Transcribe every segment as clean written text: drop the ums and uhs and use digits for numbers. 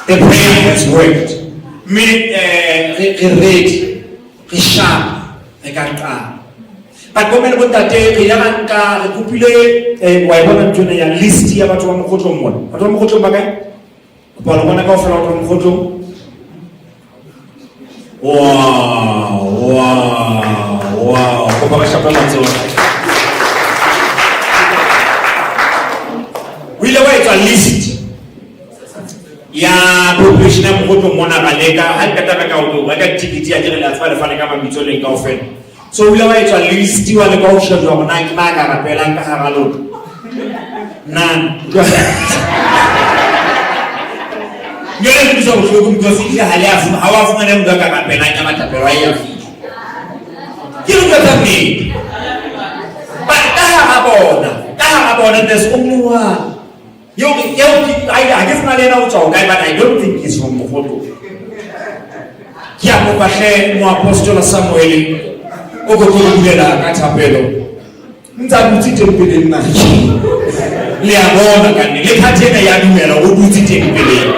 The prayer has worked. Meaning, ready, sharp, but women want that day, the populate, why women to the list here about one photo more. But one photo bagay? But one go for one photo. Wow. We'll wait a list. Ya population ya mkoto mona baleka halikata ka udo waka tikiti ya jere la fale kama mitole ka ofel so ula wa etwa list wa le ka usho do na ki maka rapela ka haralo nan ngere kuzo kuzo kumkosi ya hali afu hawafu ngane mdoka rapela nyama tapelwa hiyo kilo tatamni Kabona there's only one. I guess Malena Ucho, but I don't think he's from Mohoto. Kiamo Bahe, no Apostle Samuel, Ogogula, Catapello. Nzabutite mpele maji. Leabona kani, lekatena ya numero, ubutite mpele.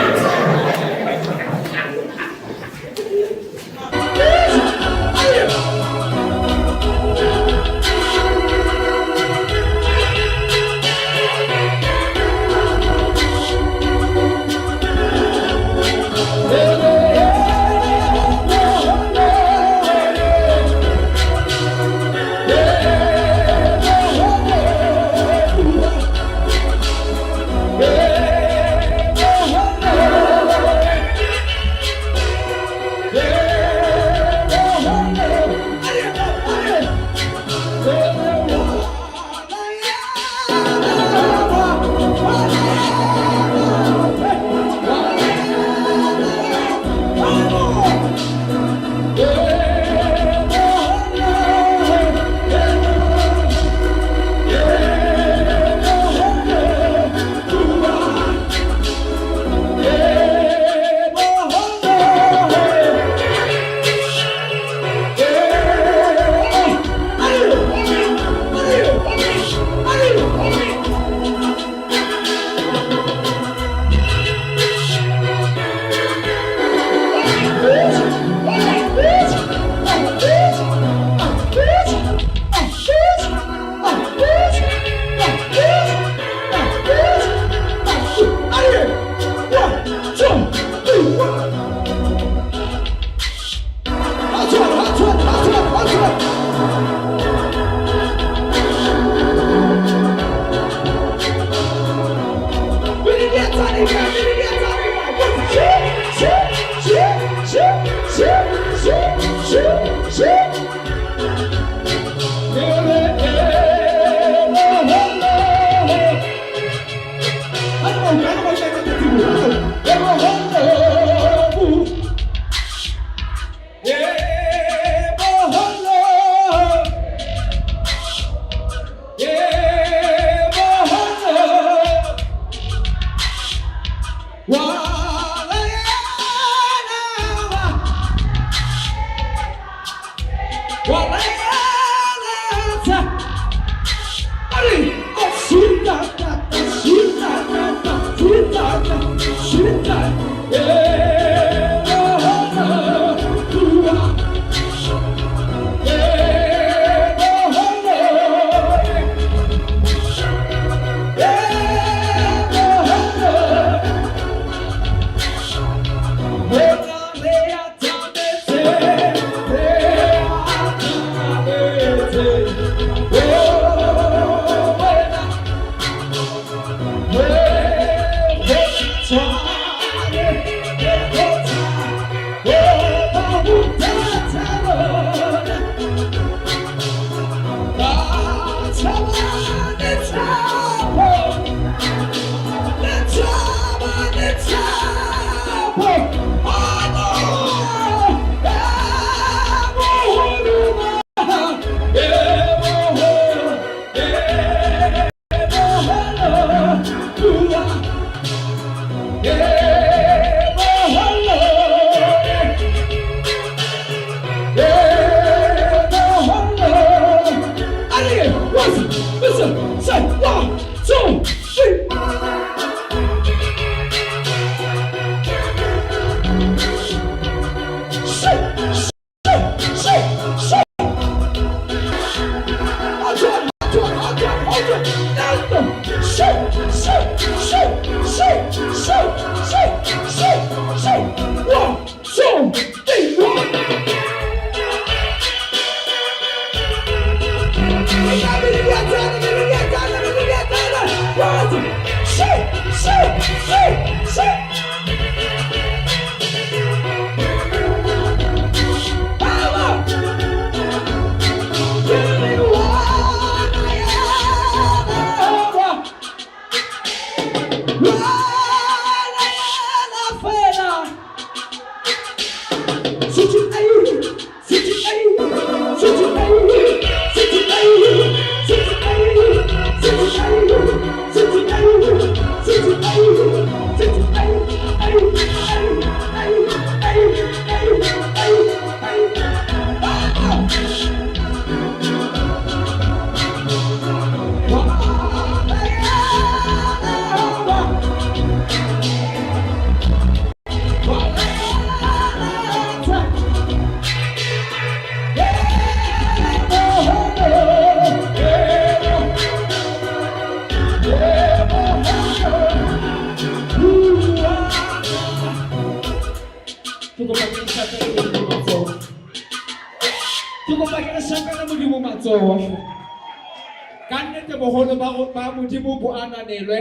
Kannete boholo ba modimo bo ananelwe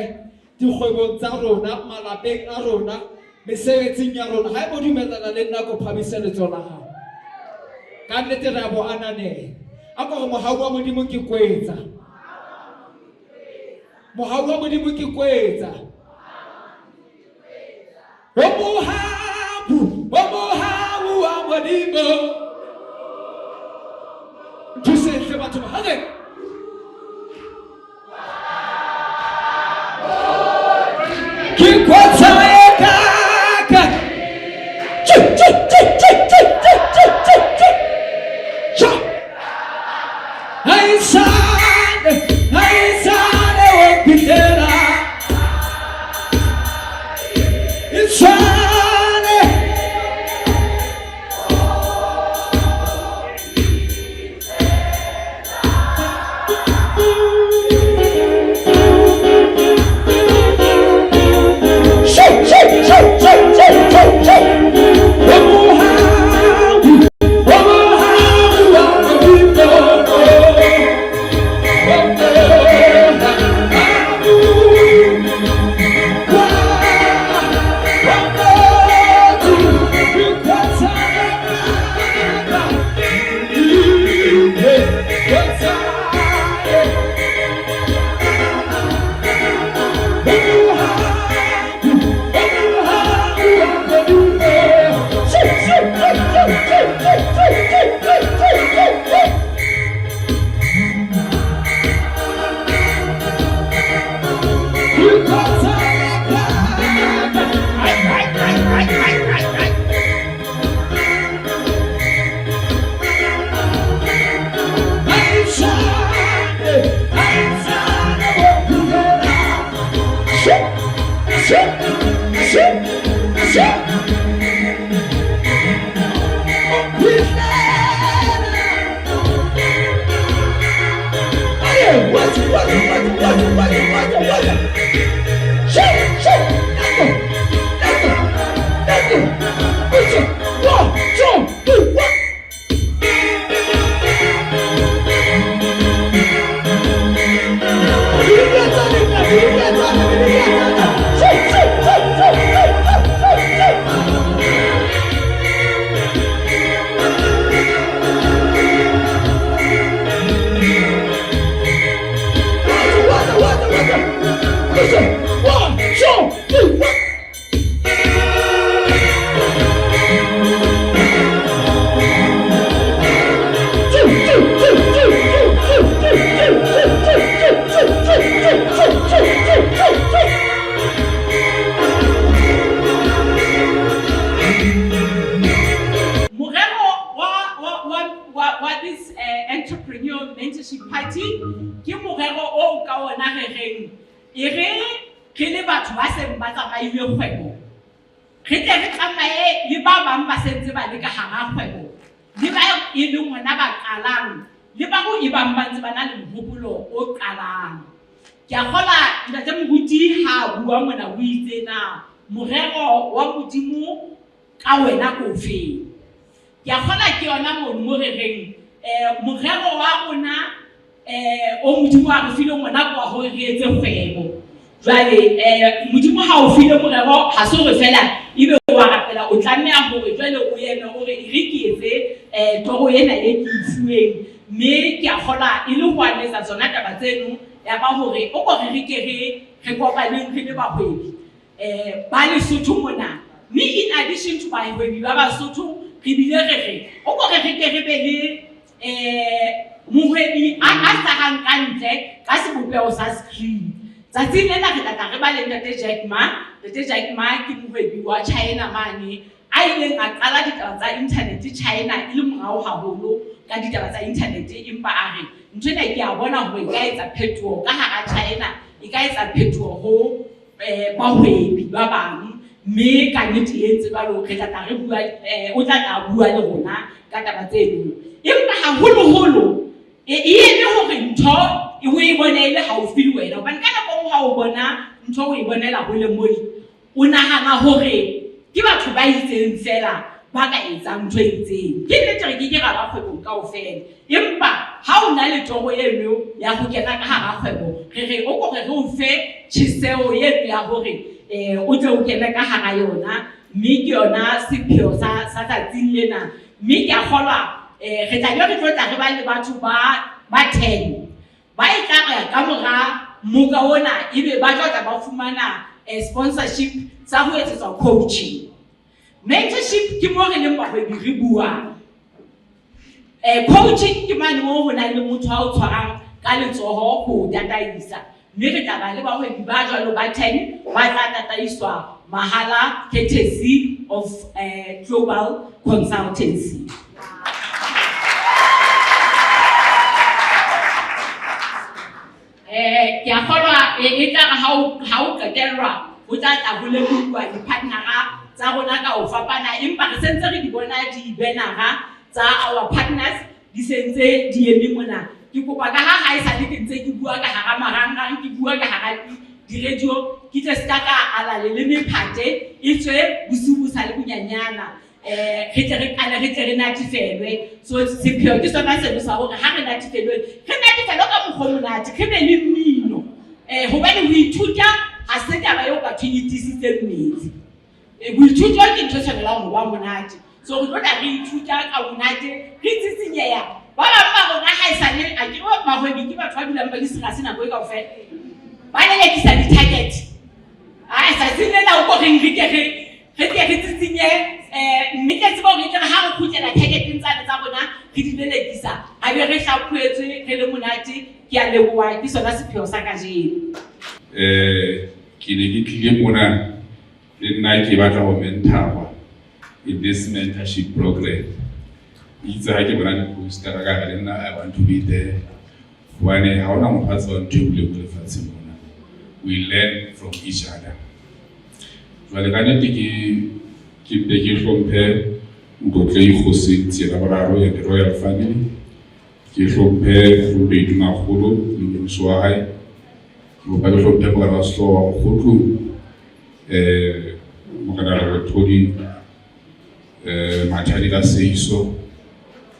dikgwebong tsa rona malapeng a rona mesebetsing ya rona ha bo dumellana le nna go phamise le tsona ha kannete ra bo ananela a go mohau wa modimo ke kwetsa mohau wa modimo ke kwetsa mohau wa modimo tu sais c'est pas tout allez. Morero wa modimo ka wena ko fe ya kgona ke yona mo rereng morero wa rona o modimo a re file ngwana kwa hore re etse kgwebo. Jwale modimo ha o file morero ha se re fela ebe wa rapela o tlameha hore jwale o yeme hore e re ke etse toro ena e ke fuweng. Me ke a kgola e le ho anetsa tsona taba tseno ya ba hore o ko re ke re kopaneng re le bahwebi ba Lesotho mona. Me in addition to bahwebi ba Basotho re bile re o ko re ke re be le mohwebi a hlahang kantle ka sebopeo sa screen. Tsatsing lena re tla re ba le Ntate Jack Ma. Ntate Jack Ma ke mohwebi wa China mane a ileng a qala ditaba tsa internet China e le morao haholo ka ditaba tsa internet, empa a re ntwena ke a bona hore ka etsa phetoho ka hara China, e ka etsa phetoho ho bahwebi ba bang. Me ka nnete entse ba lo re tla re bua o tla bua le rona ka taba tseno, empa haholo e ene hore ntho e o e bonele haufi le wena hobane ka nako ha o bona ntho o e bonela hole mole o nahana hore ke batho ba itseng fela ba ka etsang ntho e itseng. Ke nnete re ke ra ba kgwebo kaofela, empa ha o na le toro eno ya ho kena ka hara kgwebo re o ko re o fe tjheseho eno ya hore o tle o kena ka hara yona. Mme ke yona sepheo sa tsatsing lena. Mme ke a kgolwa re tla re tla re ba le batho ba 10 ba e tla ka mora moka ona ebe ba tla ba fumana sponsorship sa ho etsetsa coaching. Mentorship ke mo re leng bahwebi re buang. Coaching ke mane mo ho na le motho a o tshwarang ka letsoho ho tataisa. Mme re tla ba le bahwebi ba jwalo ba 10 ba tla tataiswa mahala courtesy of Global Consultancy. Ke a kgolwa e tla ha o qetelwa o tla tla ho lebuwa di-partnera tsa rona ka o fapana, empa re sentse re di bona di-bannera tsa our partners di sentse di eme mona. Ke kopa ka ha e sa le ke ntse ke bua ka hara marangrang, ke bua ka hara di-radio, ke tle ska ka ala le mephate e tswe bosiu sa le bonyanyana. Re tle re kale re tle re natifelwe. So sepheo ke sona se sa hore ha re natifelwe ka mokgwa monate re be le mmino. Hobane ho ithuta ha se taba eo batho e tisitse mmetse. Boithuto ke ntho tshwanelang ho ba monate. So re tla re ithuta ka monate re tsitsinyeya. Ba bang ba rona ha e sa le a ke ba mahwebi ke batho ba dulang ba di sera sena go e kaofela. Ba le ke sa di-target. Sa tsinela o ko re re tsitsinye mme ke tseba hore ke re ha re khutlela targeteng tsa rona re di lelekisa a be re hlaphuetswe re le monate. Ke a leboha ke sona sepheo sa kajeno. Ke ne ke tlile mona le nna ke batla ho mentorwa in this mentorship program. Itse ha ke bona di-poster ka le nna I want to be there. Hobane ha ona motho a tsebang ntho e bule mo lefatsheng mona. We learn from each other. Jwale ka nnete ke hlomphe Nkotle Ikgoseng Tsiela Boraro ya the Royal Family. Ke hlomphe Mfumbedu Makgolo le mmuso wa hae. Ke hlomphe morena wa Sehlooho wa Mokgotlo Morena Thodi Mathadi ka Seiso.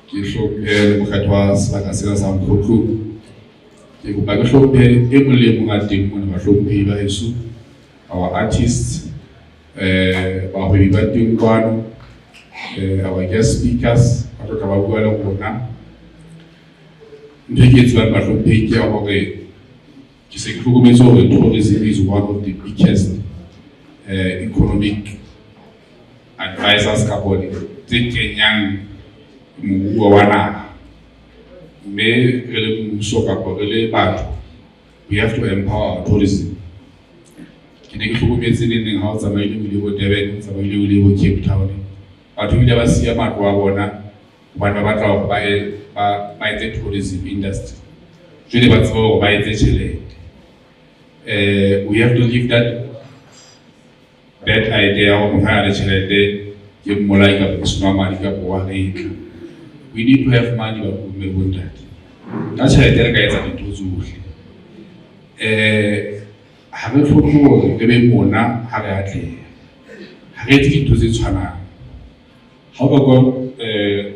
Ke hlomphe mokgatlo wa sebaka sena sa Mokgotlo. Ke hlomphe e mong le mong a teng mona bahlomphehi ba heso, our artists, bahwebi ba teng kwano, our guest speakers ba tlo ba bua le rona. Ntho ke tsebang bahlomphehi ke ya hore ke se ke hlokometse hore tourism is one of the biggest economic advisors ka bone tse kenyang moruo wa naha. Mme re le mmuso kapa re le batho, we have to empower our tourism. Ke ne ke hlokometse neng ha o tsamaile o le bo Durban, tsamaile o le bo Cape Town, batho bile ba siya matlo a bona hobane ba batla hore ba etse tourism industry. Jwale ba tseba hore ba etse tjhelete. We have to leave that idea of hire tjhelete ke mmolai ka boswa mali ka bo wa reka. We need to have money but we will that. That's how the guys are into zohle. Ha re tlhoko re be mona ha re atle. Ha re tse ditho tse tshwanang. Ha ba go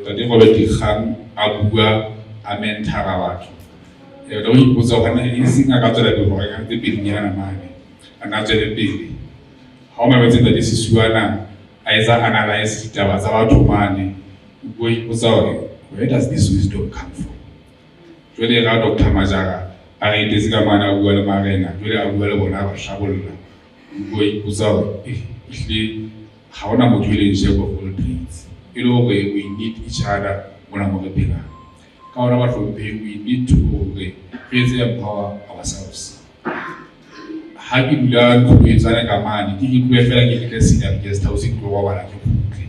ka di Robert Kgang a bua a mentara batho. Lo ipotsa hona e seng a ka tswela pele hore a ntse pedinyana mane a na tswele pele ha o mametse ntate Sisuana a etsa analyze ditaba tsa batho mane o ipotsa hore where does this wisdom come from? Jwale ga Dr. Majara a re itse ka mane a bua le marena jwale a bua le bona ba hlabolla o ipotsa hore ehlile ha ona motho le nje go all trades e le hore we need each other mona mo re phela ka hona ba hlomphe we need to raise empower ourselves. Ha ke dula go etsana ka mane ke ikwe fela ke le senior guest house ke go ba ke khutle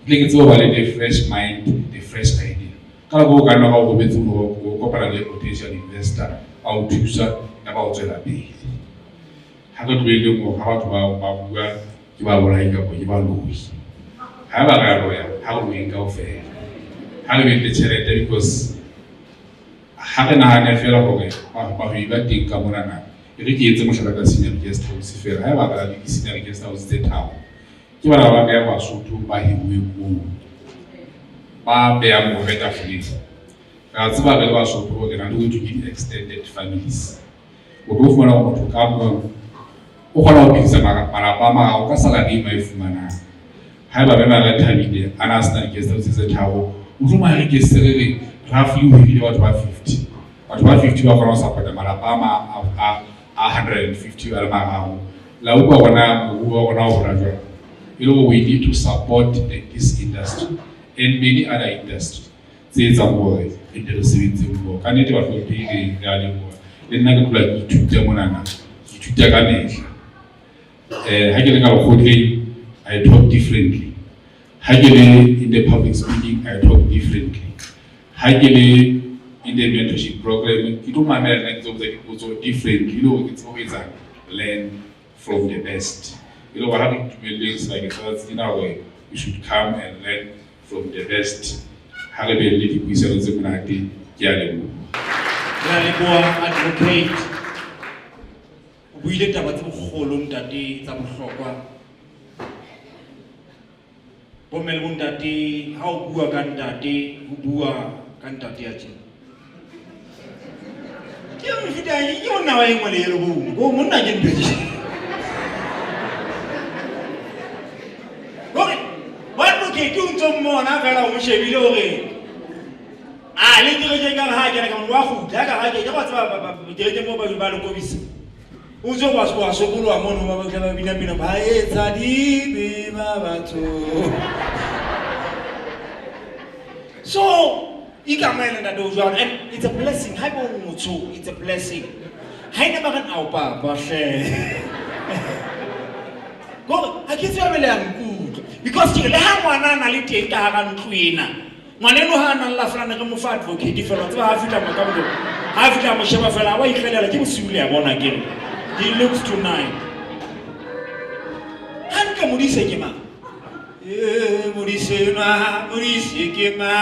le ke tso ba le the fresh mind, the fresh idea ka go ka no ga go betsa go kopana le potential investor a o thusa ya ba o tsela pele ha go tlwele mo ha batho ba bua ke ba bona eka go ke ba lohi ha ba ga roya ha go eng ka o fela ha le be tšhelete because ha re nahana fela hore ba ho iba teng ka mona na e re ke etse mohlala ka senior guest house fela ha ba ka le senior guest house tse tharo ke bana ba ka ba Sotho ba hiwe mo ba be a mo beta fleet ka tsaba re ba Sotho hore na le go to extended families o bo fumana motho ka mo o kgona ho bitsa malapa ma o ka sala di mai fumana ha ba be ba ga thabile ana senior guest house tse tharo o tlo re ke serere roughly we ile batho ba 50 batho ba 50 ba kgona ho support malapa a 150 ba le marao la o ba bona o bona ho rajwa we need to support this industry and many other industries tse tsa mo re le sebetsi mo ka nete ba tlo pele ga le mo le nna ke tlola ke ithuta mona na ke ithuta ka mehla ha ke le ka khotleng I talk differently ha ke le in the public speaking I talk differently ha ke le in the mentorship program ke tlo mamela nna ke tso tsa dipotso differently lo ke tso etsa learn from the best what happened to me is like it's in our way we should come and learn from the best ha re be le dipuisano tse monate ke a leboha advocate o buile taba tse bogolo ntate tsa bohlokwa bo mele bo ntate ha o bua ka ntate o bua ka ntate ya tjena ke mo fita yo na wa engwe le yelo bo monna ke ntwe ke ntso mona fela o shebile hore a le direke ka ha ke ka mwa khutla ka ha ke go tsaba direke mo ba le kobisi o zo ba so go lwa mono ba ba bina ba etsa di be ba batho so ikamela nda do jwana and it's a blessing ha bo motho it's a blessing ha ina ba kan au pa hle go a ke tswa bele ang because ke le ha ngwana na le teng ka ga ntlwena ngwana no ha na la frana ka mo fa advocate fela tsa ha fitla mo ka mo ha fitla mo sheba fela wa ikgelela ke mosibule ya bona ke he looks tonight han ka modise ke ma modise na modise ke ma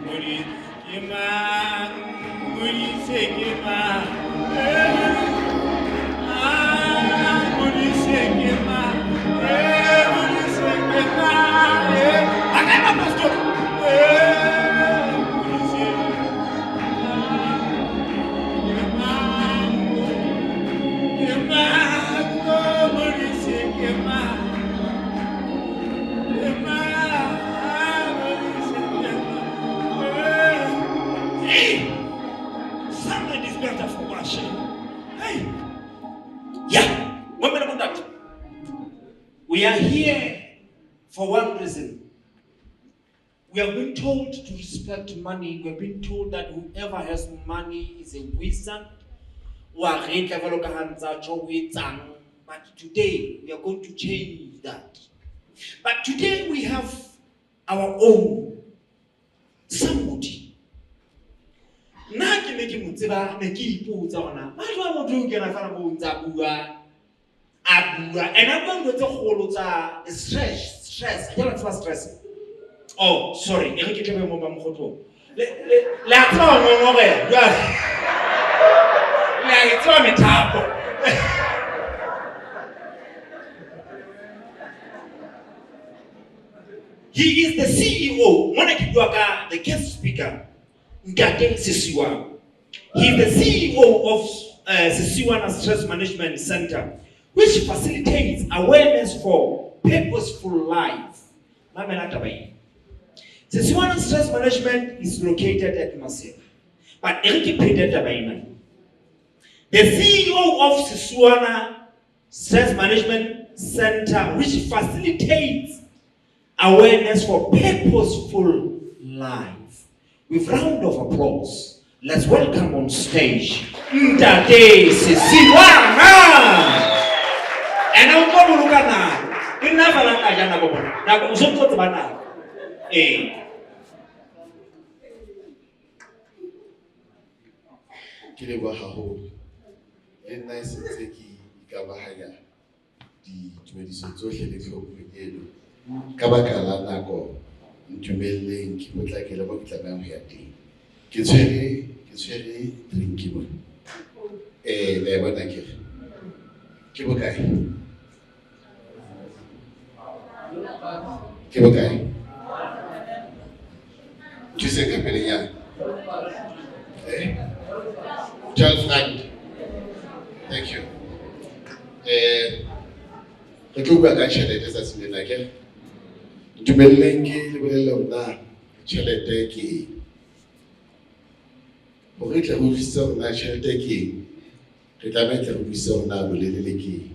modise ke ma modise ke ma We are here for one reason. We have been told to respect money. We have been told that whoever has money is a wizard. But today, we are going to change that. But today, we have our own somebody. And I'm going to hold stress. I don't know stress. Oh, sorry. He is the CEO, the guest speaker. He He's the CEO of Sisiwana Stress Management Center, which facilitates awareness for purposeful life. Sisiwana Stress Management is located at Masela, but the CEO of Sisiwana Stress Management Center, which facilitates awareness for purposeful life. With round of applause, let's welcome on stage Ntate Sisiwana. And I'm going to look at now. In Navalanga, now I'm going to Bana. Kilewa haholo le nna e sentse ke ikamahanya ditumediso tsohle le tlhophong eno ka baka la nako ntumelleng ke potlakele mo ke tlamehang ho ya teng ke tshwere drink mo le bona ke bokae tu sais que pelenyana 12 rand. Thank you. Re tlo bua ka tjhelete sa semena ke ntumelleng ke le bolella hona tjhelete ke hore tle ho visa hona tjhelete ke re tlameha ho visa hona bolelele ke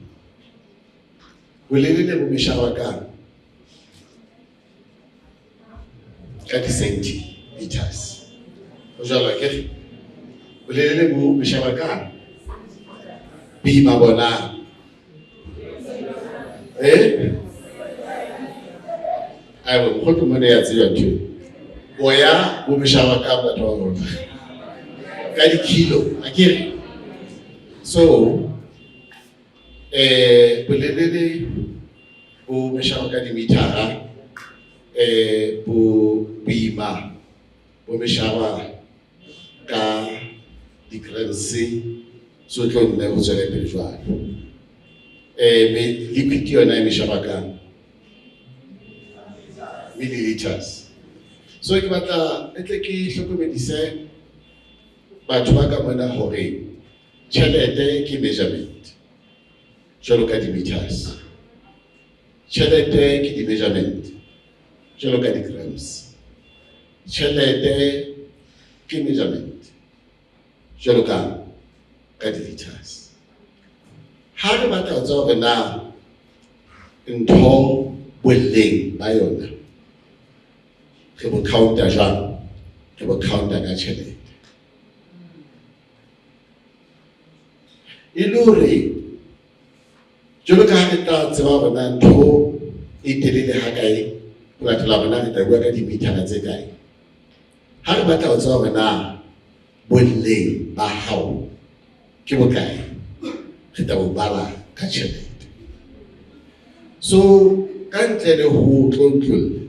bolelele bo meshaba ka centimeters ho jala ke bolelele bo meshaba ka bima bona ayo mkhotho mone ya tsaya tu boya bo meshaba ka batho ba bona ka di kilo akere so bolelele bo meshaba ka di metara bo bima bo meshaba ka di grams so tlo nne go tswela pele jwalo me liquid yona e meshaba ka milliliters so ke batla etle ke hlokomedise batho ba ka mona hore tjhelete ke measurement jwalo ka di meters tjhelete ke di measurement jwalo ka di grams tjhelete ke measurement jwalo ka di liters ha re batla ho tswa hore na ntho boleng ba yona re bo counter jwang re bo counter ka tjhelete iluri jwalo ka ha re tla tseba hore na ntho e telele ha kae ho latela hore na re tla bua ka dimetara tse kae ha re batla ho tseba hore na boleng ba hao ke bokae re tla bo bala ka tjhelete so ka ntle le ho tlontlolla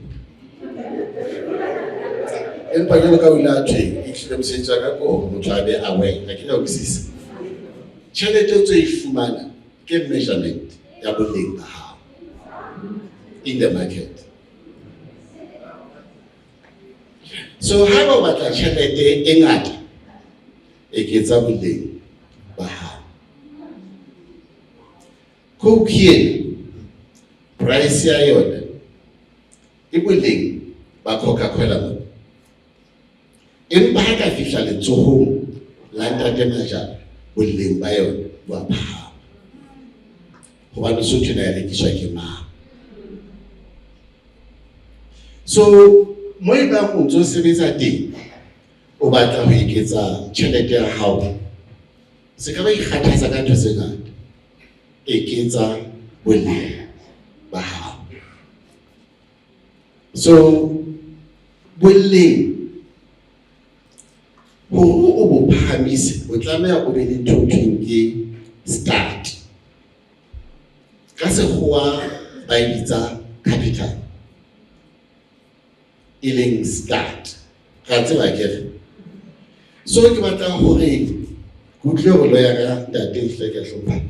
empa jwalo ka o ile a thwe e tlile mosebetsa ka kore motho a be aware ha ke na utlwisisa tjhelete tse e fumana ke measurement ya boleng ba hao in the market so ha ba batla tjhelete e ngata e ke tsa boleng ba hao Coke price ya yona e boleng ba Coca-Cola mo empa ha ka fihla letsohong la ntate Majara boleng ba yona ba phahama hobane Sotho na ya rekiswa ke mang so mo e ba mo ntso sebetsa teng o batla ho eketsa tjhelete ya hao se ka ba ikgathatsa ka ntho tse ngata eketsa boleng ba hao so boleng ho o bo phahamise o tlameha o be le ntho ke start ka sekgowa ba bitsa capital ileng start ka tseba ke so ke batla hore kutlwe ho loya ka ntate hleke hlompha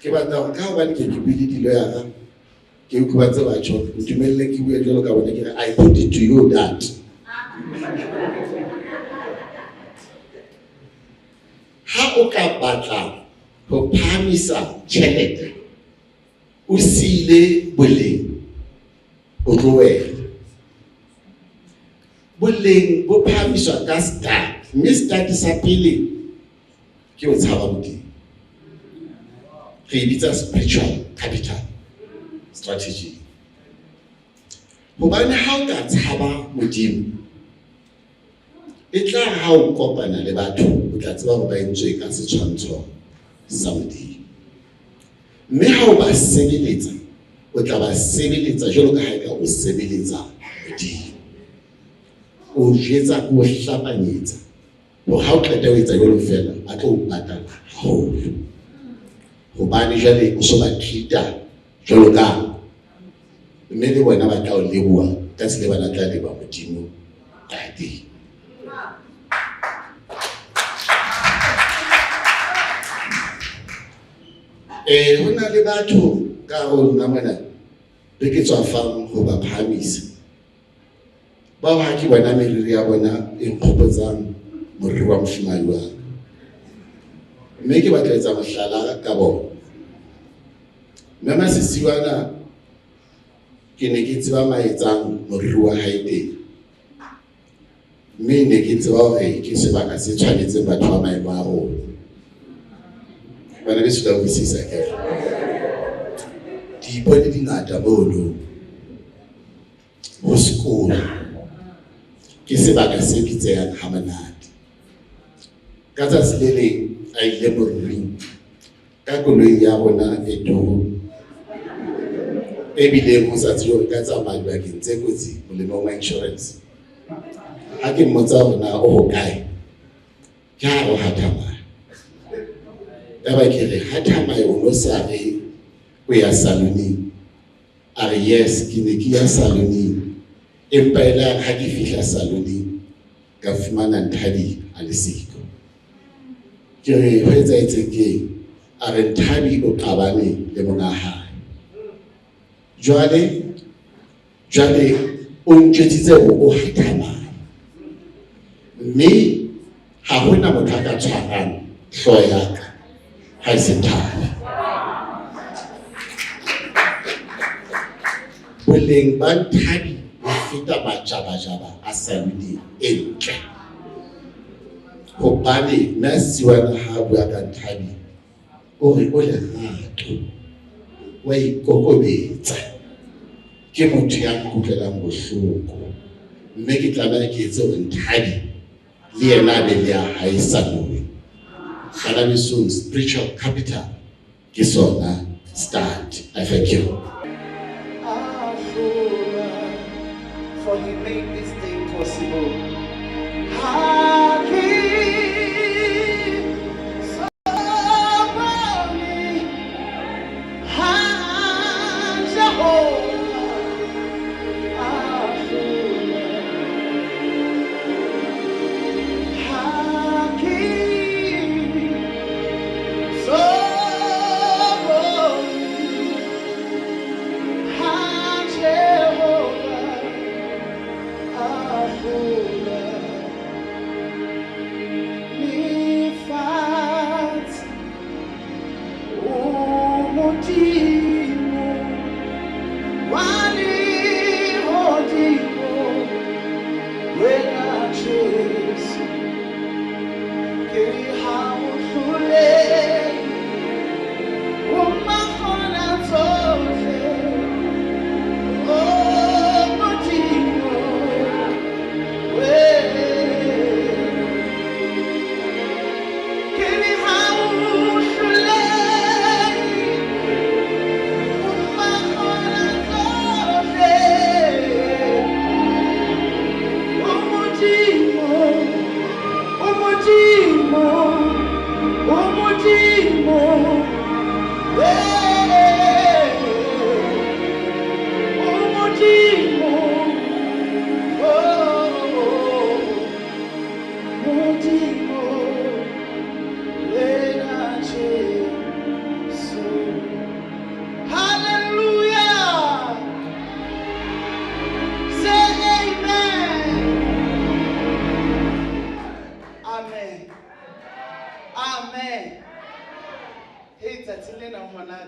ke batla hore ka hobane ke bile di loya ke utlwa tse ba tjho ntumelle ke bue jalo ka bona ke re I put it to you that ha o ka batla ho phamisa tjhelete o sile boleng o tlo wela. Boleng bo phamiswa ka start, mme start sa pele ke o tshaba Modimo. Re bitsa spiritual capital strategy. Hobane ha o ka tshaba Modimo, e tla ha o kopana le batho o tla tseba hore ba entswe ka setshwantsho sa Modimo. Mme ha o ba sebeletsa, o tla ba sebeletsa jwalo ka ha eka o sebeletsa Modimo. O jetsa o hlapanyetsa hore ha o qeta ho etsa jwalo fela a tlo o patala haholo. Hobane jwale o so ba treat-a jwalo ka, mme le bona ba tla o leboha ka tsela e ba tla leba Modimo ka teng. Ho na le batho ka ho nna mona re ke tswa fang ho ba phamisa. Bao ha ke bona meriri ya bona e nkgopotsang moriri wa moshemane wa ka. Mme ke batla etsa mohlala ka bona. Mama sisiwana ke ne ke tseba maetsang moriri wa hae teng. Mme ne ke tseba hore ke sebaka se tshwanetseng batho ba maemo a rona. Bana beso la utlwisisa ke. Diipone di ngata mono. Ho sekolo ke sebaka se bitsehang ha monate. Ka tsatsi le leng a ile moriring ka koloi ya rona e toro. Ebile ho sa tsebe hore ka tsamaya dibakeng tse kotsi molemong wa insurance. Ha ke mmotsa hore na o hokae, ke ha o hathamaya. Taba ke re hathamaya o no sa re o ya saloneng. A re yes, ke ne ke ya saloneng. Empa ela ha ke fihla saloneng ka fumana Nthabi a le siko. Ke re ho etsahetseng ke, a re Nthabi o qabane le monga hae. Jwale o ntjwetsitse hore o hathamaya. Mme ha hona motho a ka tshwarang hlooho ya ka ha e se Nthabi. Boleng ba Nthabi ho feta majabajaba a saloneng e ntle. Hobane nna siwana ha bua ka Nthabi o re o lerato, wa ikokobetsa, ke motho ya nkutlwelang bohloko. Mme ke tlameha ke etse hore Nthabi le yena a be le ya hae saloneng. Bana beso, spiritual capital ke sona start. I thank you. For he made this day possible. Amen. Hey, that's in a monad.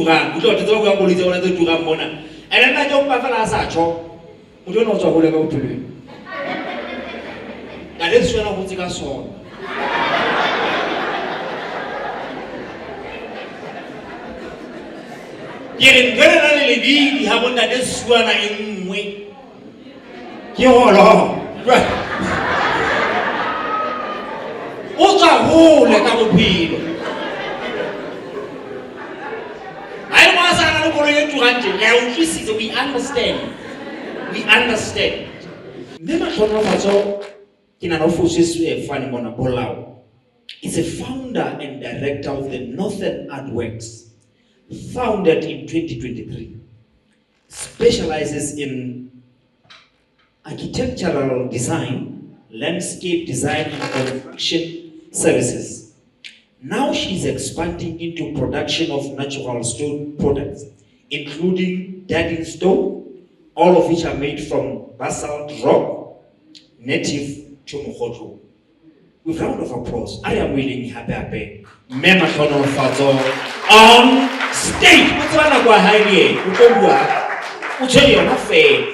turang o tlo tsetsa go boletse ona tse turang mona ene nna jo mpa fela sa tsho o tlo no tswa go le ka bophelo ka le tswana go tsika sona yere ngere na le lebidi ha bona de suana engwe ke holo o tsa hole ka bophelo we understand. Never is a founder and director of the Northern Artworks, founded in 2023. Specializes in architectural design, landscape design, and construction services. Now she's expanding into production of natural stone products, including Daddy stone, all of which are made from basalt rock, native to Mokotlo. With round of applause, I am willing happy. Mema Kono Fato on stage. Utwana kwa haye, utobua, uteli on afe.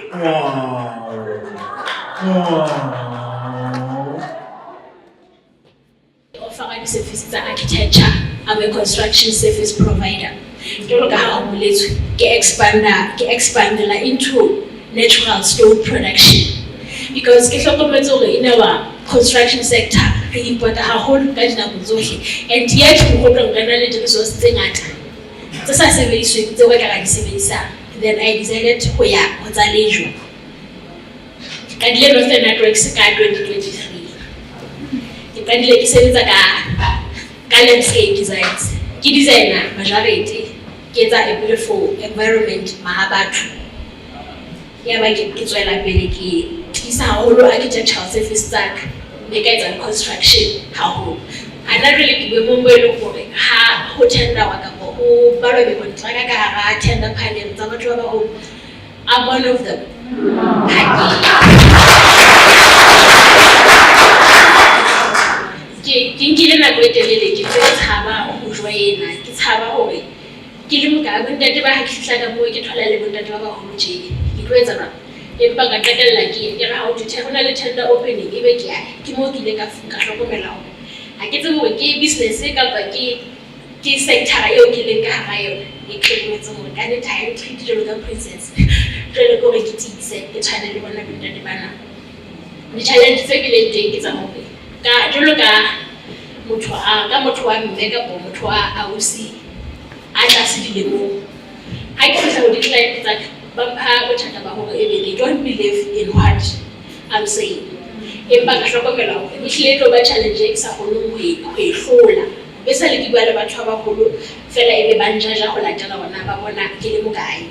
Offer services architecture. I'm a construction service provider. Get expand into natural stone production because in our construction sector and yet then I decided to go and Northern Artworks 2023 landscape designs designer majority get a beautiful environment mahabatu architectural service stack and construction how and not really give tender panels. I'm one of them. I get to business sector e hlokometseng hore ka nnete ha e treat jwalo ka princess jwale ko re ke tiise ke tshwane le bona bontate bana. Di-challenge tse ke leng teng ke tsa hore jwalo ka motho wa mme kapo motho wa ausi a tlase dilemong, ha ke fihla ho di-client tsa ka ba mpha bothata ba hore they don't believe in what I'm saying. Empa ka hlokomela hore ehlile e tlo ba challenge e ke sa kgoneng ho e hlola. Be sa le ke bua le batho ba baholo fela ebe ba njaja ho latela bona ba bona ke le mokae.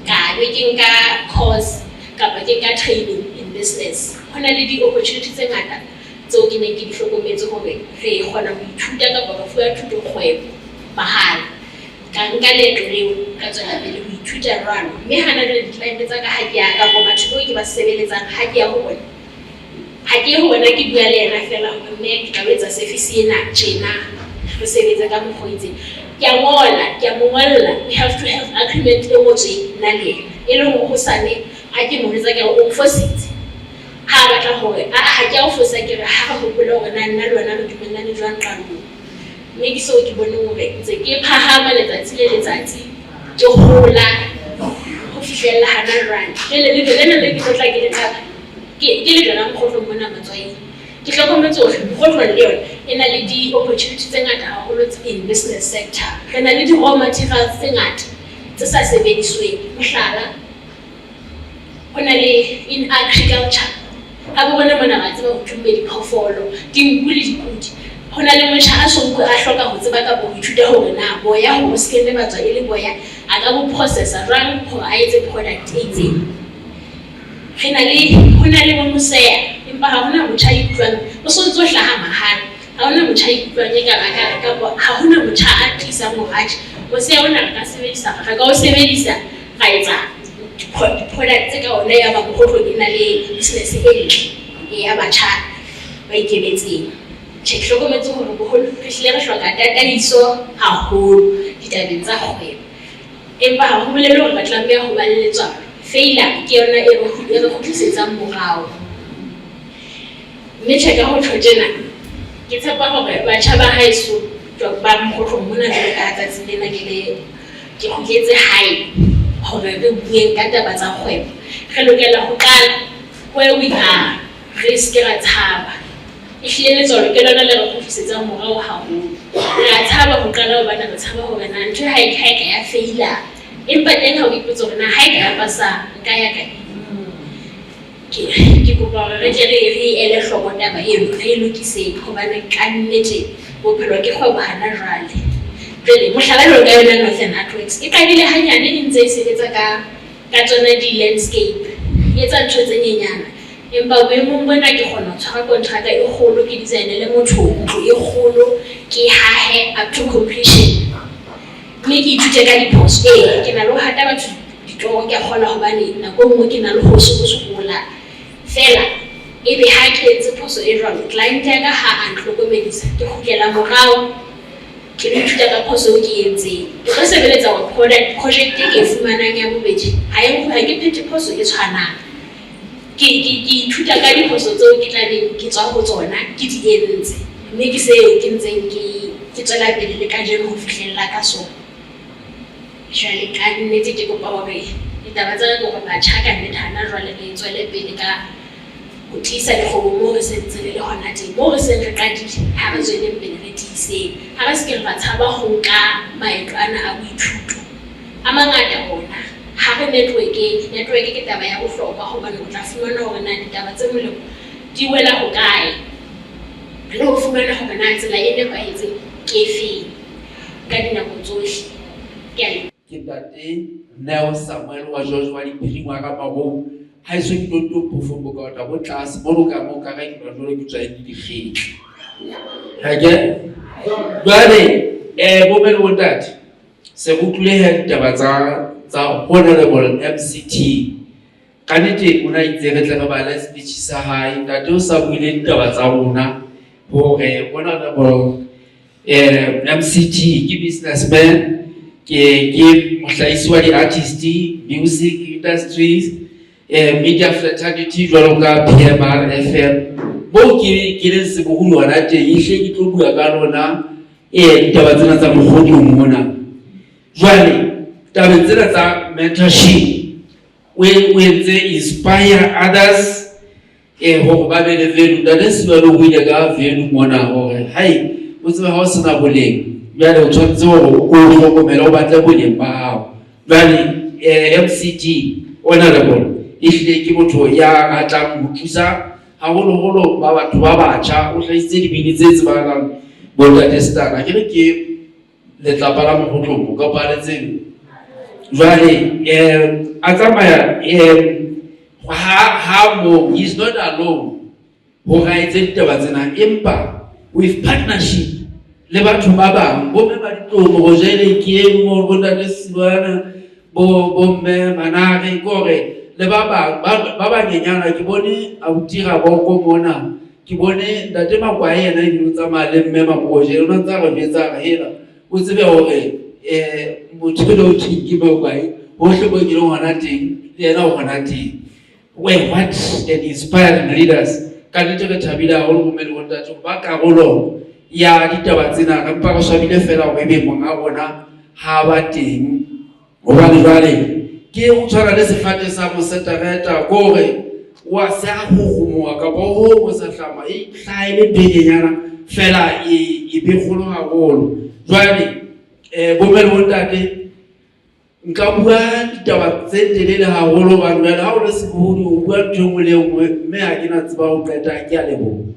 Ka be ke nka course kapa ke nka training in business. Ho na le di-opportunity tse ngata tseo ke neng ke di hlokometse hore re kgona ho ithuta kapa ba fuwa thuto kgwebo mahala. Ka nka leeto leo ka tswela pele ho ithuta jwalo. Mme hana jwale di-client tsa ka ha ke ya kapa batho bao ke ba sebeletsang ha ke ya ho bona. Ha ke ho bona ke bua le yena fela hore mme ke tla etsa service ena tjena re sebetsa ka mokgwa itseng. Ke a mo ngolla, we have to have agreement e ngotsweng nna le yena. E leng hore hosane ha ke mo etsa ke re o fositse. Ha batla hore ha ke a o fosa ke re ha re hopola hore nna le wena re dumellane jwang qalong. Mme ke seo ke boneng hore ntse ke phahama letsatsi le letsatsi ke hola ho fihlella hana jwale. Jwale le lena le ke tla ke le tsaka ke le jona mokgotlong mona matswaeng. Ke hlokometse hore mokgotlong le yona e na le di-opportunity tse ngata haholo in business sector. Re na le di-raw materials tse ngata tse sa sebedisweng. Mohlala, ho na le in agriculture ha bo bona mona ba tseba ho thumme diphoofolo, dinku le dipudi. Ho na le motjha a sonko a hloka ho tseba ka bo ithuta hore na boya ho skene batswa e le boya a ka bo processa jwang hore a etse product e itseng. Ho na le bomoseya empa ha hona motjha a ikutlwang o so ntso hlaha mahala. Ha hona motjha a ikutlwang e ka ha hona motjha a tlisang mohatjha. Moseya ona re ka o sebedisa ra etsa product tse ka ona ya ba mokgotlo e na le business e ntle ya batjha ba ikemetseng. Ke hlokometse hore boholo re hlile re hloka tataiso haholo ditabeng tsa kgwebo. Empa ha ho bolele hore ba tlameha ho ba le letswalo. Failure ke yona e re kgutlisetsang morao. Mme tjeka ho tjho tjena ke tshepa hore batjha ba haeso ba mokgotlong mona jwalo ka tsatsing lena ke kgutletse hae hore re bueng ka taba tsa kgwebo. Re lokela ho qala where we are, re se ra tshaba. Ehlile letswalo ke lona le re kgutlisetsang morao haholo. Re a tshaba ho qala hobane re tshaba hore na ntho ha e ka ya failure. Empa teng ha o ipotsa hore na ha e ka ya pasa nka ya ka ke kopa hore re tle re ele hloko taba eno re lokiseng hobane ka nnete bophelo ke kgwebo hana jwale. Jwale mohlala jwalo ka yona Northern Artworks e qadile hanyane e ntse e sebetsa ka tsona di-landscape e etsa ntho tse nyenyana. Empa boemong bona ke kgona ho tshwara kontraka e kgolo ke design-ele motho ntlo e kgolo ke hahe up to completion. Mme ke ithute ka diphoso ke na le ho hata batho ditoro ke a kgona hobane nako nngwe ke na le ho sokola fela ebe ha ke etse phoso e jwalo client ya ka ha a nhlokomedisa ke kgutlela morao ke ithuta ka phoso e ke entseng. Ke tlo sebeletsa hore project e ke fumanang ya bobedi ha ke phethe phoso e tshwanang. Ke ithuta ka diphoso tseo ke tla beng ke tswa ho tsona ke di entse. Mme ke seo ke ntseng ke tswela pele le ka jeno ho fihlella ka sona. Jwale ka nnete ke kopa hore ditaba tsa hore batjha ka nnete hana jwale re tswele pele ka ho tlisa dikgobo moo re sentse le hona teng moo re seng re qadile ha re tsweleng pele re tiiseng. Ha re se ke re tshaba ho nka maeto ana a boithuto a mangata ona. Ha re network ke taba ya bohlokwa hobane o tla fumana hore na ditaba tse molemo di wela ho kae le ho fumana hore na tsela e nepahetseng ke efeng ka dinako tsohle. Ke Ntate Neo Samuel wa George wa Diphiringwa ka Marong ha eso ke tlo perform ka taba bo tlase mo ka mo ka ke tlo ke tswa di dikgetho ha ke jwale bo bele bo Ntate se go tlile ditaba tsa honorable MCT ka nnete o na itse re tle re bala speech sa hae. Ntate o sa buile ditaba tsa rona hore honorable MCT ke businessman ke mohlahisi wa di-artist, music industries, media fraternity jwalo ka PMR FM bo ke le seboholo hona teng ehle ke tlo bua ka lona ditaba tsena tsa mokgotong mona. Jwale tabeng tsena tsa mentorship o entse inspire others hore ba be le value. Ntate Sibalo o ile ka value mona hore hai o tsebe ha o sena boleng jwale o tshwanetse hore o hlokomele o batle boleng ba hao. Jwale MCG honorable ehlile ke motho ya ratang ho thusa haholoholo ba batho ba batjha. O hlahisitse dibini tse tsebahalang bo Ntate Stana ke re ke letlapa la Mokgotlomo ka paletseng. Jwale a tsamaya ha mo he's not alone ho raetse ditaba tsena empa with partnership le batho ba bang bo me ba ditlomo go jele ke mo go Ntate Sibana bo me Manare kore le ba banyenyana ke bone a utira boko mona ke bone Ntate Makwae yena e tsamaya le mme Maproje ona tsa go betsa hela o tsebe hore motho le o thinki Makwae ho hlobo ke le ngwana teng le yena o ngwana teng. Well, what an inspiring leaders can you take a tabida all women want to back a rolo ya ditaba tsena ka mpa go swabile fela go ebe monga bona ha ba teng o ba le jwale ke o tshwara le sefate sa mo setareta gore wa sa go gomoa ka bo go sa hlama e hlaile benyana fela e be golo haholo. Jwale bo mele bo ntate nka bua ditaba tse telele haholo ba nna ha o le sebodi o bua ntho engwe le engwe mme ha ke na tseba ho qeta ke a leboha.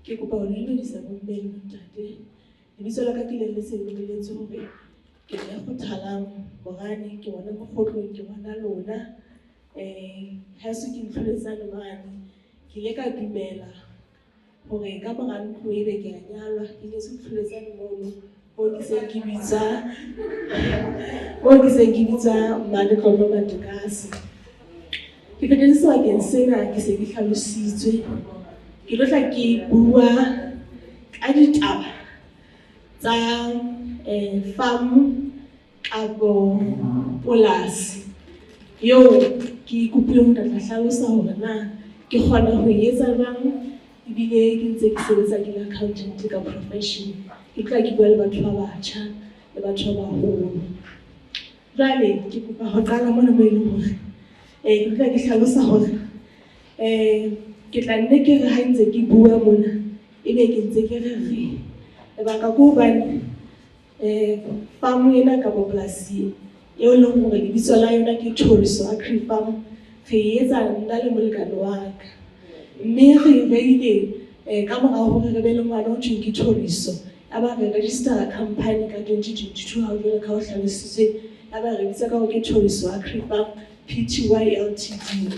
Ke kopa ho dumedisa bomme le ntate. Lebitso la ka ke le sebeletse hore ke ya Kgothalang Morane ke bona Mokgotlong ke bona lona ha se ke ntlholetsa le mane ke le ka dumela hore ka mora ntlo e be ke a nyalwa ke le se ntlholetsa le mono o ke se ke bitsa Mmane Tlotlo Matekase. Ke fetetse sebakeng sena ke se ke hlalositswe ke lo tla ke bua ka ditaba tsa farm kapo polasi yo ke kopile ho tla hlalosa hore na ke kgona ho etsa jwang ebile ke ntse ke sebetsa ke le accountant ka profession ke tla ke bua le batho ba batjha le batho ba baholo jwale ke kopa ho qala mona mo e leng hore ke tla ke hlalosa hore ke tla nne ke re ha ntse ke bua mona ebe ke ntse ke re lebaka ke hobane farm ena ka polasi eo leng hore lebitso la yona ke Thoriso Agri Farm re etsa nna le molekane wa ka mme re beile ka mora hore re be le ngwana o thweng ke Thoriso aba re register company ka 2022 ha jwale ka ho hlalositswe aba re bitsa ka ho ke Thoriso Agri Farm Pty Ltd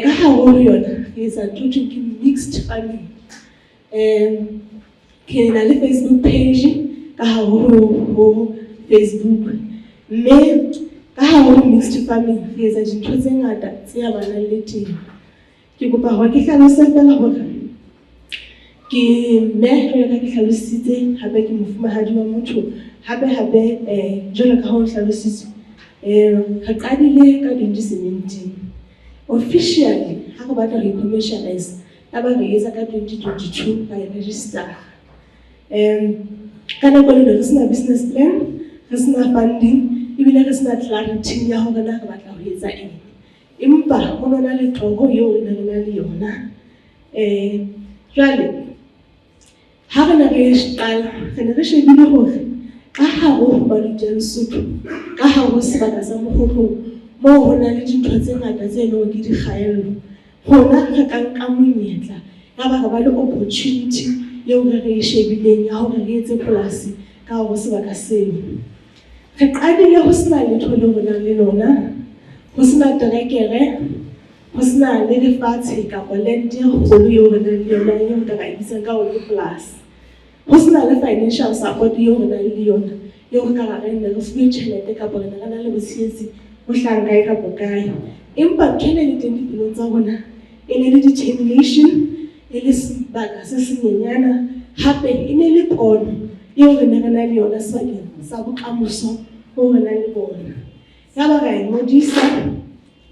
ka ha ho yona re etsa ntho ke mixed farming ke na le Facebook page ka ha ho Facebook mme ka ha ho mixed farming re etsa dintho tse ngata tse amanang le teng ke kopa hore ke hlalose fela hore ke mme re ka ke hlalositse hape ke mofumahadi wa motho hape jwalo ka ho hlalositswe re qadile ka 2017 officially ha re batla ho commercialize aba re etsa ka 2022 by register ka nako le re sena business plan re sena funding ebile re sena clarity ya hore na re batla ho etsa eng empa ho nona le toro eo re na le yona jwale ha re na re qala re ne re shebile hore ka hare ho Baruti ya Lesotho ka hare ho sebaka sa Mokgotlo moo ho na le dintho tse ngata tse leng ke di kgaello hona re ka nka monyetla ya ba le opportunity eo re shebileng ya hore re etse polasi ka hare ho sebaka seo re qadile ho sena letho le rona le lona ho sena terekere ho sena le lefatshe kapa land e kgolo eo re nang le yona eo ka e bitsang ka hore polasi ho sena le financial support eo re nang le yona eo re ka re nne re fuwe tjhelete kapa re na le bosietsi ho hlang kae kapa kae empa kene le teng dipelong tsa rona e ne le determination e le sebaka se senyenyana hape e ne le pono eo re na le yona sebakeng sa bokamoso ho re na le bona ya ba ra ngodisa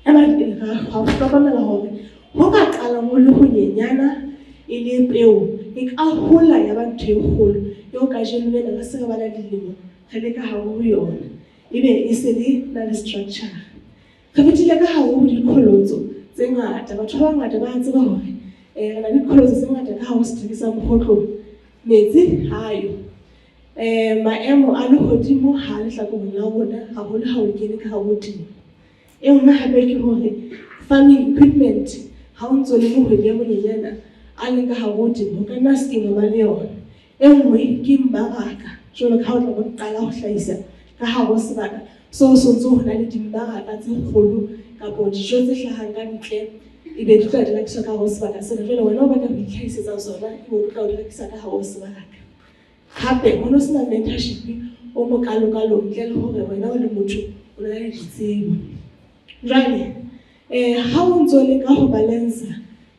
ema ha hlokomela hore ho ka qala mo le ho nyenyana e le peo e ka hola ya ba ntho e kgolo eo ka jeno le na se re bana dilemo re le ka ha ho yona ebe e se le na le structure re fetile ka ha ho dikholotso tse ngata batho ba ngata ba tseba hore re na le dikholotso tse ngata ka ha ho setrikisa Mokgotlo metsi hayo maemo a lehodimo ha le hlakoreng la rona haholo ha o kene ka ha ho teng e nngwe hape ke hore farming equipment ha o ntso le mohwedi ya monyenyana a le ka ha ho teng ho ka nna skema ba le yona e nngwe ke mmaraka jwalo ka ha o tla bo qala ho hlahisa ka ha ho sebaka so ntso ho na le dimmaraka tse kgolo kapa dijo tse hlahang ka ntle ebe di tla di rekiswa ka ho sebaka sena jwale wena o batla ho itlhahisetsa tsona ebe o tla di rekisa ka ha ho sebaka hape ho no sena mentorship o mo kalo ntle le hore wena o le motho o na le ditsebo jwale ha o ntso le ka ho balance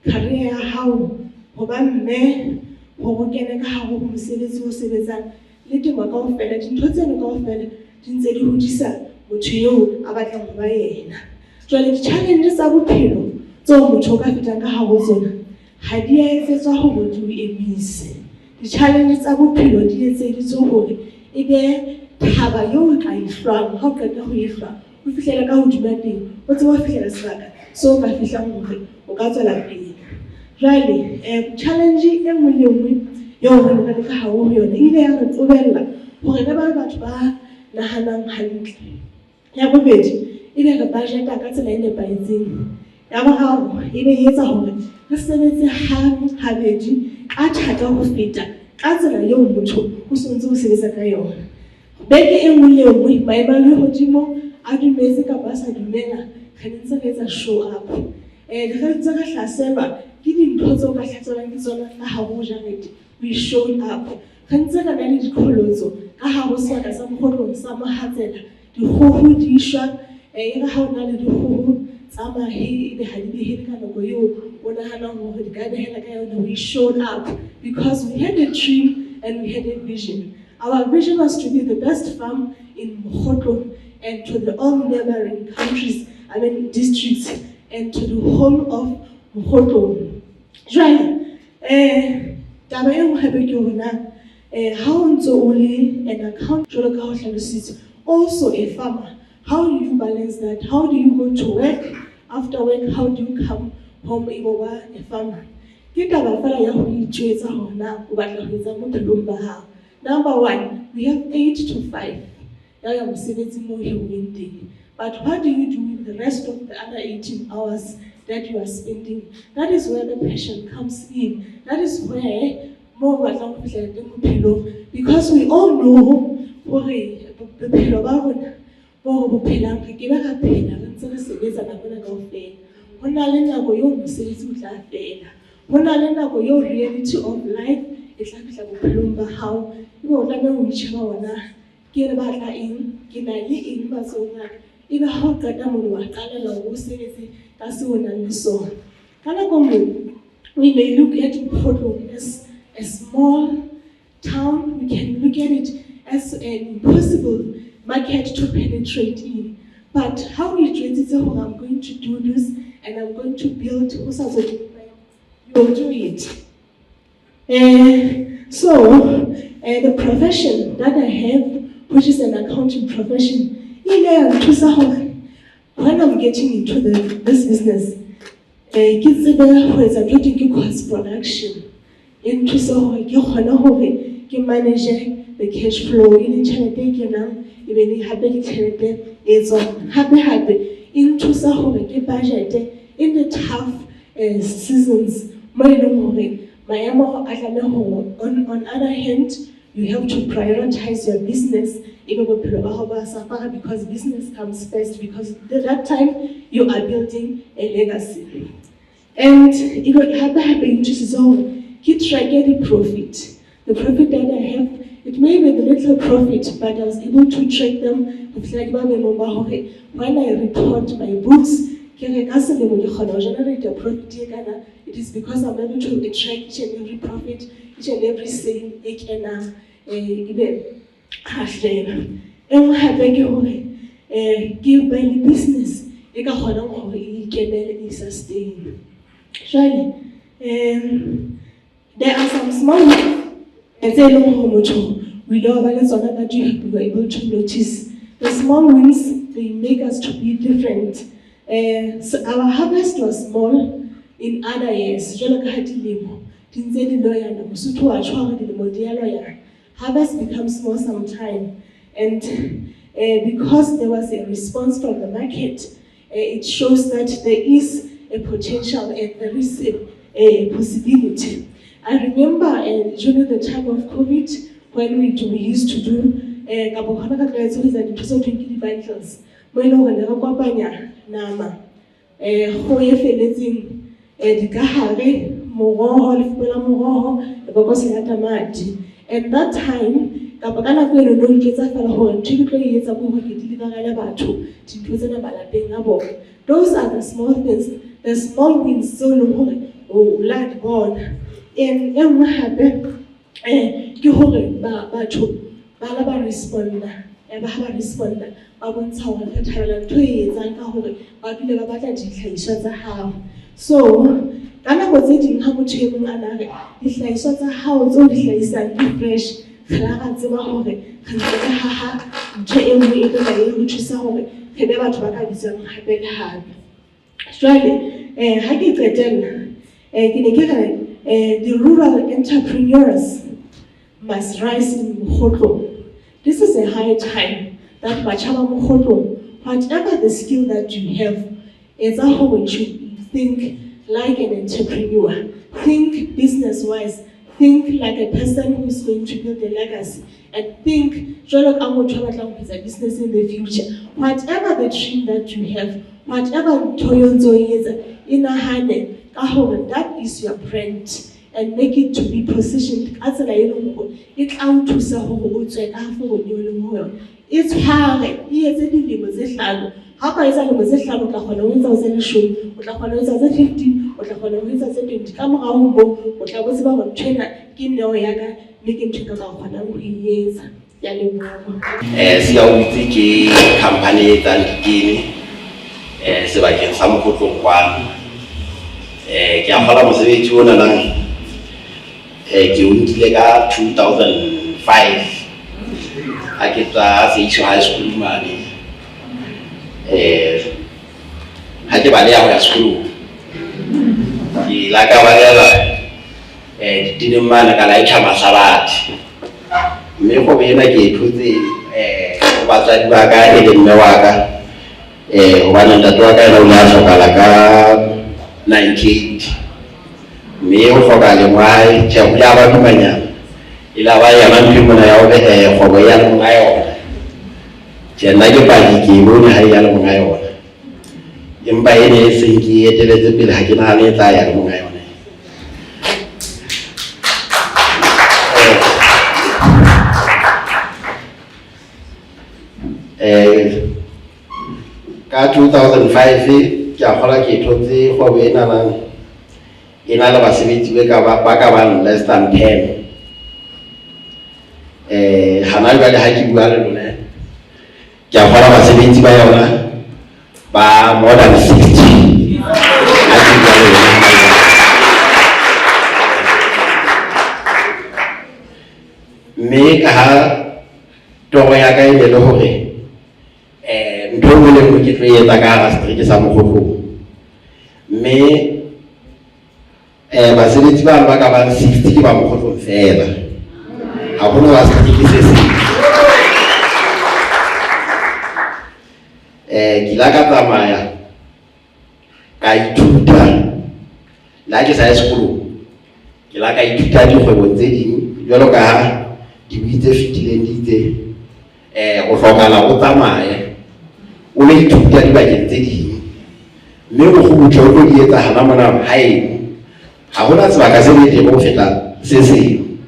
career ya hao ho ba mme ho kena ka hare ho mosebetsi o sebetsang le temo kaofela dintho tseno kaofela di ntse di hodisa motho eo a batlang ho ba yena jwale di-challenge tsa bophelo tseo motho o ka fetang ka hare ho tsona ha di a etsetswa hore di o emise di-challenge tsa bophelo di etseditswe hore ebe thaba eo o ka e hlwang ha o qeta ho e hlwa o fihlela ka hodima teng o tsebe ho fihlela sebaka seo o ka fihlang hore o ka tswela pele jwale challenge e nngwe le nngwe eo re na le ka hare ho yona ile ya re tsobella hore re ba batho ba nahanang hantle ya bobedi ebe re budgeta ka tsela e nepahetseng ya boraro ebe e etsa hore re sebetse habedi ka thata ho feta ka tsela eo motho o sontse o sebetsa ka yona beke e nngwe le nngwe maemo a lehodimo a dumetse kapa a sa dumela re ntse re etsa show up re ntse re hlaselwa ke dintho tseo ka hlaselwang ke tsona ka hare ho jarete we showed up re ntse re na le dikholotso ka hare ho sebaka sa Mokgotlong sa Mohatsela dikgoho di shwa e re ha o na le dikgoho tsa mahe ebe ha di behele ka nako eo o nahanang hore di ka behela ka yona we showed up because we had a dream and we had a vision. Our vision was to be the best farm in Mokgotlo and to the all neighboring countries, districts, and to the whole of Mokgotlo. Jwale, taba e nngwe hape ke hore na ha o ntse o le an account jwalo ka ho hlalositse, also a farmer, how do you balance that? How do you go to work? After work, how do you come home ebe ba a farmer? Ke taba fela ya ho itjwetsa hore na o batla ho etsa bophelong ba hao. Number one, we have 8 to 5. Ya mosebetsi mo hiruweng teng. But what do you do with the rest of the other 18 hours that you are spending? That is where the passion comes in. That is where more batlang ho fihlela teng bophelong. Because we all know hore bophelo ba rona bo bo phelang re ke ba ka phela re ntse re sebetsa nakwana kaofela. Ho na le nako eo mosebetsi o tla fela. Ho na le nako eo reality of life e tla fihla bophelong ba hao. Ebe o tlameha ho itjheba ona ke re batla eng, ke na le eng batsong a ka. Ebe ha o qeta mono wa qalela ho sebetse ka se o nang le sona. Ka nako nngwe we may look at Mokgotlo as a small town. We can look at it as an impossible market to penetrate in. But how we treat it, I'm going to do this and I'm going to build, you'll do it. The profession that I have, which is an accounting profession, when I'm getting into this business, I'm getting cost production. Into so I manage the cash flow in China, even happy is on happy into so budget in the tough seasons. On other hand, you have to prioritize your business because business comes first, because at that time you are building a legacy. And if you have keep tracking the profit. The profit that I have, it may be a little profit, but I was able to track them. When I report my books, generate a profit. It is because I'm able to attract each and every profit, each and every sale, give by the business, sustain. There are some small and say we know that you were able to notice. The small wins, they make us to be different. So our harvest was small in other years. Harvest becomes small sometime. And because there was a response from the market, it shows that there is a potential and there is a possibility. I remember during the time of COVID, when we used to do bundles, and that time, those are the small things, the small wins, so lad born. And what happened? So, Kana was eating how much you another. It's like sort of how it's all like fresh. Clara, haha, JM, which is how he never tried some happy hard. Australia, I get the rural entrepreneurs must rise in Mokgotlo. This is a high time that Bachaba Mokgotlo, whatever the skill that you have, is how you should think like an entrepreneur, think business-wise, think like a person who is going to build a legacy, and think, a business in the future. Whatever the dream that you have, whatever Toyonzo is in a hand, that is your brand, and make it to be positioned as it's out to it's hard. How is a musician of 15 or 20 come home, what I was about trainer, Yaga, making to about 100 years. Ya leboha. Se a utse ke company e tsang dikene sebakeng sa Mokotlong kwana. Ke a kgola mosebetsi ona nang ke o nkile ka 2005 ha ke tla Seisho High School mane. Ha ke baleha ho ya sekolong ke la ka balela ditene mane ka laitjha Masabathe, mme go bena ke thotse go batswadi ba ka e le mme wa ka hobane ntate wa ka ena o ne a hlokala ka 98, mme o hloka lengwae tjhe o ya ba dumanyana e la ba yana ntho mona ya ho kgwebo ya le monga yona. Tjhe nna ke paki ke bone ha ya le monga yona, empa e ne e seng ke eteletse pele ha ke nahane e tla ya le monga yona. Ka 2005 ke a kgola ke thotse kgwebo ena nang e na le basebetsi ba ka bang less than 10. Hana jwale ha ke bua le lona ke a kgola basebetsi ba yona ba more than 60 ha ke bua le lona. Mme ka ha toro ya ka e le hore ntho e le nngwe ke tlo etsa ka hara setereke sa Mokotlong, mme basebetsi ba ka bang 60 ke ba Mokotlong fela, ha hona ba setereke se seng. Ke la ka tsamaya ka ithuta la ke sa ya sekolong, ke la ka ithuta dikgwebo tse ding jwalo ka ha dibui tse fetileng di itse o hlokahala o tsamaye o le ithuta dibakeng tse ding, mme o kgutla o tlo di etsa hana mona hae ha hona sebaka se le teng ho feta se seng.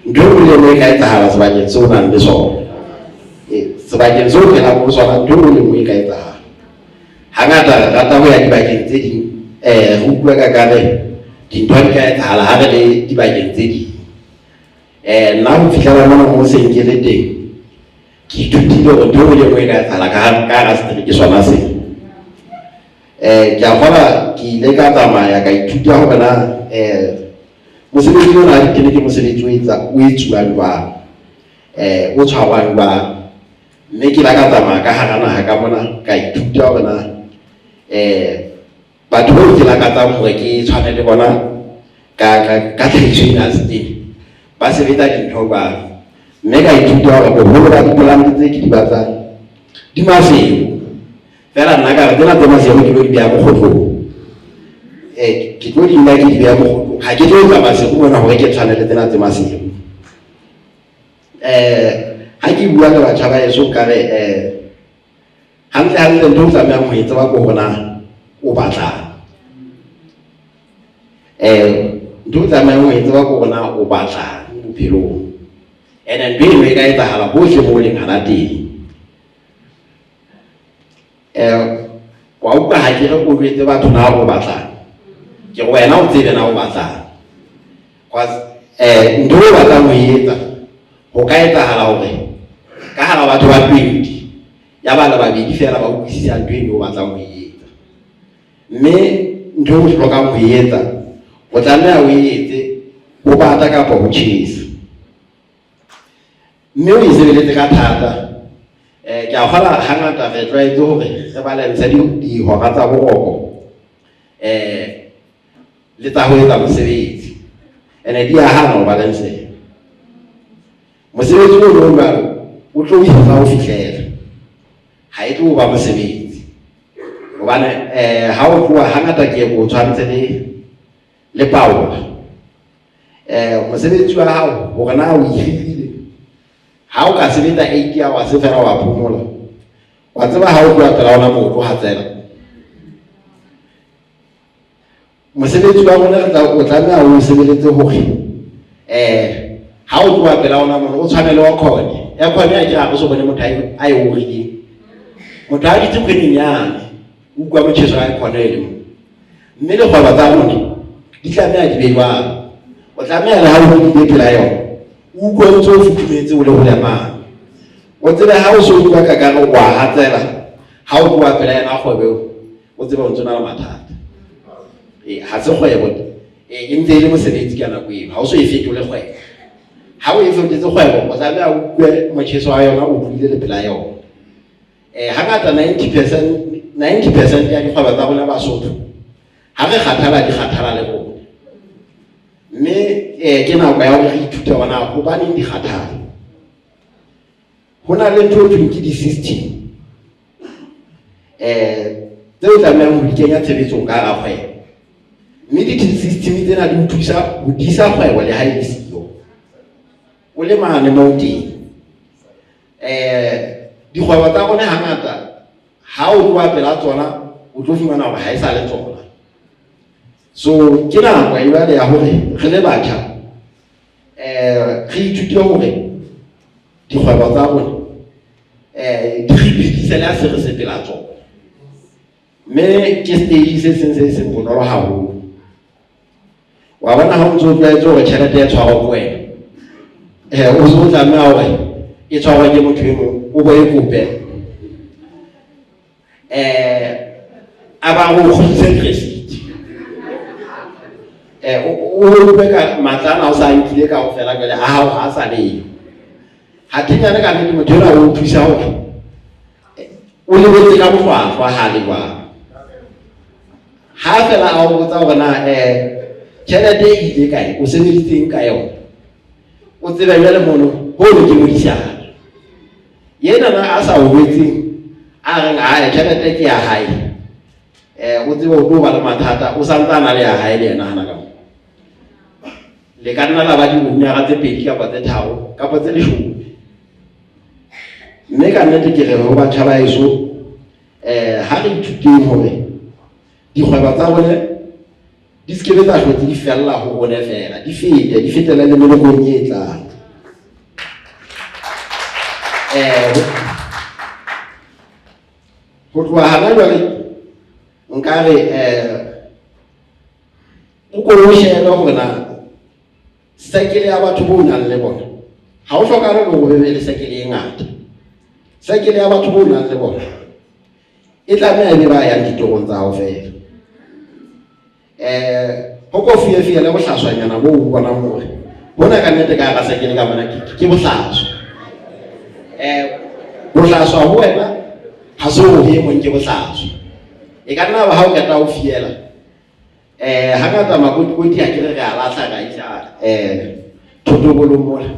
Ntho e le nngwe e ka etsahala sebakeng seo o nang le sona, sebakeng seo o phelang ho sona ntho e le nngwe e ka etsahala. Hangata re rata ho ya dibakeng tse ding ho bua ka kare dintho di ka etsahala ha re le dibakeng tse ding. Nna ho fihlela mona mo seng ke le teng ke ithutile hore ntho e le nngwe e ka etsahala ka hara setereke sona seo. Ke a kgola ke ile ka tsamaya ka ithuta hore na mosebetsi ona ha ditene ke mosebetsi o etsuwang jwang, o tshwarwang jwang. Mme ke la ka tsamaya ka hara naha ka mona ka ithuta hore na batho bao ke lakatsang hore ke tshwane le bona ka tlhahiso ena ya setene ba sebetsa dintho jwang. Mme ka ithuta hore boholo ba dipolante tse ke di batlang di mafelo fela. Nna ka re tsena tse masego ke tlo di beha Mokotlong, ke tlo di nna ke di beha Mokotlong, ha ke tlo etsa masego mona hore ke tshwane le tsena tse masego. Ha ke bua le batjha ba eso ka re hantle ntho o tlamehang ho etsa ba ko hona o batlang, ntho o tlamehang ho etsa ba ko hona o batlang bophelong. And ntho eno e ka etsahala hohle mo leng hana teng. Wa utlwa ha ke re o jwetse batho na o batlang, ke re wena o tsebe na o batlang. Ntho o batlang ho etsa ho ka etsahala hore ka hara batho ba 20 ya ba le babedi fela ba utlwisisa ntho eno o batlang ho etsa. Mme ntho o hlokang ho etsa o tlameha o etse o bata kapa ho tjhesa, mme o isebeletse ka thata. Ke a kgola hangata re tlwaetse hore re balantsha dihora tsa boroko le tsa ho etsa mosebetsi, ene di a hana ho balanseha. Mosebetsi o jwalo o tlo isa ho fihlela, ha e tlo ba mosebetsi hobane ha o tloha hangata ke go tshwantse le paola. Mosebetsi wa hao hore na o ihirile ha o ka sebetsa 8 hours fela wa phomola, wa tseba ha o tloha pela ona motho ha tsela. Mosebetsi wa rona o tlameha o sebeletse hore ha o tloha pela ona motho o tshwanele wa khone ya khone ya ke a so bone motho a e hore motho a ditse kwenyane o kwa motjheso a khone le mo, mme le kgwebo tsa rona di tlameha di be jwalo. O tlameha le ha o di pela yona o utlwe o ntso o futumetse o le ho lemang o tsebe ha o so bua ka kare wa hatsela ha o bua pela yena kgwebo o tsebe o ntse na le mathata ha se kgwebo e ntse le mosebetsi ka nako eo ha o so e fetole kgwebo ha o e fetotse kgwebo o tlameha o bue motjheso wa yona o buile le pela yona hangata 90% ya dikgwebo tsa rona Basotho ha re kgathala di kgathala le bona mme ke nako ya hore re ithute hona hobaneng di kgathala hona le ntho e ke di-system tseo tlamehang ho di kenya tshebetsong ka hara kgwebo mme di-system tsena di o thusa ho disa kgwebo le ha e siyo o le mane moo teng dikgwebo tsa rona hangata ha o bua pela tsona o tlo fumana hore ha e sa le tsona so ke nako e bale ya hore re le batjha re ithute hore dikgwebo tsa rona di phedise le se re se pela tsona mme ke stage se seng bonolo haholo wa bona ha o ntso tlwaetse hore tjhelete e tshwarwa ho wena o so tlameha hore e tshwarwa ke motho e mong o bo e kope aba go khutlisa receipt o beka matlana o sa nkile ka go fela ka le a ha sa le ha tinyana ka nnete motho ona o thusa hore o lebetse ka bohlwahlwa ha le kwa ha fela a o botsa hore na tjhelete e ile kae o sebeditseng ka yona o tsebe jwale mono ho le ke modisana yena na a sa o betseng a re ha tjhelete ke ya hae o tsebe o tlo ba le mathata o santsana le ya hae le yena hana ka le ka nna la ba di unnara tse pedi kapa tse tharo kapa tse 10 mme ka nnete ke re ho batjha ba eso ha re ithuteng hore dikgwebo tsa rona di skebe tsa hlotse di fella ho rona fela di fetela le melokong e tlang ho tloha hana jwale nkare o ko o shebe hore na sekele ya batho bo nang le bona ha o hlokana le go be le sekele e ngata sekele ya batho bo nang le bona e tlameha e be ba yang ditorong tsa hao fela ho ko fiye le bohlaswanyana bo o bona hore bona ka nnete ka ga sekele ka bona ke bohlaswa bohlaswa ho wena ha se ho ye mong ke bohlaswa e ka nna ba ha o ka ta o fiela hangata makoti ha ke re a lahla ka isa thotobolo mola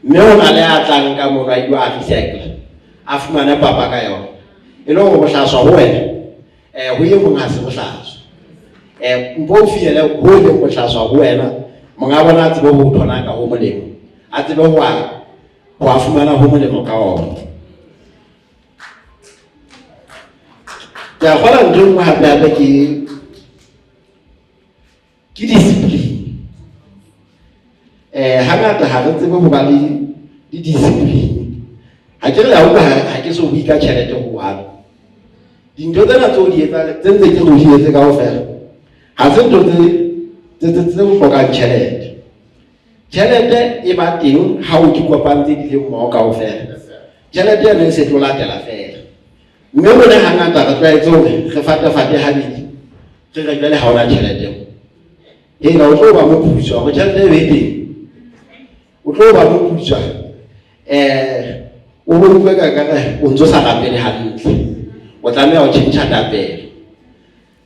mme o na le a tlang ka mona a iwa a fisekla a fumana papa ka yona e le go bohlaswa ho wena ho ye mong ha se bohlaswa mpo fiele ho le bohlaswa ho wena monga bona a tsebe ho thona ka ho molemo a tsebe ho a fumana ho molemo ka ona ya kgola ntho mo hape ke discipline hangata ha re tsebe ho ba le discipline ha ke re ya utlwa ha ke so bui ka tjhelete ho hana dintho tsena tseo di etsa tse ntse ke go di etse ka ofela ha se ntho tse ho hlokang tjhelete e ba teng ha o di kopantse di le mmoho ka ofela tjhelete ya ne se tlo latela fela mme bona hangata re tlwaetse hore re fate habedi re re jwale ha ona tjhelete la o tlo ba mo putswa go tjhelete e be teng o tlo ba mo putswa o bue ka kare o ntso sa rapele hantle o tlameha ho tjhentjha tapele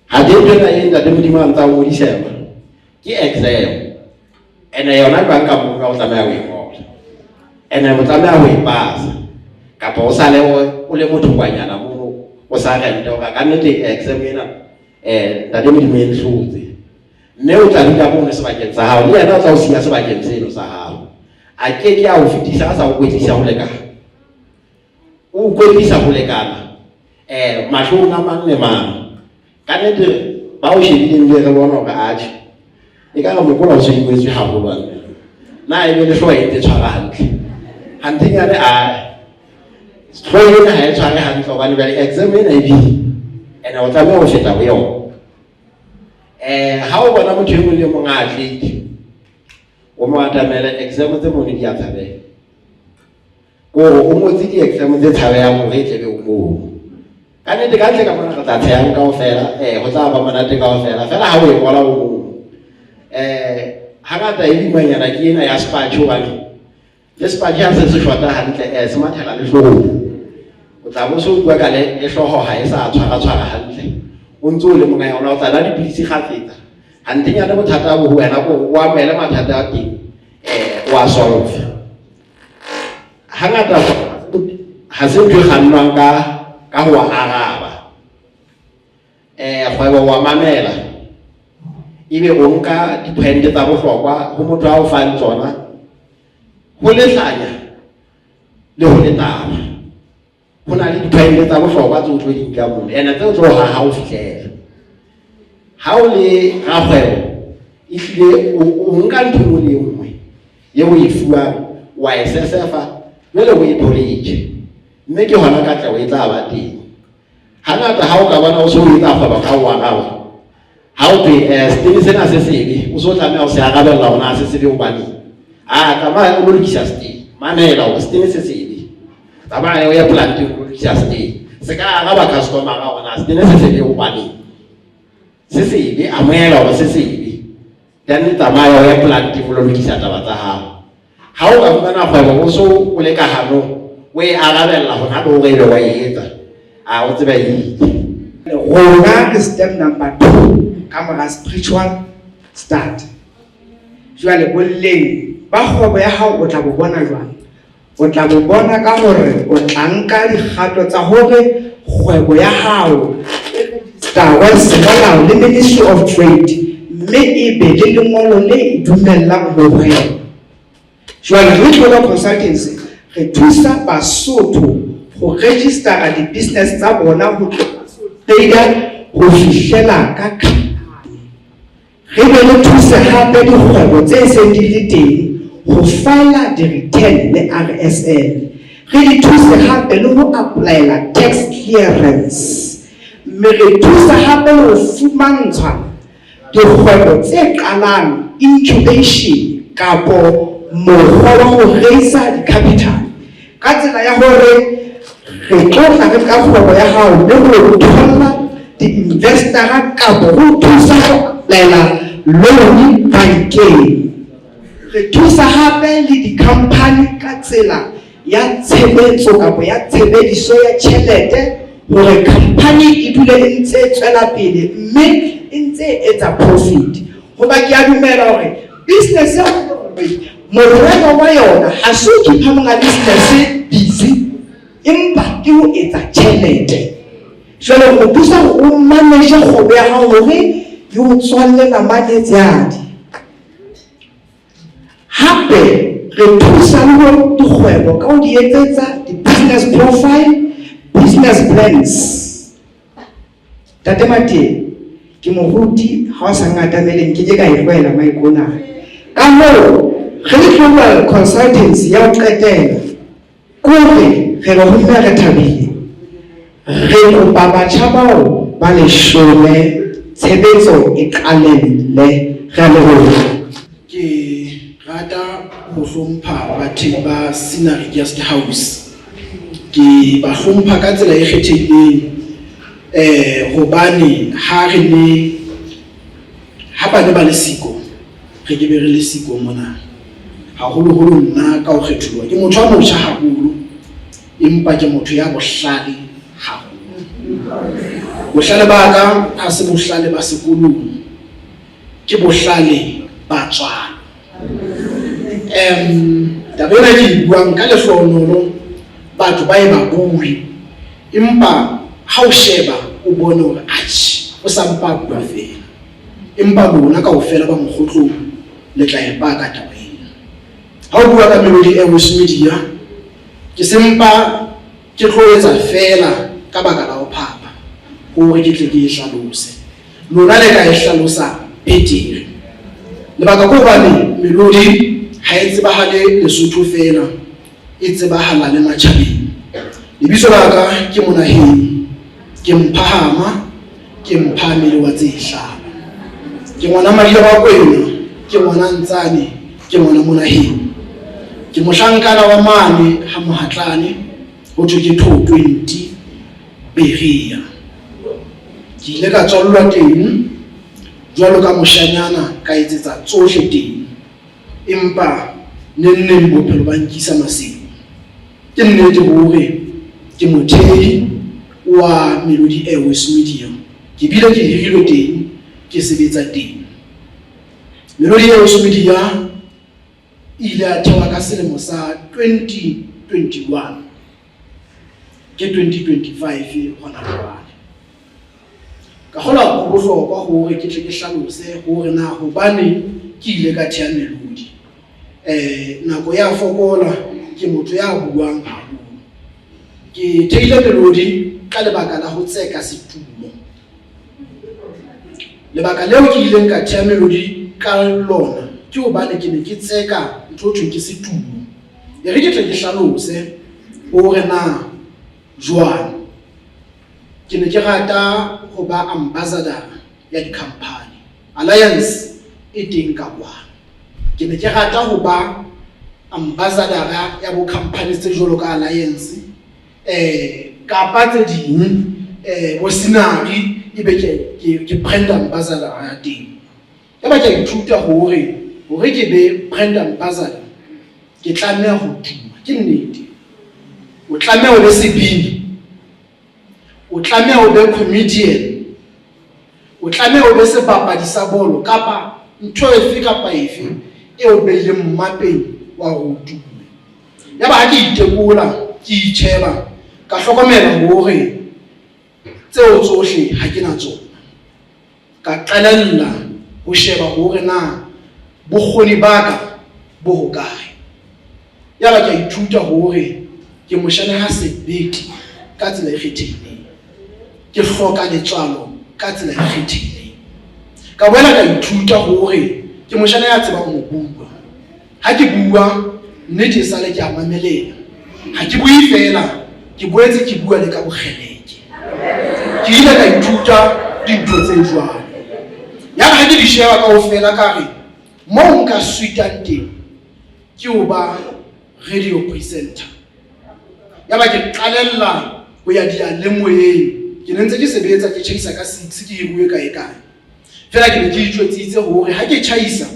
ha de ntho e nda de modimo a ntsa o disema ke exam ene yona ba nka mo ka o tlameha ho ngola ene o tlameha ho ipasa kapa o sale o le motho kwanyana mo o sa rente o ka nnete exam ena nda de modimo e hlotse mme o tla dula mo sebakeng sa hao le yena o tla o siya sebakeng seno sa hao a ke ke a o fetisa a sa o kwetlisa ho lekana o kwetlisa ho lekana mahlong a mang le mang ka nnete ba o shebileng le re bona hore atjhe e ka re mokola o se ikwetswe haholo na e be le hloho e ntse tshwara hantle hantenyane hloho ena ha e tshware hantle hobane jwale exam ena e bile ene o tlameha ho feta ho yona ha o bona motho e mong le mong a atlete o mo atamela exam tse mone di a tshabela ko o motse di exam tse tshabeyang hore e tlebe o moo ka nnete ka ntle ka mona re tla tsheyang kaofela ho tla ba monate kaofela fela ha o e ngola o moo hangata e dimanyana ke ena ya spatch hobane le spatch ha se shota hantle se mathela le hloho o tla bo so bua ka le hloho ha e sa tshwara hantle o ntse le monga yona o tla la dipilisi kgafetsa hantenyana bothata bo ho wena ko o amele mathata a teng wa solve hangata ha se ntho kgannwang ka ho araba kgwebo wa mamela ebe o nka di-point tsa bohlokwa ho motho a o fang tsona ho lehlanya le ho letaba ho na le di-point tsa bohlokwa tse o tlo di nka moo ene tse o tlo ha o fihlela ha o le rakgwebo ehlile o nka ntho mo le nngwe yeo e fuwang wa e sesefa jwale o e toletše mme ke hona ka tla o e tla ba teng hangata ha o ka bona o se o etsa kgwebo ka o araba ha o thwe setene sena se sebe o se o tlameha o se arabella ona se sebe hobane tsamaya o lo lokisa setene mamela hore setene se sebe tsamaya o ya planteng o lo lokisa setene se ka araba customer-a ona setene se sebe hobane se sebe amohela hore se sebe then tsamaya o ya planteng o lo lokisa taba tsa hao ha o ka fumana kgwebo o so o le ka hanong o e arabella hona le hore ebe wa e etsa o tseba eng rona ke step number 2 ka mora spiritual start jwale bolleng ba kgwebo ya hao o tla bo bona jwang o tla bo bona ka hore o tla nka dikgato tsa hore kgwebo ya hao wa semolao le Ministry of Trade mme e be le lengolo le dumellang ho kgwebo jwale re tlola consultancy re thusa Basotho ho register di-business tsa bona ho trader ho fihlela ka re be le thuse hape dikgwebo tse seng di le teng ho file di-return le RSL re di thuse hape le ho applyela tax clearance mme re thusa hape le ho fumantshwa dikgwebo tse qalang incubation kapo mokgwa wa ho raisa di-capital ka tsela ya hore re tlola re ka kgwebo ya hao le ho thola di-investora kapo ho thusa ho applyela loan bankeng re thusa hape le di-company ka tsela ya tshebetso kapo ya tshebediso ya tjhelete hore company e dule e ntse e tswela pele mme e ntse e etsa profit hoba ke a dumela hore business ya morero wa yona ha se o keep monga business busy empa ke ho etsa tjhelete jwale ho thusa o manage kgwebo ya hao hore e o tswallela manetsadi hape re thusa le ho dikgwebo ka ho di etsetsa di-business profile business plans tate Mate ke moruti ha o sa ngata meleng ke ka e tlwaela maikona ka moo re le global consultancy ya ho qetela kore re lo hona re thabile re kopa batjha bao ba 10 tshebetso e qalelle re le ke rata ho hlompha batho ba Scenery Guest House ke ba hlompha ka tsela e kgethehileng hobane ha re ne ha ba ne ba le siko re ke be re le siko mona haholoholo nna ka ho kgethuwa ke motho a motjha haholo empa ke motho ya bohlale haholo bohlale ba ka ha se bohlale ba sekolong ke bohlale ba tswana tabela ke buang ka lehlohonolo batho ba e ba bue empa ha o sheba o bone hore atjhe o sa mpa bua fela empa bona kaofela ba mokgotlong le tla e ba ka taba ena ha o bua ka Melody Airways Media ke sempa ke tlo etsa fela ka baka la ho phapa hore ke tle ke e hlalose lona le ka e hlalosa betere lebaka ko bane Melody ha e tsebahale Lesotho fela e tsebahala le matjhabeng lebitso la ka ke Monaheng ke mphahama ke mphamele wa tse hlaba ke ngwana Mahila wa kwena ke ngwana Ntsane ke ngwana Monaheng ke mohlankana wa mane ha Mohatlane ho thwe ke Tho 20 Beria. Ke ile ka tswallwa teng jwalo ka moshanyana ka etsetsa tsohle teng, empa nenne bophelo ba nkisa masimo. Ke nnete hore ke mothehi wa Melody Airways Media, ke bile ke hirilwe teng, ke sebetsa teng. Melody Airways Media ile a thewa ka selemo sa 2021 ke 2025 hona jwale. Ka kgola ho bohlokwa hore ke tle ke hlalose hore na hobane ke ile ka thea Melody. Nako ya fokola, ke motho ya buang haholo. Ke theile Melody ka lebaka la ho tseka setulo. Lebaka leo ke ileng ka thea Melody ka lona ke hobane ke ne ke tseka ntho thwe ke setulo. E re ke tle ke hlalose hore na jwang ke ne ke rata ho ba ambassador ya di-company. Alliance e teng ka kwana. Ke ne ke rata ho ba ambassador ya bo companies tse jwalo ka Alliance, kapa tse ding bo Sinari ebe ke brand ambassador ya teng. Ya ba ke ithuta hore ke be brand ambassador ke tlameha ho tuma. Ke nnete, o tlameha ho be sebini, o tlameha ho be comedian, o tlameha ho be sebapadi sa bolo kapa ntho efe kapa efe e o beileng mmapeng wa ho tuma. Ya ba ha ke itekola, ke itjheba, ka hlokomela hore tseo tsohle ha ke na tsona. Ka qalella ho sheba hore na bokgoni ba ka bo hokae. Ya ba ke ithuta hore ke moshane ha sebete ka tsela e kgethehileng, ke hloka letswalo ka tsela e kgethehileng. Ka boela ka ithuta hore ke moshane ya tsebang ho bua. Ha ke bua nnete e sale ke a mamelela. Ha ke bue fela, ke boetse ke bua le ka bokgeleke. Ke ile ka ithuta dintho tse jwalo. Ya ba ha ke di sheba kaofela ka re mo nka sweetang teng ke ho ba radio presenter. Ya ba ke qalella ho ya diyalemoyeng. Ke ne ntse ke sebetsa ke tjhaisa ka 6 ke hiruwe kae kae. Fela ke ne ke itjwetsitse hore ha ke tjhaisa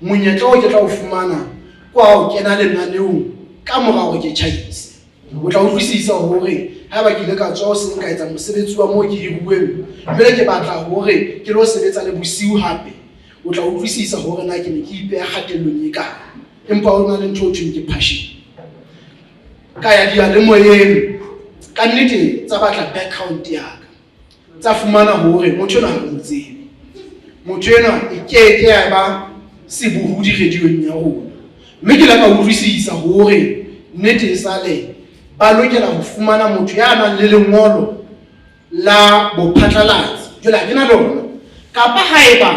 monyetla o ke tla o fumana kwa o kena lenaneong ka mora hore ke tjhaise. O tla utlwisisa hore ha ba ke ile ka tswa o se nka etsa mosebetsi wa mo ke hiruweng, jwale ke batla hore ke lo sebetsa le bosiu hape. O tla utlwisisa hore na ke ne ke ipeha kgatellong e kae, empa ho na le ntho thweng ke passion. Ka ya diyalemoyeng ka nnete tsa batla background ya ka, tsa fumana hore motho ena ha mo tsebe, motho ena e ke ya ba sebohodi radiong ya rona. Mme ke la ka utlwisisa hore nnete e sale ba lokela ho fumana motho ya nang le lengolo la bophatlalatsi. Jwale ha ke na lona, kapa haeba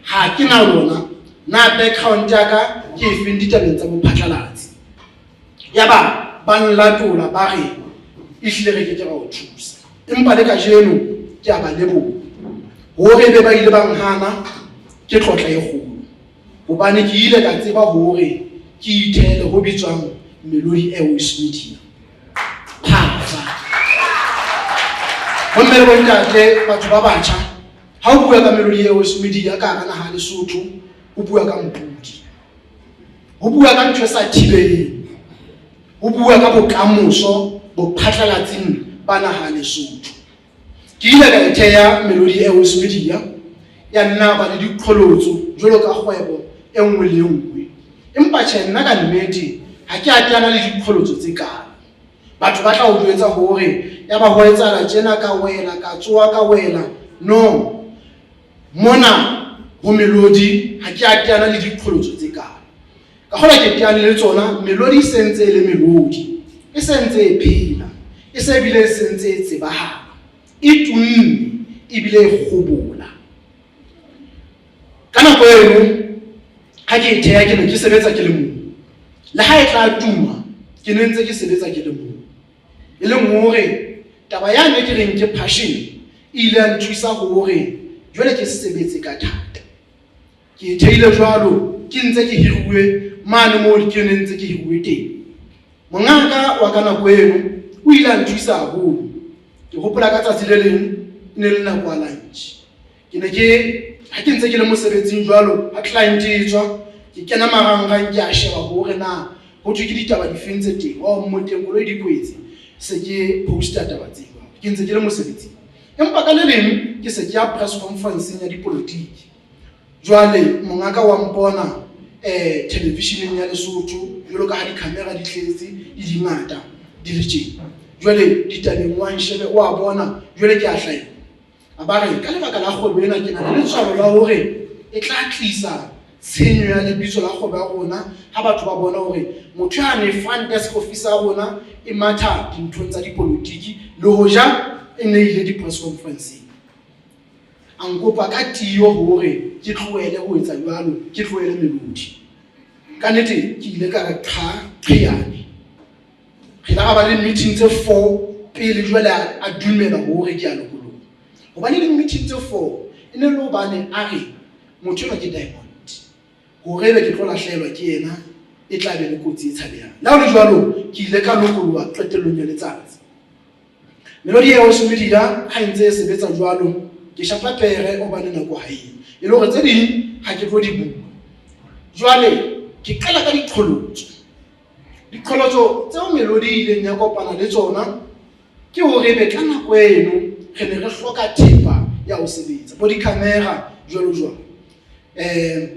ha ke na lona, na background ya ka ke efeng ditabeng tsa bophatlalatsi. Ya ba nlatola ba re ehlile re ke ra o thusa. Empa le kajeno ke a ba leboha hore be ba ile ba nhana ke tlotla e kgolo, hobane ke ile ka tseba hore ke ithele ho bitswang Melody Airways Media. Ho mmele bo ntate batho ba batjha, ha o bua ka Melody Airways Media ka hara naha Lesotho, o bua ka mpudi, o bua ka ntho e sa thibeleng, o bua ka bokamoso bo phatlalatseng ba naha Lesotho. Ke ile ka ithea Melody Airways Media ya nna ba le diqholotso jwalo ka kgwebo e nngwe le nngwe. Empa tjhe, nna ka nnete ha ke atana le diqholotso tse kalo. Batho ba tla o jwetsa hore ya ba ho etsahala tjena ka wela, ka tsoa ka wela. No, mona ho Melody ha ke atana le diqholotso tse kalo. Ka kgola ke teane le tsona. Melody e sentse le Melody, e sentse e phela, e se bile sentse e tsebahala, e tumme e bile e kgobola. Ka nako eno ha ke thea ke ne ke sebetsa ke le mong, le ha e tla tuma ke ne ntse ke sebetsa ke le mong. E leng hore taba ya ne ke reng ke passion ile a nthusa hore jwale ke sebetse ka thata. Ke theile jwalo ke ntse ke hiruwe mane mo di keneng tse ke di bue teng. Mongaka wa ka nako eno o ile a nthusa haholo. Ke hopola ka tsatsi le leng ne le nako ya lunch. Ke ne ke ha ke ntse ke le mosebetsing jwalo ha client e tswa ke kena marangrang ke a sheba hore na ho thwe ke ditaba di fentse teng wa mo teng koloi di kwetse se ke poster taba tseo ke ntse ke le mosebetsing. Empa ka le leng ke se ke ya press conference ya dipolotiki. Jwale mongaka wa mpona television ya Lesotho jwalo ka ha di camera di tletse di ngata di le tjena. Jwale ditabeng wa nshebe wa bona jwale ke a hlaya a ba re ka lebaka la kgwebo ena ke na le tshwaro la hore e tla tlisa tshenyo ya lebitso la kgwebo ya rona ha batho ba bona hore motho ya ne front desk officer ya rona e matha dinthong tsa dipolotiki le hoja e ne ile di press conference. Ankopa ka tiyo hore ke tlohele ho etsa jwalo ke tlohele melodi ka nnete ke ile ka re qhayane re la ba le meeting tse 4 pele jwale a dumela hore ke a lokologa hobane le meeting tse 4 e ne le hobane a re motho wa ke Diamond hore be ke tlo lahlelwa ke yena e tla be le kotsi e tshabehang. La ho le jwalo ke ile ka lokologa qetellong ya letsatsi. Melodi ya Osmedila ha ntse e sebetsa jwalo ke shapa pere o bane nako ha e le hore tse ding ha ke tlo di bua. Jwale ke qala ka diqholotso tseo melodi ile nya kopana le tsona ke hore be ka nako eno re ne re hloka thepa ya ho sebetsa bo di camera jwalo jwalo.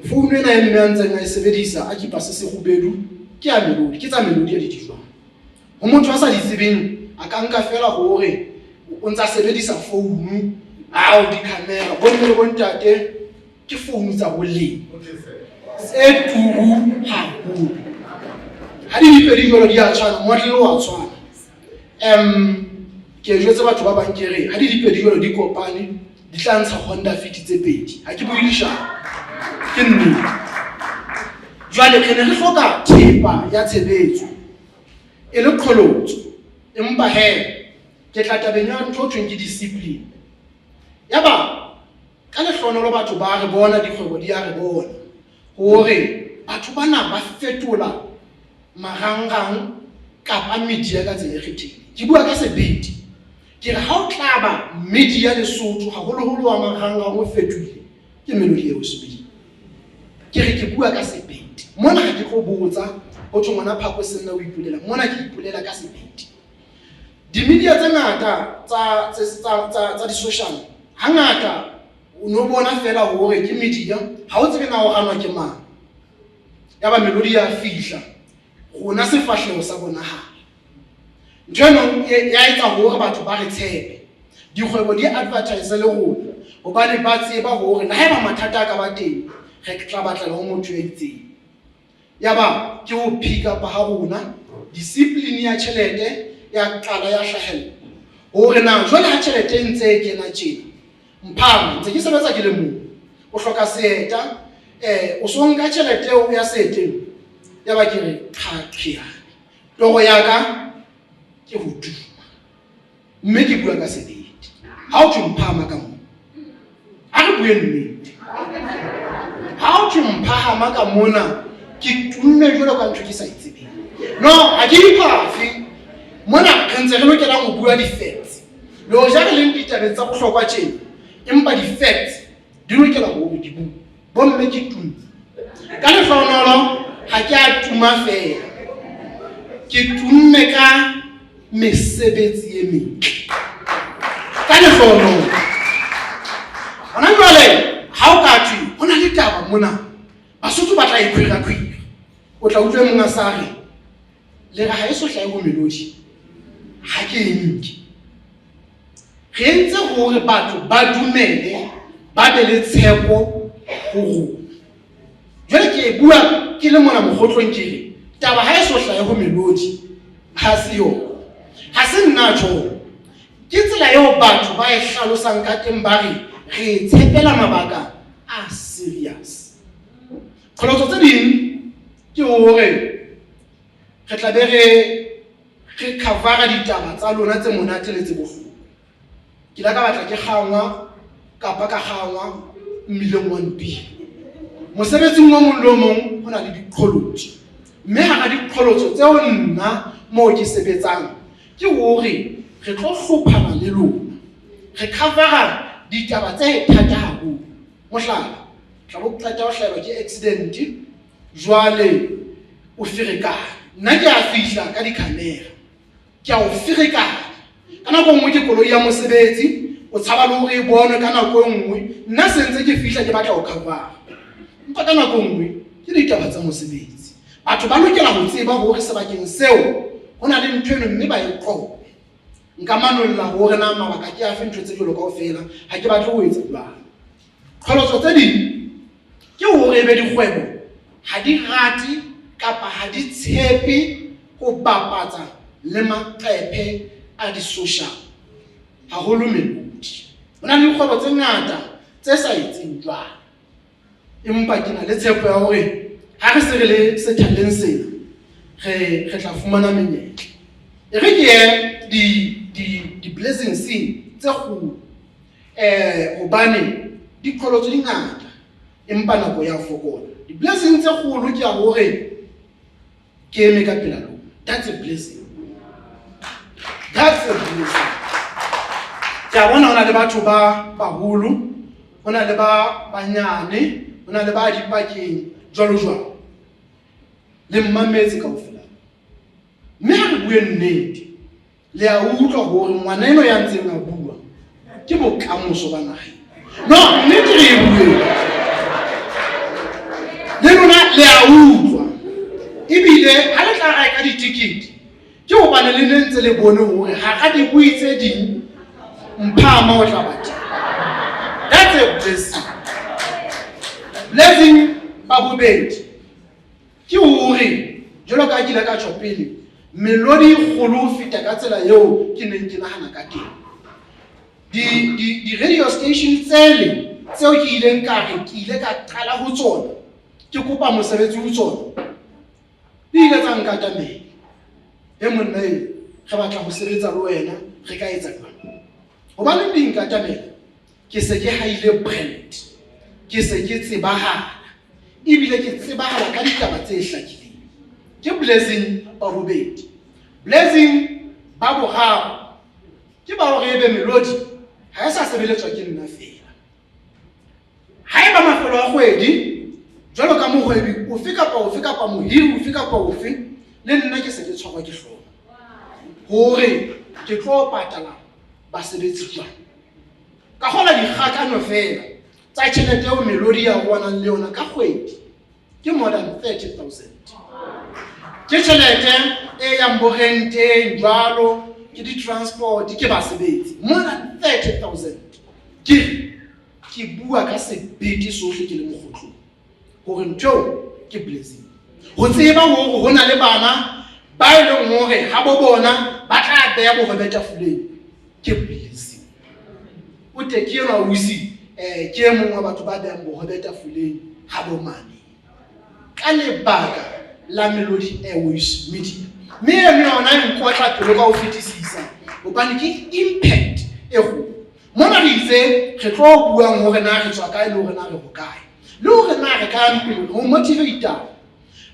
Phone ena e nna ntse nga e sebedisa a ke pase se hubedu ke a melodi ke tsa melodi ya ditjwa. Ho motho a sa di tsebeng a ka nka fela hore o ntsa sebedisa phone ao di camera bonne le bontate ke phone tsa bolle tse turu haholo ha di pedi jwalo di a tshwana model wa tshwana. Ke jwetse batho ba bang ke re ha di pedi jwalo di kopane di tla ntsha Honda Fit tse pedi ha ke bue disha ke nne. Jwale re ne re hloka thepa ya tshebetso e le qholotso empa he ke tla tabeng ya ntho tweng ke discipline. Yaba ka le hlono lo batho ba re bona dikgwebo di a re bona hore batho bana ba fetola marangrang kapa media ka tsela e kgethileng. Ke bua ka sebete ke re ha o tla ba media Lesotho haholoholo wa marangrang o fetohile ke Melodi ya Osmedila. Ke re ke bua ka sebete mona ha ke tlo botsa ho tsho ngwana phako se nna o ipulela mona ke ipulela ka sebete. Di media tse ngata tsa di social hangata o no bona fela hore ke media ha o tsebe na o ganwa ke mang. Yaba Melodi ya fihla rona sefahleho sa bona ha ntweno ya etsa hore batho ba re tshepe dikgwebo di advertise le rona hobane ba tseba hore na haeba mathata ka ba teng re tla batlela ho motho ya itseng. Yaba ke ho pick up ha rona discipline ya tjhelete ya qala ya hlahella hore na jwale ha tjhelete e ntse e kena tjena mphamo ntse ke sebetsa ke le mong o hloka seta o so nka tjhelete o ya seteng yaba ke re qhaqhiane toro ya ka ke ho duma mme ke bua ka sebete ha o tshumphama ka mo ha re bue nnete ha o tshumphama ka mona ke tumme jwalo ka ntho ke sa itsebeng no ha ke iphafi mona re ntse re lokela ho bua di-facts le ho ja re leng ditabeng tsa bohlokwa tjena empa di-facts di lokela ho di bua bomme ke tumme ka lehlohonolo ha ke a tuma fela ke tumme ka mesebetsi e metle ka lehlohonolo. Hona jwale ha o ka thwe ho na le taba mona Basotho ba tla ikhwira o tla utlwe monga sa re le ga ha e so hlae ho Melodi ha ke nke re entse hore batho ba dumele ba be le tshepo ho rona. Jwale ke bua ke le mona mokgotlong ke re taba ha e so hlae ho Melodi ha se yo ha se nna tjho ke tsela eo batho ba e hlalosang ka teng ba re tshepela mabaka a serious. Qholotso tse ding ke hore re tla be re cover ditaba tsa lona tse monate le tse bohloko. Ke la ka batla ke kgangwa kapa ka kgangwa mmileng 1B mosebetsing wa mong le mong ho na le diqholotso mme hara diqholotso tseo nna moo ke sebetsang ke hore re tlo hlophana le lona re covera ditaba tse thata haholo. Mohlala tla bo qeta ho hlaelwa ke accident jwale o ferekane, nna ke a fihla ka di-camera ke a o ferekane ka nako nngwe ke koloi ya mosebetsi o tshaba le hore e bonwe ka nako e nngwe nna sentse ke fihla ke batla ho covera, empa ka nako nngwe ke ditaba tsa mosebetsi. Batho ba lokela ho tseba hore sebakeng seo ho na le ntho eno mme ba e qobe. Nka manolla hore na mabaka ke a fe ntho tse jwalo kaofela ha ke batle ho etsa jwalo. Qholotso tse ding ke hore ebe dikgwebo ha di rate kapa ha di tshepe ho bapatsa le maqephe a di-social haholo melodi. Ho na le dikgwebo tse ngata tse sa etseng jwalo, empa ke na le tshepo ya hore ha re se re le sethaleng sena re tla fumana menyetla. E re ke di-blessings tse kgolo hobane diqholotso di ngata empa nako ya fokola. Di-blessing tse kgolo ke ya hore ke eme ka pela lona. That's a blessing. That's a blessing. Ke a bona hona le batho ba baholo, hona le ba banyane, hona le ba dipakeng jwalo jwalo. Le mmametse kaofela. Mme ha re bue nnete, le a utlwa hore ngwana eno ya ntseng a bua ke bokamoso ba naheng. No, nnete re e bue. Le lona le a utlwa. Ebile ha le tla reka ditikete ke hobane le ne ntse le bone hore ha ga di bue tse ding mphama o tla batla. That's a blessing. Blessing ba bobedi ke hore jwalo ka ke la ka tshopele melodi kgolo ho feta ka tsela eo ke neng ke nahana ka teng. Di radio station tseo ke ileng ka re ke ile ka qala ho tsona ke kopa mosebetsi ho tsona di ile tsa nkatamela. E monna e re batla ho sebetsa le wena re ka etsa jwang hobane di nkatamela ke se ke haile brand, ke se ke tsebahala ebile ke tsebahala ka ditaba tse hlakileng. Ke blessing ba bobedi. Blessing ba boraro ke ba hore ebe melodi ha e sa sebeletswa ke nna fela. Ha eba mafelo a kgwedi jwalo ka mohwebi ofe kapa mohiri ofe kapa ofe le nna ke se ke tshwarwa ke hlooho hore ke tlo patala basebetsi jwang. Ka kgola dikgakano fela tsa tjhelete eo melodi ya bonang le yona ka kgwedi ke more than 30,000. Ke tjhelete e yang bo renteng jwalo ke di-transport ke basebetsi more than 30,000. Ke bua ka sebete sohle ke le mokgotlong hore ntho ke blessing. Ho tseba hore ho na le bana ba e leng hore ha bo bona ba tla beya bohobe tafoleng ke blessing. O te ke yona usi ke mong wa batho ba beyang bohobe tafoleng ha bo mane ka lebaka la Melody Airways Media. Mme yona nkotla pelo ka ho fetisisa hobane ke impact e kgolo. Mona re itse re tlo buang hore na re tswa kae le hore na re hokae le hore na re ka mpele ho motivate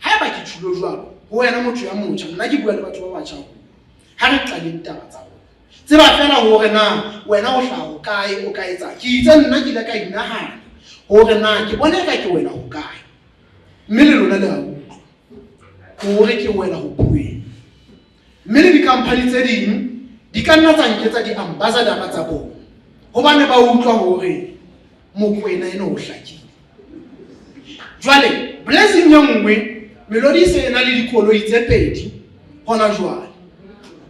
ha eba ke thulo jwalo ho wena motho ya motjha. Nna ke bua le batho ba batjha ha re qaleng taba tsa rona tseba fela hore na wena o hlaha hokae o ka etsa ke itse nna ke ile ka inahana hore na ke bona ka ke wena hokae mme le lona le ha hore ke wena ho bueng. Mme le di-company tse ding di ka nna tsa nketsa di-ambassador tsa bona hobane ba utlwa hore mokwena ena o hlakile. Jwale blessing ya nngwe Melody se ena le dikoloi tse pedi hona jwale.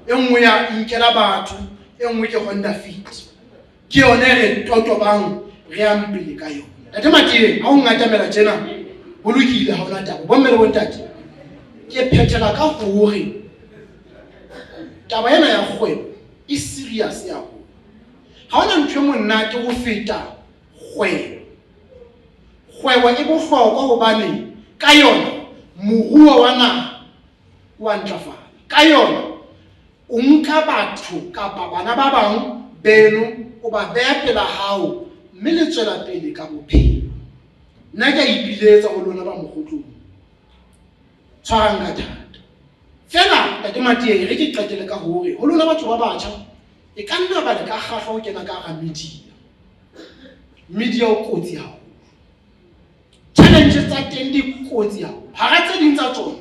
E nngwe ya inkela batho, e nngwe ke Honda Fit. Ke yona re totobang re ampile ka yona. Tate Matile ha o ngatamela tjena ho lokile ha ona taba. Bomme le bontate ke phethela ka hore taba ena ya kgwebo e serious ya ho. Ha ona ntho monate ho feta kgwebo. Kgwebo e bohlokwa hobane ka yona moruo wa naha wa ntlafala. Ka yona o nka batho kapa bana ba bang beno o ba beha pela hao mme le tswela pele ka bophelo. Nna ke ipiletsa ho lona ba mogotlong tshwarang ka thata fela tate Matie re ke qetele ka hore ho lona batho ba batjha e ka nna ba le ka kgahla ho kena ka ga media o kotsi haholo challenges tsa teng di kotsi haholo hara tse ding tsa tsona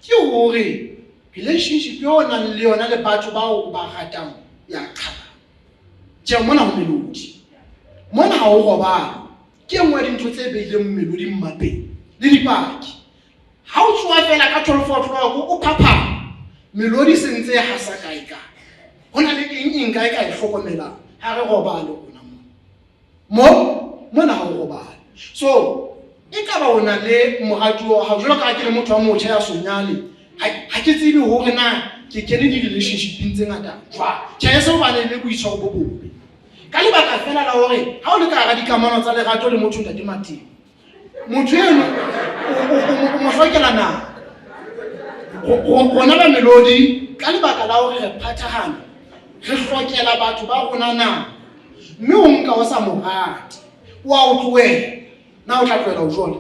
ke hore relationship yo nang le yona le batho bao ba ratang ya qhala tje mona ho melodi mona ha o robala ke engwe dintho tse beileng melodi mmapeng le dipaki ha o tswa fela ka 12 o'clock o phapha melodi sentse ha sa kae kae hona le eng kae kae hlokomela ha re robala rona mona ha o robala so e ka ba ona le moratuwa ha jwalo ka ke le motho wa motjha ya sonyale ha ke tsebe hore na ke kene di relationship tse ngata jwa tjhe se o ba le boitshwaro bo bobe ka lebaka fela la hore ha o le ka ga dikamano tsa lerato le motho ntate Matie motho eno o mo hlokela na rona ba melodi ka lebaka la hore re phathahana re hlokela batho ba rona na mme o nka o sa morati wa o tloela na o tla tloela o jole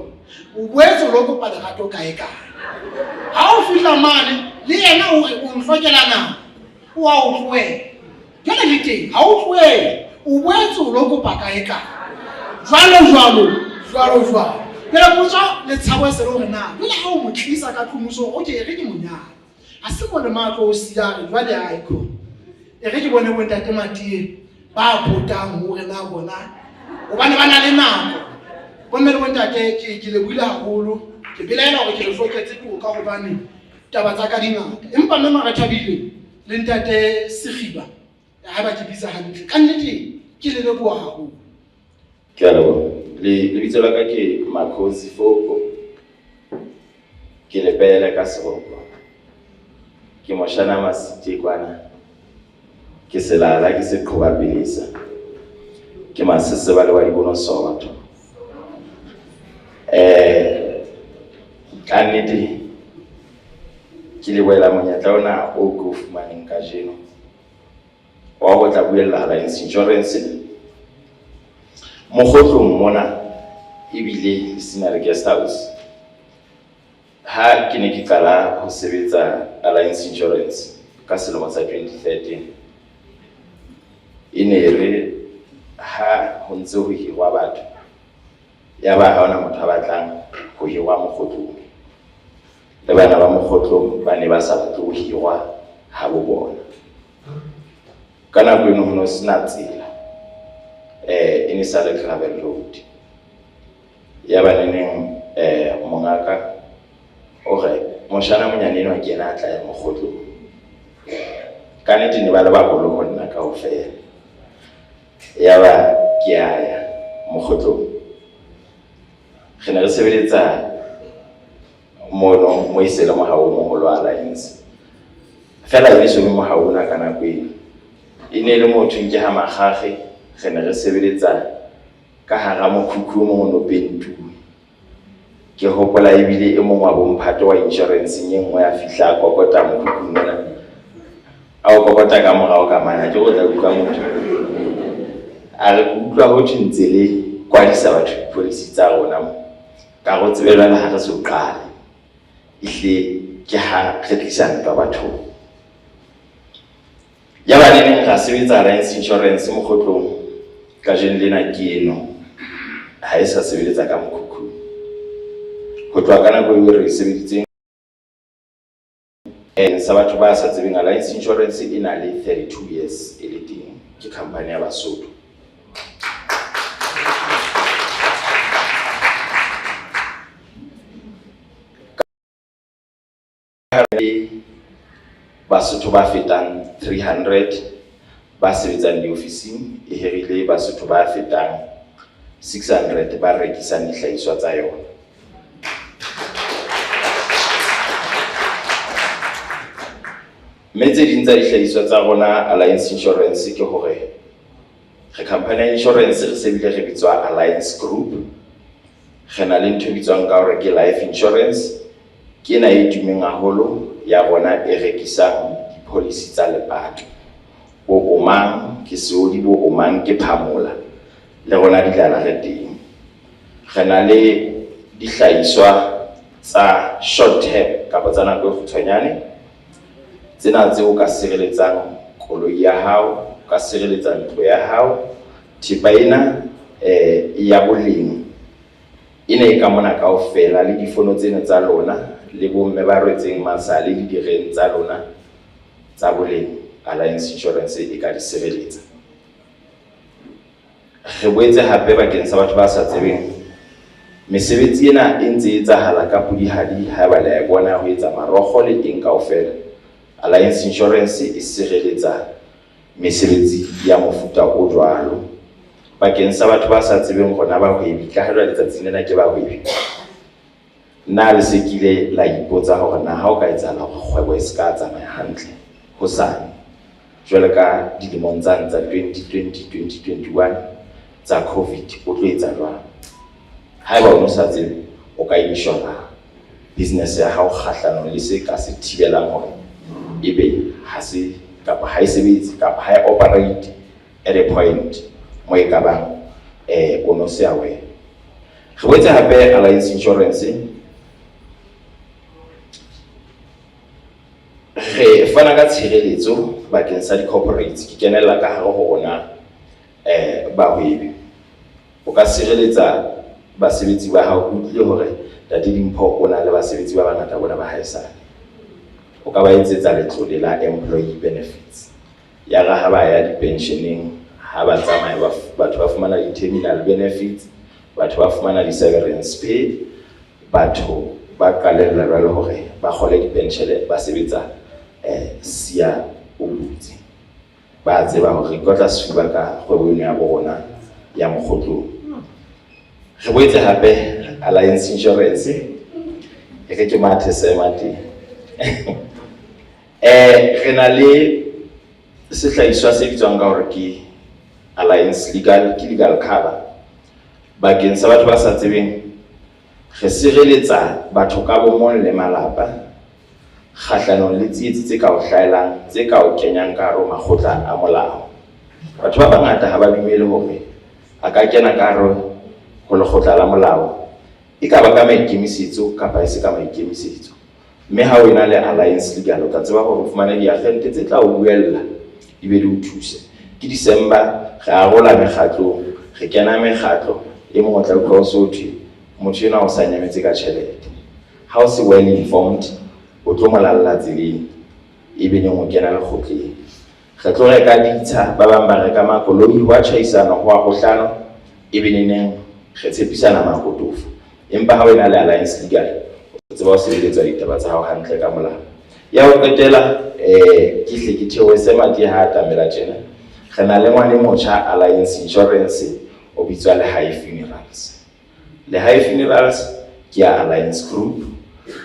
o boetse lo kopa lerato kae kae ha o fihla mane le yena hore o nhlokela na wa o tloela jwale le teng ha o tloela o boetse lo kopa kae kae jwalo pela potso le tshabo se le hore na le ha o mo tlisa ka tlhomoso o ke re ke monyana a se mo le matlo o siare jwale a iko e re ke bone bo ntate Matie ba potang hore na bona o bana bana le nako bomme le bontate ke le buile haholo ke belaela hore ke le hloketse ko ka hobane taba tsa ka dingata empa mme mara Thabile le ntate Segiba ha ba ke bitsa hantle ka nnete ke le leboha haholo ke a leboha le bitso la ka ke Makhosi Foko ke le pele ka Seboko ke moshana Masiti kwana ke selala ke se qhoba Bilisa ke masese ba le wa dibono so batho ka nnete ke le boela monyetla ona o go fumaneng ka jeno wa go tla buella Alliance Insurance mokgotlong mona ebile Scenery Guest House ha ke ne ke qala ho sebetsa Alliance Insurance ka selemo sa 2013 ine re ha ho ntse ho hirwa batho ya ba ha ona motho a batlang ho hirwa mokgotlong le bana ba mokgotlong ba ne ba sa batle ho hirwa ha bo bona ka nako eno ho no sena tsela ini sa le gravel road ya ba neneng mongaka ore moshana monyane no ke na tla ya mokgotlong ka nnete ne ba le ba bolo ho nna ka ofela ya ba ke aya mokgotlong re ne re sebeletsa mono mo isele mo hawo mo lo Alliance fela le so mo hawo na kana kwe ine le motho nke ha magage re ne re sebeletsa ka hara mokhukhu mo no pentu ke hopola ebile e mongwe wa bomphato wa insurance nyengwe ya fihla kokota mokhukhu mona a o kokota ka morao ka mana ke go tla utlwa motho a re utlwa ho tshintse kwa disa batho policy tsa rona ka go tsebelwa le ha re se o qala ihle ke ha re tlisana ka batho ya ba neng ga sebetsa Alliance Insurance mo khotlong ka jene lena ke eno ha e sa sebeletsa ka mokhukhu go tloa kana go re sebeditseng sa batho ba sa tsebeng Alliance Insurance e na le 32 years e le teng ke company ya Basotho Basotho ba fetang 300 ba sebetsang di-officing e hirile Basotho ba fetang 600 ba rekisang dihlahiswa tsa yona metse ding tsa dihlahiswa tsa rona Alliance Insurance ke hore re company ya insurance re sebile re bitswa Alliance Group re na le ntho bitswang ka hore ke life insurance ke na e tumeng haholo ya rona e rekisang di-policy tsa lepato bo omang ke seodi bo omang ke phamola le rona di dlala re teng re na le dihlahiswa tsa short term kapa tsa nako e kgutshwanyane tsena tse o ka sireletsang koloi ya hao, o ka sireletsa ntlo ya hao. Thepa ena ya boleng ena e ka mona kaofela le difono tsena tsa lona le bomme ba rwetseng masale le direng tsa lona tsa boleng, Alliance Insurance e ka di sireletsa. Re boetse hape bakeng sa batho ba sa tsebeng mesebetsi ena e ntse e etsahala ka pudihadi ha ba la bona ho etsa marokgo le teng kaofela. Alliance Insurance e sireletsa mesebetsi ya mofuta o jwalo. Bakeng sa batho ba sa tsebeng rona ba hwebi, ka ha letsatsing lena ke ba hwebi, nna le sekile la ipotsa hore na ha o ka etsahala hore kgwebo e ska tsamaya hantle hosane jwale ka dilemong tsa 2020-2021 tsa COVID, o tlo etsa jwang? Haeba o sa tsebe, o ka inshora business ya hao kgahlanong le se ka se thibelang hore ebe ha se kapa ha e sebetse kapa ha e operate at a point mo e ka bang o no se aware. Re boetse hape Alliance Insurance re fana ka tshireletso bakeng sa di-corporates. Ke kenella ka hare ho rona bahwebi. O ka sireletsa basebetsi ba hao, utlwe hore Ntate Dimpho o na le basebetsi ba bangata bona ba haesale. O ka ba etsetsa letlole la employee benefits ya ga ha ba ya di-pensioneng, ha ba tsamaya batho ba fumana di-terminal benefits, batho ba fumana di-severance pay, batho ba qalella jwale hore ba kgole di-pension ba sebetsa siya o butse. Ba tseba hore go tla sefuba ka kgwebong ya bona ya mokgotlo. Re boetse hape Alliance Insurance e ke mathe se mate re na le sehlahiswa se bitswang ka hore ke Alliance legal cover. Bakeng sa batho ba sa tsebeng, re sireletsa batho ka bomong le malapa kgahlanong le tsietsi tse ka o hlaelang, tse ka o kenyang ka hare makgotla a molao. Batho ba bangata ha ba dumele hore a ka kena ka hare ho lekgotla la molao, e ka ba ka maikemisetso kapa e se ka maikemisetso. Mme ha o ena le Alliance Legal, o tla tseba hore o fumane diagente tse tla o buella di be di o thuse. Ke December re arola mekgatlo, re kena mekgatlo e mongwe o tla utlwa o so thwe motho enwa o sa nyametse ka tjhelete. Ha o se well informed, o tlo molalla tseleng ebe neng o kena lekgotleng. Re tlo reka ditsha, ba bang ba reka makoloi ho a tjhaisana ho a kgohlano, ebe neng re tshepisana makotofo. Empa ha o ena le Alliance Legal, o tseba ho sebeletswa ditaba tsa hao hantle ka molao. Ya ho qetela ke hle ke theohe se mati ha tamela tjena. Re na le ngwane motjha Alliance Insurance o bitswa Lehigh Funerals. Lehigh Funerals ke ya Alliance Group.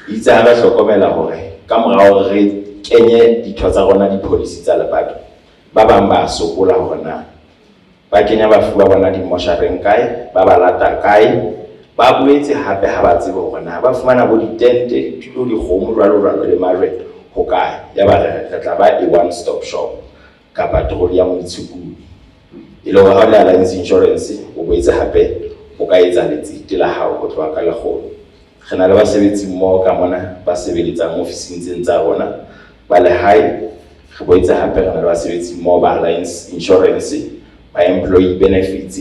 Itse ha ba hlokomela hore ka morao re kenye ditho tsa rona di-policy tsa lepato, ba bang ba sokola hore na ba kenya bafu ba bona di-moshareng kae, ba ba lata kae, ba boetse hape ha ba tsebe hore na ba fumana bo ditente, ditulo, dikgomo, jwalo le majwe ho kae. Ya ba re tla ba e one stop shop kapa troli ya Moitshekudi. E le hore ha o le Alliance Insurance o boetse hape o ka etsa letsete la hao ho tloha ka lekgolo. Re na le basebetsi mmoho ka mona ba sebeletsang ofising tsena tsa rona ba Lehigh. Re boetse hape re na le basebetsi mmoho ba Alliance Insurance ba employee benefits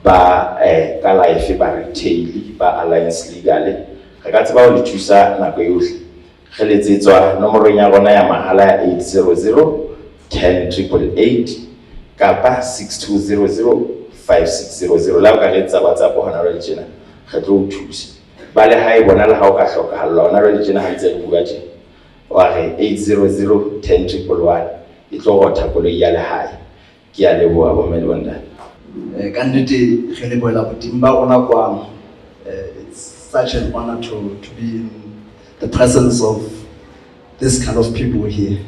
ba ka life ba retail ba Alliance Legal. Re ka tseba ho le thusa nako yohle. Re letsetswa nomorong ya rona ya mahala ya 800 10 kapa 6200 la o ka letsa WhatsApp hona le tjena re tlo o thusa. Ba Lehigh bona le ha o ka hlokahala hona le tjena ha ntse re bua tjena wa re 800 10 e tlo rotha koloi ya Lehigh. Ke a leboha bo mme le bontate. Ka nnete re lebohela bodimo ba rona kwano. It's such an honor to be in the presence of this kind of people here.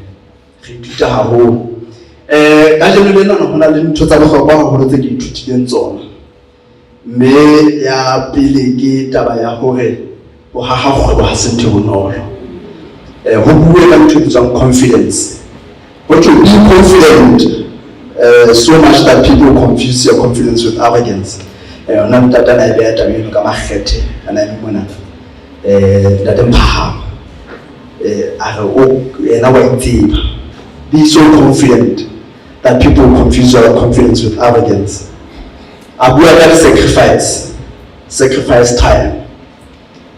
Re ithuta haholo. Ka jeno lena ho na le ntho tsa bohlokwa haholo tse ke ithutileng tsona. Mme ya pele ke taba ya hore ho haha kgwebo ha se ntho bonolo. Ho bue ka ntho e bitswang confidence. What you be confident so much that people confuse your confidence with arrogance. Ona ntata na be ya taba eno ka makgethe ana e mona. Ntate Mphahama Be so confident that people confuse your confidence with arrogance. Abu Abel sacrifice time.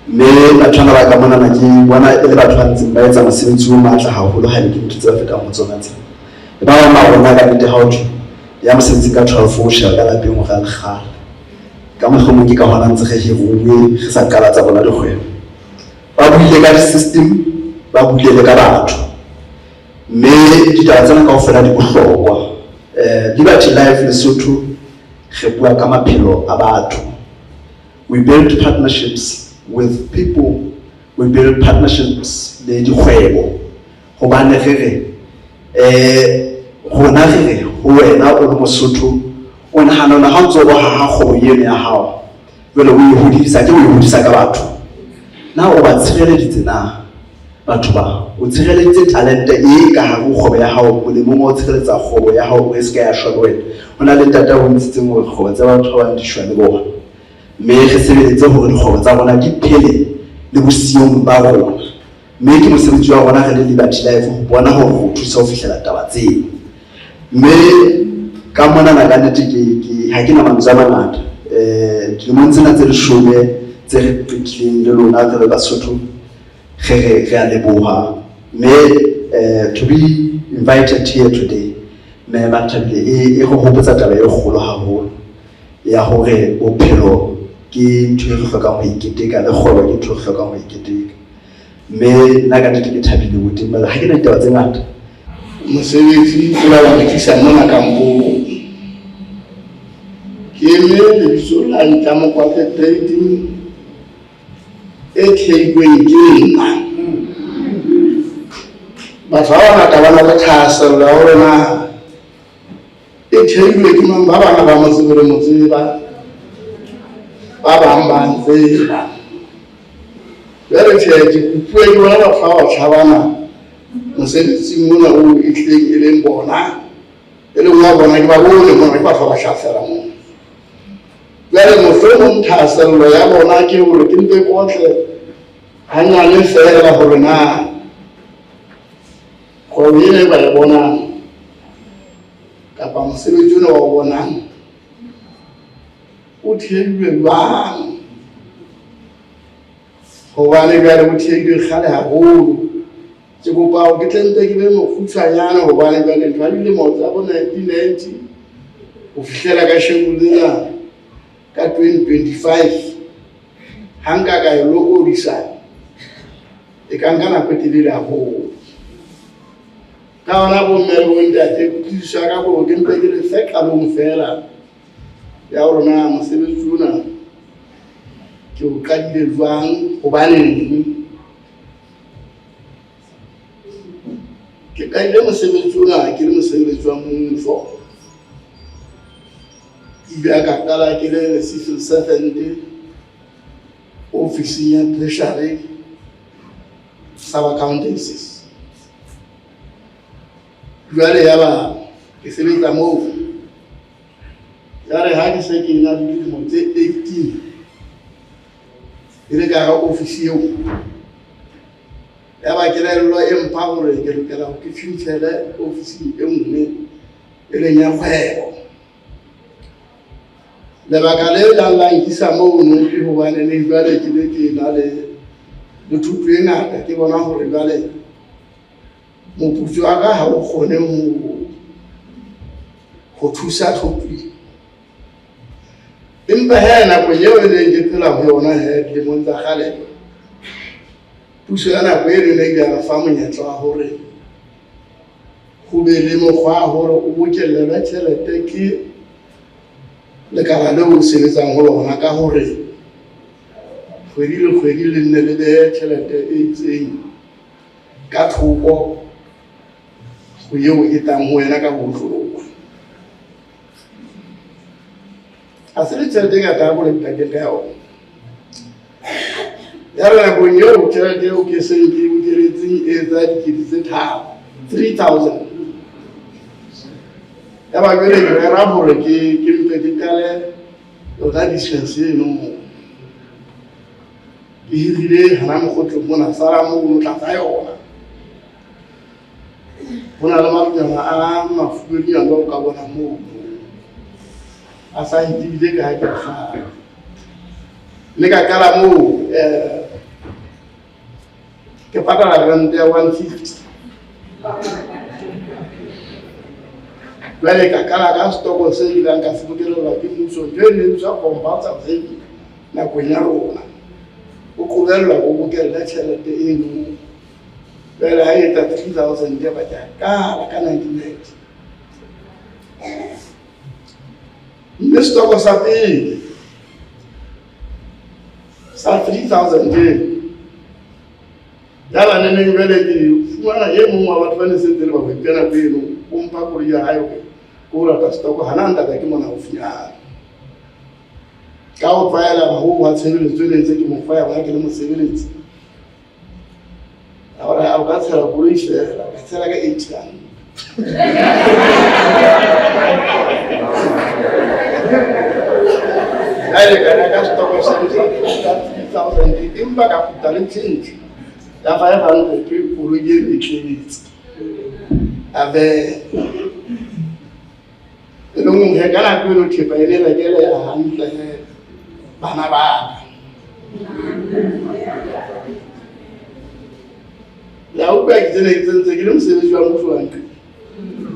Me batho ba ka mona ke bona ele batho ba ntseng ba etsa mosebetsi o matla haholo ha ke ntse ba feta motsona tse. E ba ba rona ka nnete ha o thwe ya mosebetsi ka 12 o shela ka lapeng ho ga lekgala. Ka mohlomong ke ka hona ntse re hiruwe re sa qala tsa bona dikgwebo. Ba buile ka system, ba buile le ka batho. Me ditaba tsena kaofela di bohlokwa. Liberty Life Lesotho re bua ka maphelo a batho. We build partnerships with people, we build partnerships le dikgwebo. Hobane re rona re ho wena o le Mosotho o nahana ha ntso go ha kgwebo eno ya hao. Jwale o e hodisa ke o e hodisa ka batho. Na o ba tshireleditse na batho ba o tshireleditse talente e ka ha go kgwebo ya hao molemong o tshireletsa kgwebo ya hao o ska ya shwa wena. Hona le tata ho ntshitseng hore kgwebo tsa batho ba di shwa le bona. Me re sebeletse hore dikgwebo tsa rona di phele le bosiong ba rona. Me ke mosebetsi wa rona re le Liberty Life ho bona hore ho thusa ho fihlela taba tseo. Me ka mona na ka nnete ke ha ke na mantswe a mangata. Dilemong tsena tse 10 tse re qetileng le lona re le Basotho re a leboha. Me to be invited here today me bathabile e go hopotsa taba e kgolo haholo ya hore bophelo ke ntho e re hlokang ho iketeka le kgwebo ke ntho e re hlokang ho iketeka. Me nna ka nnete ke thabile ho timela ha ke na ditaba tse ngata. Mosebetsi o la ba tlisa mona kampo ke le lebitso la nka mo kwa trading e tlheilweng ke nna. Batho ba bangata ba na le thahasello ya hore na e tlheilwe ke mang ba bang ba motsebe le motseba ba bang ba ntseba. Jwale tjhe dikupuwe ke bona batho ba tlhabana mosebetsing mona o itleng e leng bona e leng wa bona ke ba bone mona ke batho ba hlafela mona. Jwale mohlomong thahasello ya bona ke hore ke mpe kotle hanyane fela hore na kgwebo ena ba e bonang kapa mosebetsi ona wa o bonang o theilwe jwang. Hobane jwale o theilwe kgale haholo. Ke kopa ho ke tlente ke be mokgutshwanyana hobane jwale ntho ya dilemo tsa bo 1990 ho fihlela ka shebulena ka 2025 ha nka ka e lokodisa e ka nka nako e telele haholo. Ka hona bo mme bo ntate ke thusa ka bo ke mpe ke le sekalong fela ya hore na mosebetsi ona ke o qadile jwang hobane ke kaile mosebetsi ona ke le mosebetsi wa mmuso. Ile ka qala ke le civil servant office ya treasury sub accountancy. Jwale ya ba ke sebetsa moo jare ha ke se ke na le dilemo tse 18 ile ka ga office eo ya ba ke rello empa hore ke lokela ho ke fintshele office e nngwe e leng ya kgwebo. Lebaka le la nkisa moo no ke hobane le jwale ke le ke na le thuto e ngata ke bona hore jwale moputso wa ka ha o kgone ho thusa tlhophi. Empa he nako eo e leng ke phela ho yona he dilemong tsa kgale puso ya nako e ne ke ya fa monyetla wa hore ho be le mokgwa hore o bokellelwa tjhelete ke lekala leo o sebetsang ho lona ka hore kgwedi le kgwedi le nne le behe tjhelete e itseng ka thoko go eo e tang ho wena ka bohloko. A se le tjhelete e ngata haholo pakeng ka yona. Ya re nakong eo tjhelete eo ke seng ke bokeletseng e etsa dikete tse 3,000. Ya ba jwale ke rera hore ke mpe ke qale yona business eno ke ke hirile hana mokgotlo mona sala mo o tla tsa yona bona le mafutana a mafulo a go ka bona mo a sa hitile ka ke fa le ka kala mo ke patala rent ya 150 Vale ka kala ka stoko se ile nka se bokelo ke mmuso je ne tsa combatsa tse na go nya rona o kgolelwa go bokela tšhelete eno vele ha eta 3000 ya batla ka 99 mme stoko sa pele sa 3000 je yala nene vele ke fumana ye mongwe wa batho ba ne se tsere ba go ikena pelo o mpa go ya hayo ko la ka stoko hananda ka ke mona o finyana ka o tlwaela ba ho wa tshebeletso le ntse ke mo fa ya ba ke le mo sebeletsi ahora a ka tsela go le shela ka tsela ka 8 kan ale kana ka stoko sa 3000 imba ka putale tsinti ya 500 pe go le ye tletse ave lo mo he kana ko lo thipa ile la kele ya hantle bana ba la o ba ke tsene ke ke le mosebetsi wa motho wa nka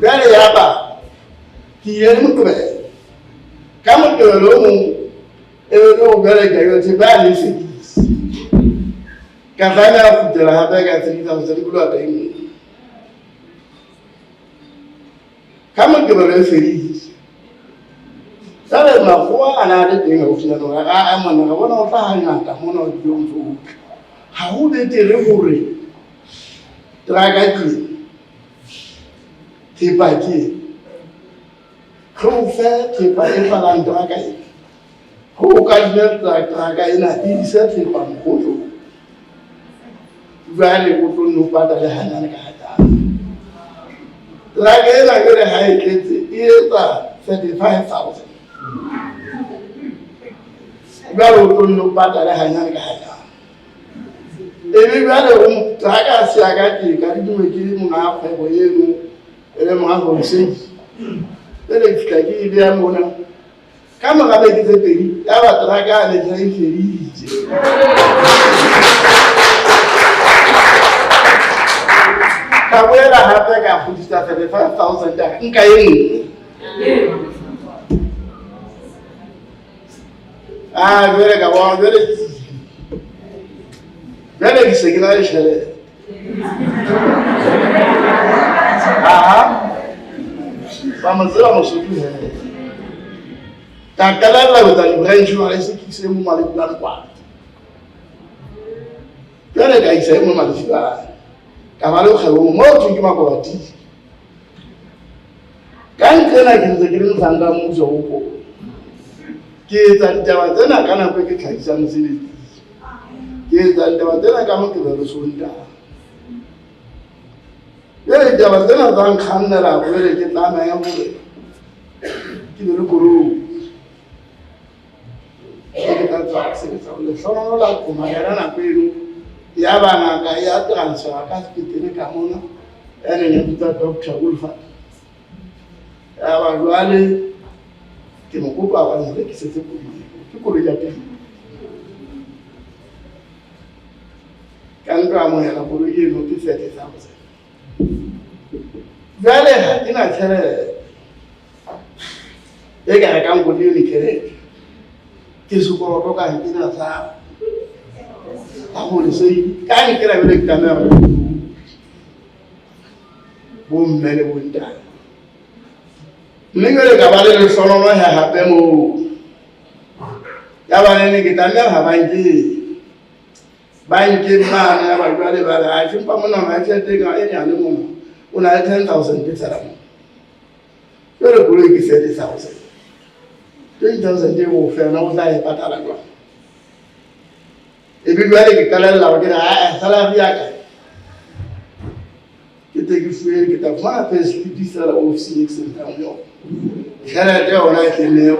bale ya ba ke ye mo tobe ka mo tobe lo mo e lo bale ke yo te ba le se ka va na futela ha ba ka 3000 ko lo teng ka mo tobe le feliz Sale ma kwa ana de teng o fina no a mona ga bona o tla hanya ta mona o di ntso ha o de tere hore traga ti pa ki go fe ti pa e fa la traga go ka di traga ina di se ti pa mo go vale go to no pa da le hanya ka ta traga ina gere ha e ke e ta 35000 Galo to no patala hanya ka hanya e bale o traka si aga ti ka di dume ki mo na fa bo yenu ele mo ha go se ele fika ki ile amona kama ga be ke tepedi ya ba traka le tla iferije ka boela hape ka futisa 5,000 nka yeng vere ka wa vere ki segina shele vamos a subir ta kala la ta branch wa ese ki se mo mali plan kwa vere ka ise mo mali fa ka vale o khalo mo tsingi makoti kan kana ke zegileng sanga mo zo ko ke tsa ditaba tsena ka nako ke tlhaisa mosebetsi ke tsa ditaba tsena ka mo ke ba sonda le ditaba tsena tsa nkgannela go le ke tlama ya gore ke le guru ke ka tsa se tsa le sono la ko magara na pelo ya bana ka ya transfer ka sepitene ka mona ene ne tsa Dr. Ulfa ya ba jwale ke mo kopa wa nne ke setse ko ya teng kan ka mo ya go le no ke setse sa go vale ha ina tshele e ka ka ngo le ni kere ke su ko ro ka ina sa a go le sei ka ni kera le ka me bo mmele bo nta Ningere ka ba le sono no ha hape mo ya ba ne ke tanya ha banki mana ya ba jwale ba ga tshimpa mona ma tshete ga e nyane mo o na 10,000 ke tsara mo pero go le ke 30,000 20,000 de go fe na o tla e patala kwa e bi jwale ke kala la ba ke a sala ya ka ke te ke fuere ke ta fa pe se di sala o si excellent yo Kaya teo na kile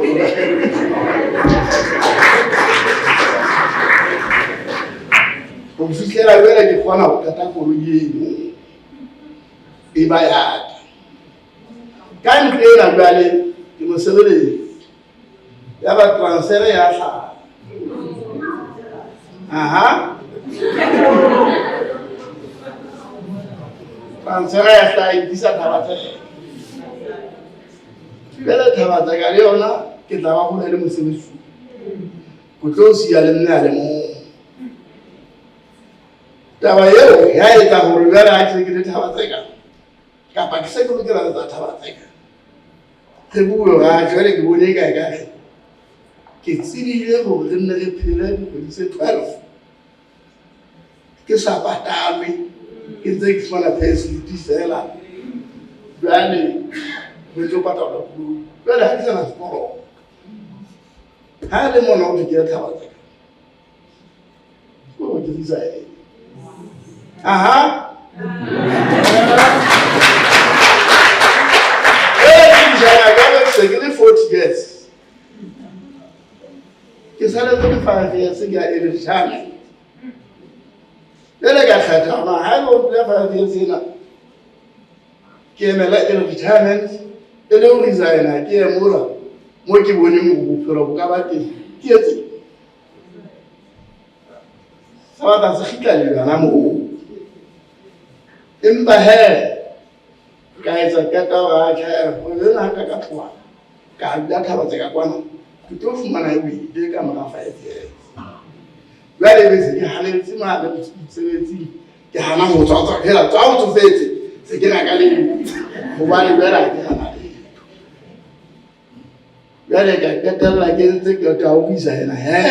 go fihlela jwale ke kgona go kata koloi eno e ba yaka ka ntle ena jwale ke mosebeletsi ya ba transfer ya hlaha transfer ya hlaha e disa Thabatseka jwale Thabatseka le yona ke tla ba go le mosebetsi go tlo siya le nna le mo taba eo ya etsa gore jwale a ke le Thabatseka kapa ke se ke lokela tsa Thabatseka ke bua ga jwale ke bone ka ke tsebile gore re nne re phele dikgwedi tse 12 ke sa patame ke ntse ke fumana facility fela jwale re tlo patala koloi jwale ha ke sana sekolo ha le mona o ke ya Thabatseka o ke disa ke le 40 years ke sale 35 years ke a retirement le ka khatha ma ha go le 5 years ina ke emela retirement e le o resigna ke emora mo ke bone mo bophelo bo ka ba teng ke etse sa ba se khitla le bana mo empa he ka etsa ka ga o le na ka tloa ka ya Thabatseka kwana ke tlo fumana e ile ka mora 5 years jwale be se ke hanetse ma le mosebetsi ke hana ho tswa hela tswa o tsofetse se ke na ka le go ba le bera ke hana jwale ka ketella ke ntse ke ka o isa ena ha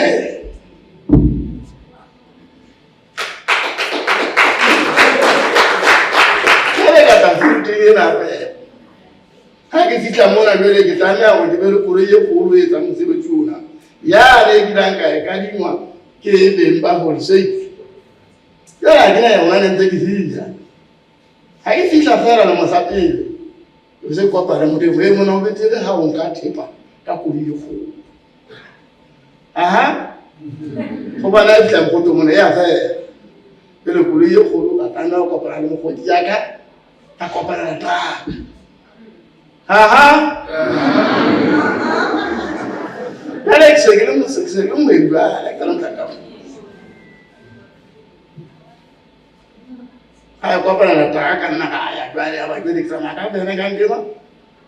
ke fitla mona jwale ke tsamaya go ke be le koloi e kgolo e tsa mosebetsi ona ya le ke tlang ka e kadingwa ke beng ba Holsate jwale ha ke na yona ne ntse ke fihla ha ke fihla fela le mosapele o se kopana modimo e mona o betere ha o nka thepa ka koloi e kgolo go bana e fitla mokgotho mona ya fela pele koloi e kgolo ka kana o kopana le mokgoti yaka ka kopana le traka Alex, I don't know, I don't know. I go and attack and I have a good example. Then I can give up.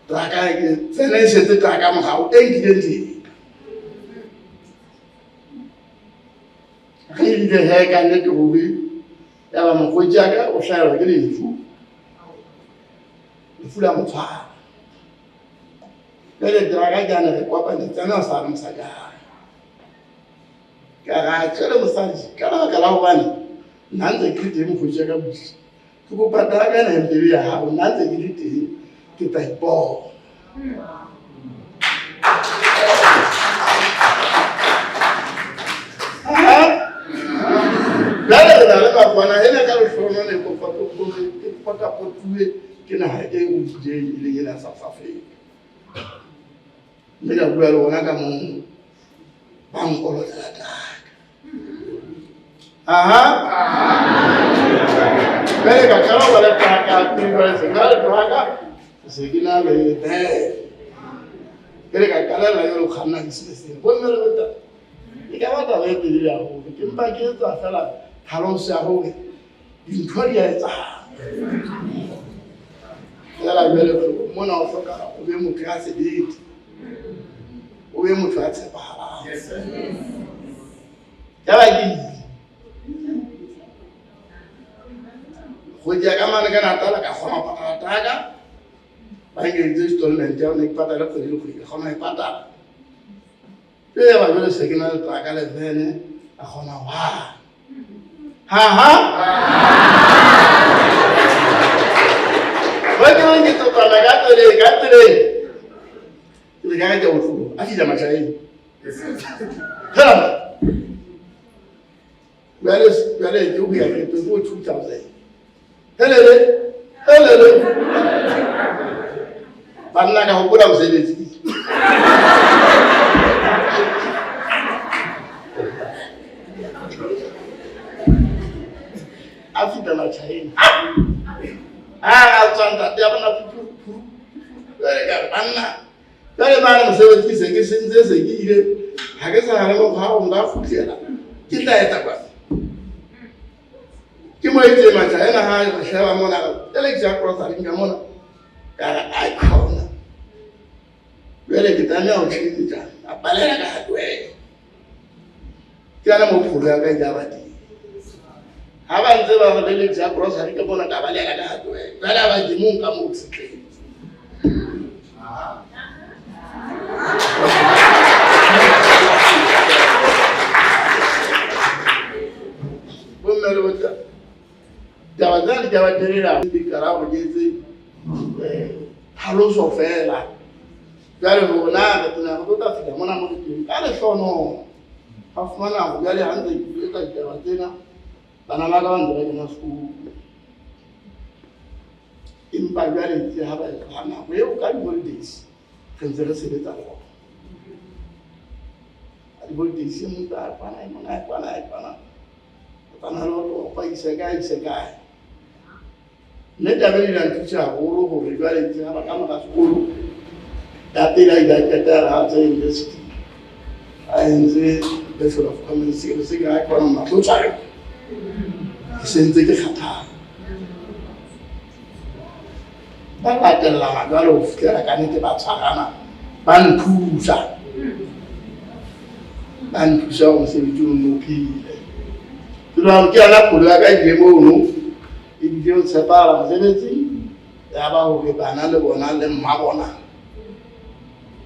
Track I finish the track. I'm how 8 days. I need the hair can get to be. I'm a good jacket or shall I get in food? The food I'm fire. Ele draga jana le kwa pande tsana sa re msaga ka ga tsele mosaji kala ho bana nanze ke teng go tsheka busi ke go patala ka na ntebe ya ha nanze ke le teng ke tla ipo le ba bona ena ka re shona le ko pata potue ke na ha ke o je ile ena South Africa le ka bua le bona ka mo bankolo tsa taka bele ka kala wala taka ti ba se ka taka se gina le bele ka kala la yo khana ki se bo me le bota e ka ba ta le di ya ho ke mpa ke tsa fela halo se ho ke di nthoria etsa ya la bele mona o soka o be mo klase dite o be motho a tshepahalang ya ba ke go ja ka mane ka natala ka kgona patala taka ba ke installment ya ne patala go le go kgona e patala e ba bele signal taka le vene a kgona wa ba ke to kana ga tole le ga ja o fu a fila matsae ha wale ke o ya ke to 2000 helele banna ka hopola mosebetsi tsanta ya bana pupu jwale ka banna jwale bana mosebetsi se ke sentse se ke ile ha ke sa re go ga o nga futlela ke tla etsa kwa ke mo etse matla ena ha re sheba mona ele ke ja cross ring ka mona ka icon jwale ke tanya o tshitsa a palela ka hatwe ke ana mo phula ka ja ba di ha ba ntse ba re le ja cross ring ka mona ka balela ka hatwe jwale ba di mo ka mo tsitle Bomelo bota. Jawazali jawaterera bikara bogeze haloso fela. Jale bona tuna go ta fika mona mo ke ale sono. Afana go jale hande ke ka jawatena. Bana ba ka bana ba school. Impa jale ti ha ba kana go yo ka holidays. Kenzere sebetsa go. Ari holidays mo ta pana Pana lo pa isekai. Ne tabeli la tucha holo ho rigale ti ha ba ka school. Datela ida kata ha university. Ainze Bachelor of Commerce se ga kwa ma tucha. Sentse ke khatha. Ba ba tella ma ga lo fukela ka nete ba tshwarana. Ba nthusa. O se bitu no pile. Tulwa ke ala polo ka demo no e bile o tsepala mosebetsi ya ba ho ke bana le bona le mma bona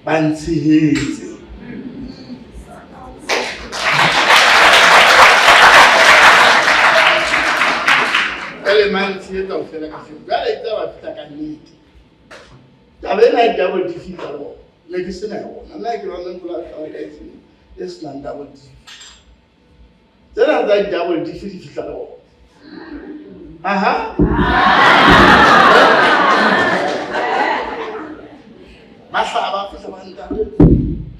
ba ntshehetse ele man tsietsa o fela ka sego ga itse ba fita ka nnete tabena double defeat alo le ke sena bona nna ke bona ntula ka etse es na double defeat Zena za double defeat fitla lo. Aha. Masa aba fitla banda.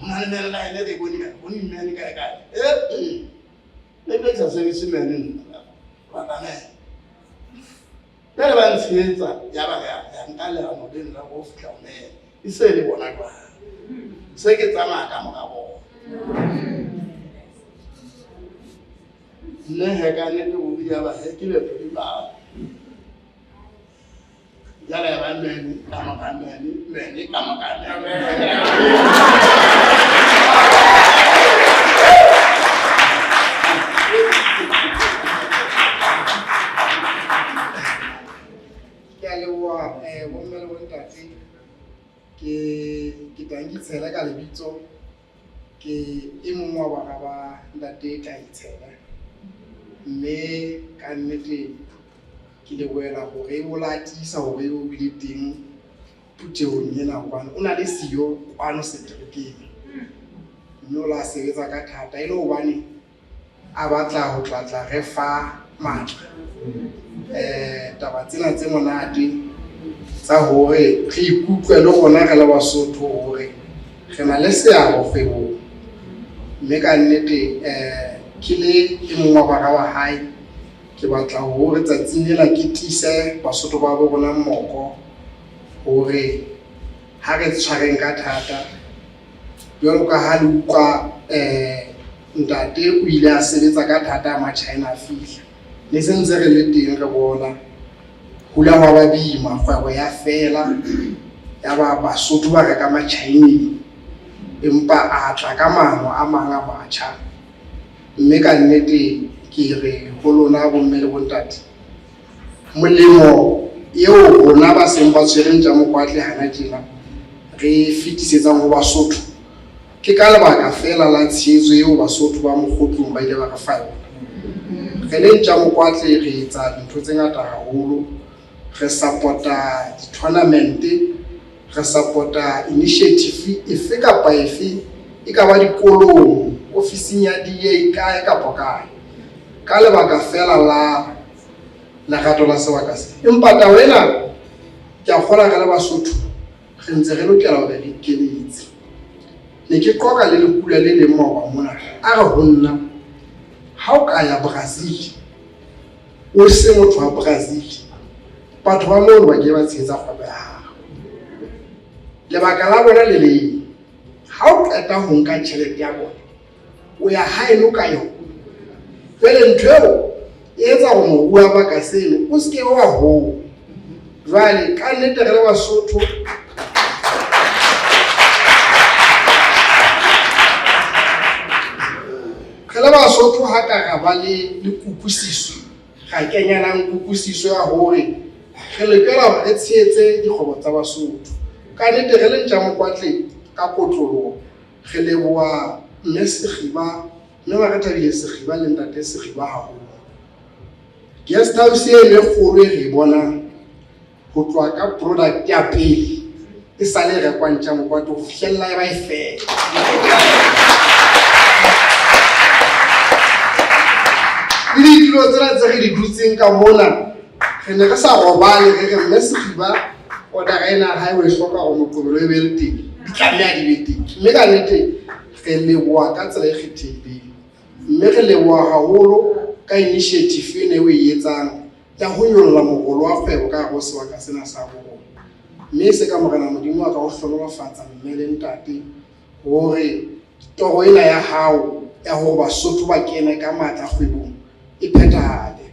Mane mena la ene de boni mena ka. Le be sa service mena. Bana ne. Dale ban sietsa ya ba ya nkale a mo den la go fitla me. Isele bona kwa. Se ke tsama ka mo ka bo. Ne hega ne go ya ba he ke le ba ya la ba ne kama ka ne kama ka ne ke le wa bommele bo ntate ke tangi tsela ka lebitso ke mongwe wa bana ba ntate ka itshela mme ka nnete ke le boela gore o latisa gore o bile teng puteong ena kwana o na le siyo kwano seterekeng mme o la sebetsa ka thata e le hobane a batla go tlatla re fa matla taba tsena tse monate tsa hore re ikutlwe le gona re le Basotho hore re na le seabo kgwebong mme ka nnete ke le mongwe wa bara wa hae ke batla hore tsatsing lela ke tise Basotho ba bo bona mmoko hore ha re tshwareng ka thata jwalo ka ha le utlwa ntate o ile a sebetsa ka thata ma China a fihla le sentse re le teng re bona hula hwa ba bima kgwebo ya fela ya ba Basotho ba reka ma Chinese empa a tla ka mano a manga batjha mme ka nnete ke re ho lona bo mme le bontate molemo eo rona ba seng ba tshwereng tja mokwatle hana tjena re fitisetsang ho Basotho ke ka lebaka fela la tshehetso eo Basotho ba mokgotlong ba ile ba re fa yona re le tja mokwatle re etsa dintho tse ngata haholo re supporta di-tournament re supporta initiative efe kapa efe e ka ba dikolong ofising ya DA kae kapa kae ka lebaka fela la lerato la sebaka se empa taba ena ke a kgola re le Basotho re ntse re lokela hore re ikeletse ne ke qoka le lekula le leng maoba mona a re ho nna ha o ka ya Brazil o se motho wa Brazil batho ba moo ba ke ba tshehetsa kgwebo ya hao. Lebaka la bona le le ha o qeta ho nka tjhelete ya bona o ya haeno ka yona. Jwale ntho eo e etsa hore mobu wa baka sele o se ke wa ho. Jwale ka nnete re le Basotho Basotho ha ka ra ba le kukusiso ga kenyanang kukusiso ya hore re lekela hore re tshetse dikgwebo tsa Basotho. Ka nnete re le ntja Mokwatle ka kotlolo re leboha mme Sekgiba mme ba re thabile Sekgiba le ntate Sekgiba haholo. Guest house e le kgolo e re bona ho tloha ka product ya pele e sale re kwa ntja Mokwatle ho fihlella e ba e fela. Di dilo tsela tse re di dutseng ka mona re ne re sa robale re re mme Sekgiba o da ga ena ha e hloka go Moqebelo e be le teng di tlameha di be teng. Mme ka nnete re leboha ka tsela e kgethehileng, mme re leboha haholo ka initiative ene o e etsang ya ho nyolla mogolo wa kgwebo ka go sebaka sena sa bona. Mme se ka morena Modimo wa ka ho hlonolofatsa mme le ntate hore toro ena ya hao ya hore Basotho ba kene ka matla kgwebong e phethahale.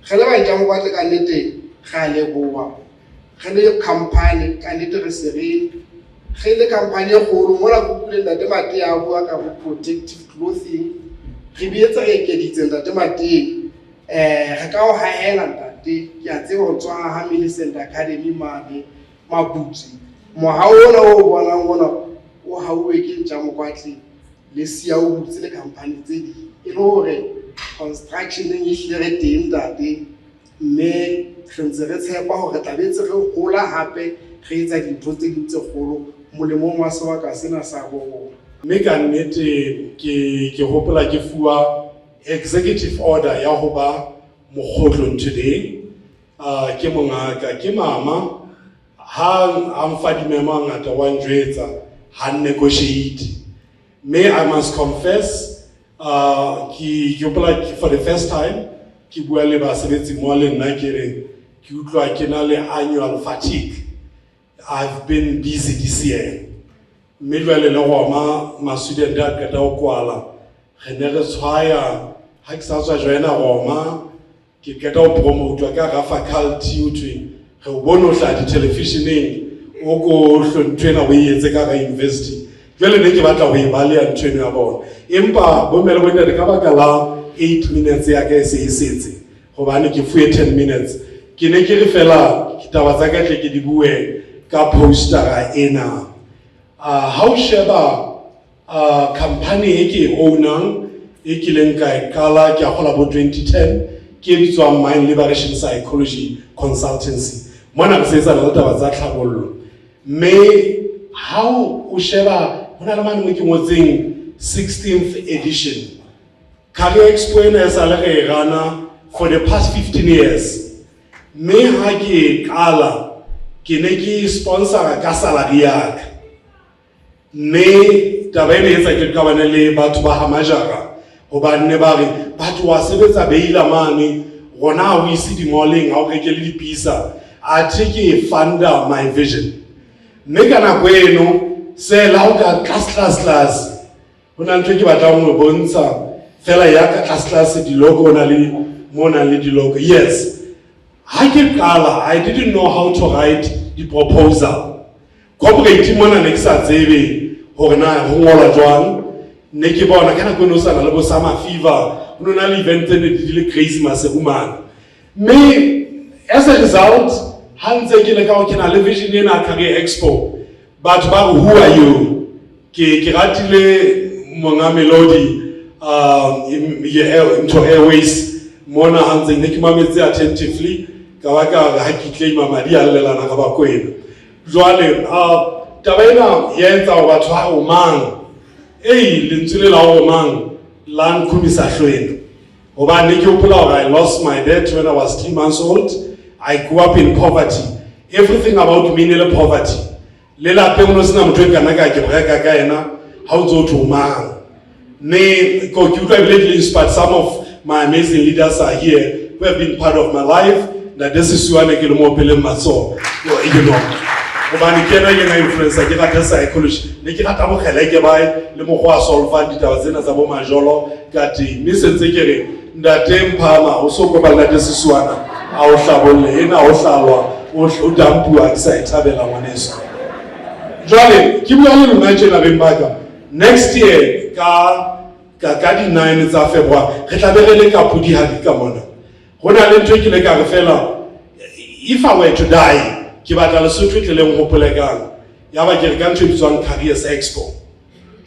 Re le ba ntja Mokwatle ka nnete ga leboha. Re le company ka nnete re se re le company e kgolo mola go le ntate Mate ya bua ka protective clothing. Re bietsa re ekeditse ntate Mate re ka o haela ntate ke a tseba ho tswa ha Millicent Academy mane Mabutsi moha ona o bonang ona o hauwe ke ntja Mokwatle le sia o butse le company tse di e le hore construction e hlere teng ntate. Mme re ntse re tshepa hore tlabetse re hola hape re etsa dintho tse ding tse kgolo molemong wa sebaka sena sa bona. Mme ka nnete ke hopola ke fuwa executive order ya ho ba mokgotlong today. Ke mongaka ke mama ha mfa dimema ngata wa njwetsa ha negotiate. May I must confess ki for the first time ki bua le basebetsi mo le nna ke re ki utlwa ke na le annual fatigue. I've been busy this year. Mme jwale le goma ma student a ka o kwala re ne re tshwaya ha ke sa tswa joina goma ke ka o promote ka ga faculty utwe re o bona o hla di televisioneng o ko hlontwena o etse ka ga university. Jwale ne ke batla ho e balea ntweno ya bona empa bo mele bona re ka baka la 8 minutes ya ka e setse gobane ke fuwe 10 minutes ke ne ke re fela kitaba tsa ka tle ke di bue ka poster ena. How sheba company e ke ownang e ke leng ka e kala ke a gola bo 2010 ke bitswa Mind Liberation Psychology Consultancy mona ke setsa le taba tsa tlhabollo. Mme how o sheba hona le mane mo ke ngotseng 16th edition Career Expo ena sa le re rana for the past 15 years. Me ha ke kala ke ne ke sponsor ka salary ya ka. Me taba ena etsa ke ka bana le batho ba Hamajara hobane ba re batho wa sebetsa beila mane gona o ise di moleng ha o reke le dipisa a take funda my vision. Me kana kweno se la o ka class hona ntwe ke batla mo bontsha fela ya ka class di logo na le mona le di logo. Yes, I didn't know how to write the proposal. Corporate mona ne ke sa tsebe hore na ho ngola jwang. Ne ke bona kana kweno sana le bo summer fever no na le event ne di le crazy masehumana. Me as a result hanze ke le ka o kena le vision ena Career Expo. But who are you? Ke ratile monga melody into airways mona hanze ne ke mametse attentively ka baka ha ke claim madi a lelana ka ba kwena. Jwale taba ena ya etsa batho ha o mang lentswe la o mang la nkhumisa hlwena hobane ke hopola hore I lost my dad when I was 3 months old. I grew up in poverty. Everything about me is poverty. Lela pe uno sina mtu kana ka ke breka ka ena how to mang ne ko ke utlwa bile inspired. Some of my amazing leaders are here who have been part of my life ntate Sisuane ke le mo pele matso you know gobane ke ena ke na influencer ke rata psychology ne ke rata bogele ke ba le mo go a solve ditaba tsena tsa bo majolo ka teng mme sentse ke re ntate Mphama o so kopana ntate Sisuana a o hlabolle ena o hlalwa o dampua ke sa ithabela ngwaneso jwale ke bua le lona tjena beng baka next year ka di 9 tsa February re tla be re le ka pudi ha di ka mona hona le ntwe ke le ka re fela if I were to die ke batla le sotho tle le ngopolekang ya ba ke re ka ntwe bitswang careers expo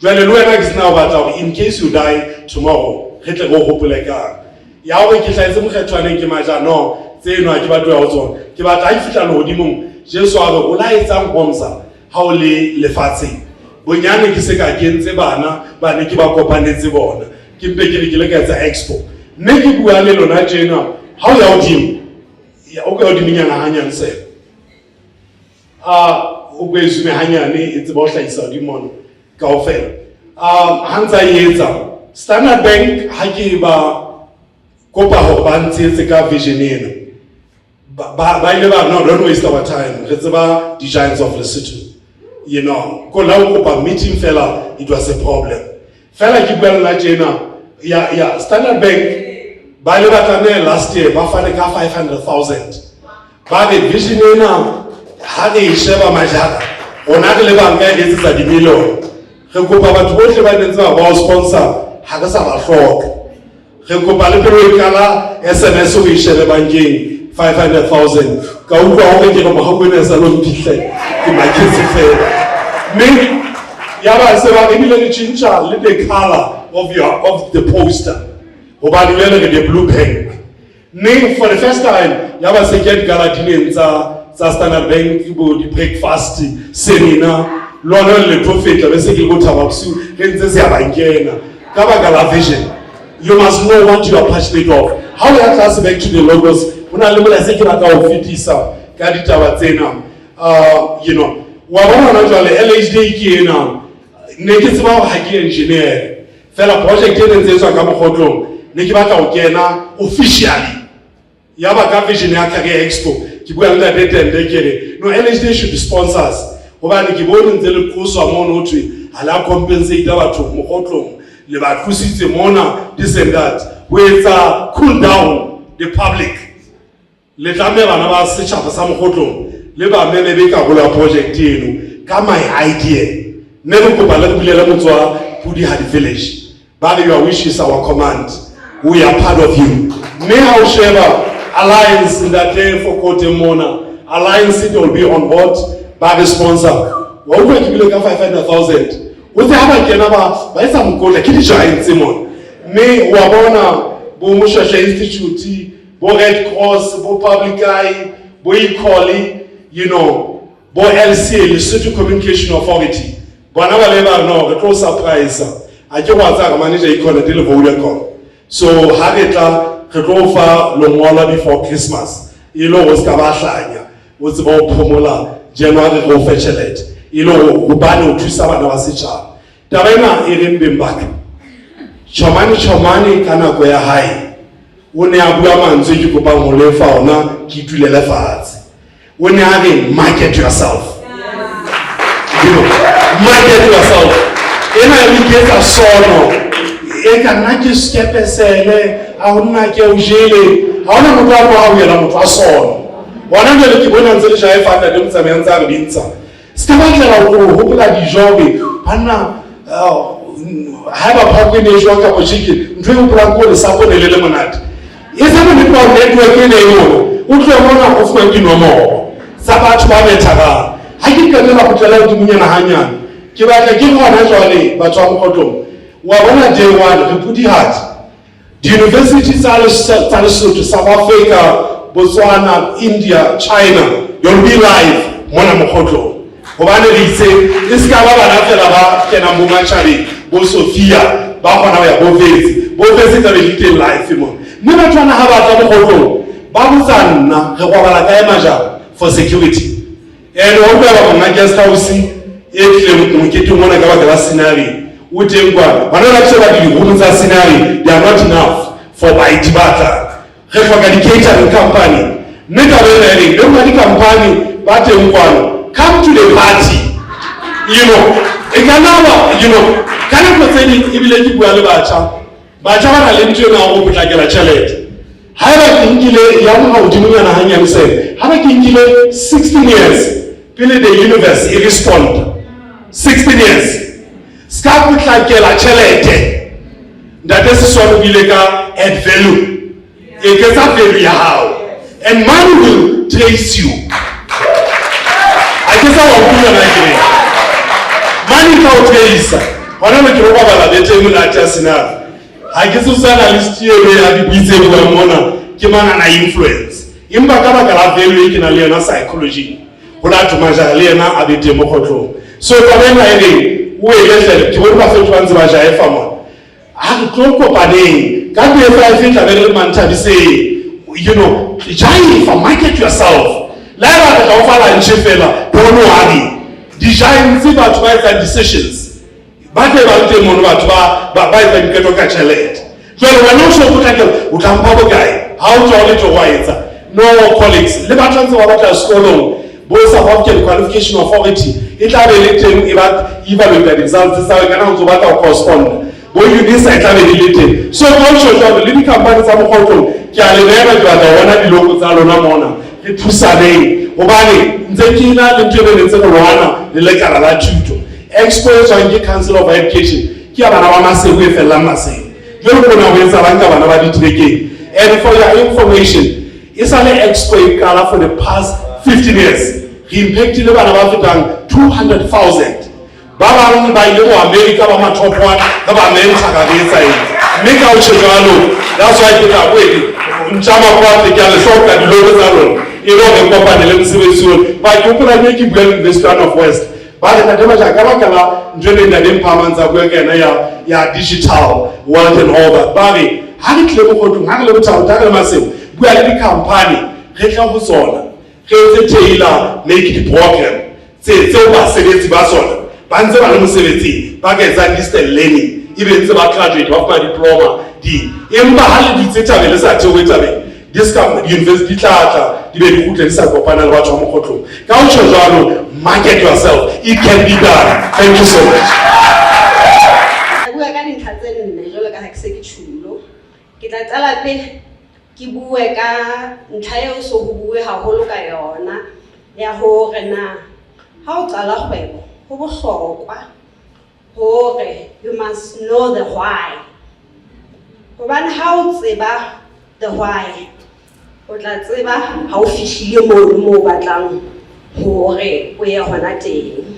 jwale le wena ke sena o batla in case you die tomorrow re tle go gopolekang ya hore ke hlaetse mokgethwane ke maja no tseno a ke batla ya tsona ke batla a fitla le hodimong Jesu a re o la etsang bomsa ha o le lefatsheng bonyane ke se ka kentse bana ne ke ba kopanetse bona ke mpe ke re ke le ka etsa expo mme ke bua le lona tjena ha o ya hodimo ya o ka hodiminyana hanyane se o go esume hanyane e tseba o hlahisa hodimona kaofela ha ntsa etsa Standard Bank ha ke ba kopa ho ba ntse ka vision ena ba ile ba no don't waste our time re tseba the giants of Lesotho you know ko la o kopa meeting fela it was a problem fela ke bua la tjena ya Standard Bank ba le batla last year ba fane ka 500,000 ba re vision ena ha re sheba majaka ona ke le banka e etsetsa di million re kopa batho bohle ba netse ba o sponsor ha ka sa ba hloka re kopa le pelo kala SMS o ishele bankeng 500,000 ka utlwa hore ke re mohakone sa lo mpihle ke maketse fela mme ya ba se ba ebile le chincha le the color of the poster hobane le re the blue pen mme for the first time ya ba se ke gala dineng tsa Standard Bank bo di breakfast seminar lona le profeta be se ke go thaba bsu le ntse se ya bankena ka ba gala vision you must know what you are passionate of how you are class back to the logos una le mola se ke batla ho fitisa ka ditaba tsena you know wa bona jwale LHD ke ena ne ke tseba ho ha ke engineer fela project ena ntse tswa ka mogotlong ne ke batla ho kena officially ya ba ka vision ya career expo ke bua nka detende ke re no LHD should sponsor us hobane ke bone ntse le khoswa mono ho thwe hala compensate batho mogotlong le ba tlositse mona this and that we etsa cool down the public le tlame bana ba setšhaba sa mogotlong le ba meme be ka gola project eno ka my idea ne re kopa le bulela motswa Pudi Hadi Village ba re your wish is our command we are part of you me how sheba alliance in that day for Kote Mona alliance it will be on board by the sponsor wa utlwa ke bile ka 500,000 o tse ha ba kena ba etsa mokotla ke di giant Simon me wa bona bo Moshasha Institute bo Red Cross bo Public Eye bo Equally you know bo LCA Lesotho Communication Authority bona ba le ba no re tlo surprise a ke wa tsa manager Equally le Vodacom so ha re tla re tlo fa longwala before Christmas ilo go ska ba hlanya o tseba o phomola January go fetchelet ilo go bane o thusa bana ba setšhaba tabena e reng bembaka chomani kana go ya hae o ne a bua mantswe ke kopa go lefa ona ke tulele fatshe o ne a re market yourself you know market yourself ena e ke sono e ka nna ke skepesele a hona ke o jele ha ona motho a go yela motho a sono bona le ke bona ntse le ja e fana le mtsamaya ntse a re dintsa ska ba tla go hopola di jobe bana ha ba phakwe ne jwa ka bochiki ntwe o bra ko le sa go le monate e sa mo ditwa network e ne yo o tlo bona go fwa ke nomo sa batho ba betha ba ha ke ka tla go tla di munyana hanyana ke batla ke gona jwale batho ba mogotlong wa bona day one re Pudi Hadi the university tsa Lesotho South Africa Botswana India China you'll be live mona mogotlong gobane re itse e ska ba bana fela ba kena mo matšhabeng bo Sophia ba gona go ya bo Vetse ka be le live mo mme batho bana ha ba tla mogotlong ba botsanna re gwabala ka emaja for security and o ba ba guest house e tle mo ke tungwana ka ba la scenario o teng kwa bana ba tseba di room tsa scenario they are not enough for by dibata re hloka di catering company Netabenering, don't money company, but come to the party. You know, kana kotseni ibile ke bua le batjha ba na le ntwe na go potlakela tšhelete ha ba ke nkile ya mo godimonyana hanyane se ha ba ke nkile 16 years pele the universe e respond 16 years ska potlakela tšhelete ndate se swa bile ka add value e ke sa value ya hao and money will trace you I guess I want to know money ka o trace wana le ke go bala betse mo la tsa sena ha ke se sana list ye ya di bitse go mona ke mana na influence imba ka ba ka la value ke na le yona psychology go la tumaja le yena a bete mo khotlo so ka bena ene o ele ke bo ba fetwa ntse ba ja e famo a go tlo paneng ka be fa fitla be le mantha di say you know try for market yourself la ba ka o fala nchefela bono abi di giants ba to make decisions but they want to mono ba ba diketo ka chelete jwale wena o so putlakela o tla mpa bo kae how to only to waitsa no colleagues le batho ntse ba batla sekolong bo sa African Qualification Authority e tla be le teng e ba evaluate the results tsa kana o tso batla o correspond bo unisa e tla be le teng so go show jwale le di company tsa mogotlo ke a le nela jwa da bona diloko tsa lona mona ke thusaneng hobane ntse ke na le ntwe le ntse go lwana le lekala la thuto experts on the Council of Education ki abana ba masego e fela masego jwale bona go etsa banka bana ba ditrekeng and for your information is an expert kala for the past 15 years he impacted bana ba fetang 200,000 ba bang ba ile go America ba ma top 1 ba ba mentor ka etsa eng mme ka o tshwalo that's why ke ka bue ntshama kwa te ka le shoka di logo tsa rona e ro go kopana le msebetsi ba ke upela ke bua University of West ba le taba ja ka bakala njene nda le mphamanza go kena ya digital world and all that ba re ha ke tle mo go ha le botsa ta le maseo bua le di company re tla go sona ke tse Taylor make it program tse ba sebetsi ba sona ba ntse ba le mosebetsi ba ka etsa distance learning ibe ntse ba graduate ba fa diploma di empa ha le ditse tabele sa thewe tabele discount university tlatla di be di kutla di sa kopana le batho ba mogotlo ka o tsho jalo market yourself it can be done thank you so much bua ka dintlha tse nne jalo ka ha ke se ke tshulo ke tla tsala pele ke bue ka ntlha eo so go bue haholo ka yona ya hore na ha o qala kgwebo go bohlokwa hore you must know the why hobane ha o tseba the why o tla tseba ha o fihlile mo batlang hore o ye hona teng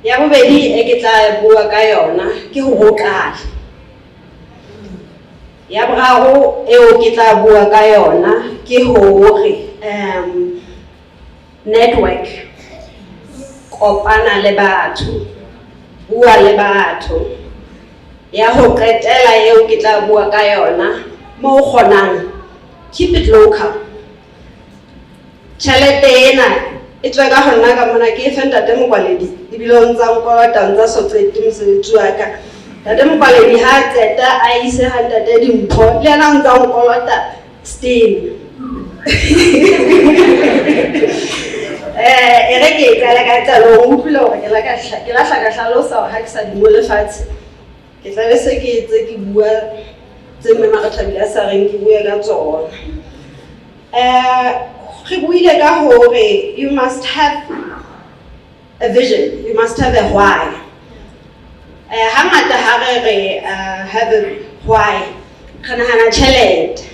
ya bobedi e ke tla bua ka yona ke ho qala ya boraro eo ke tla bua ka yona ke hore network kopana le batho bua le batho ya ho qetela eo ke tla bua ka yona mo kgonang keep it local tšhelete ena e tswa ka gonna ka mona ke fenta te mokwaledi ebile o ntsa nkolota ntsa so tsete mosebetsi wa ka tate mokwaledi ha tseta a ise ha tate dimpho le yena ntsa nkolota steam e re ke tsala ka tsalo o utlwile hore ke la hlaka hlalosa ha ke sa di mo lefatshe ke tla be se ke etse ke bua tse mme magathabile a sa reng ke bua ka tsona re buile ka hore you must have a vision, you must have a why. Hangata ha re have a why re nahana tjhelete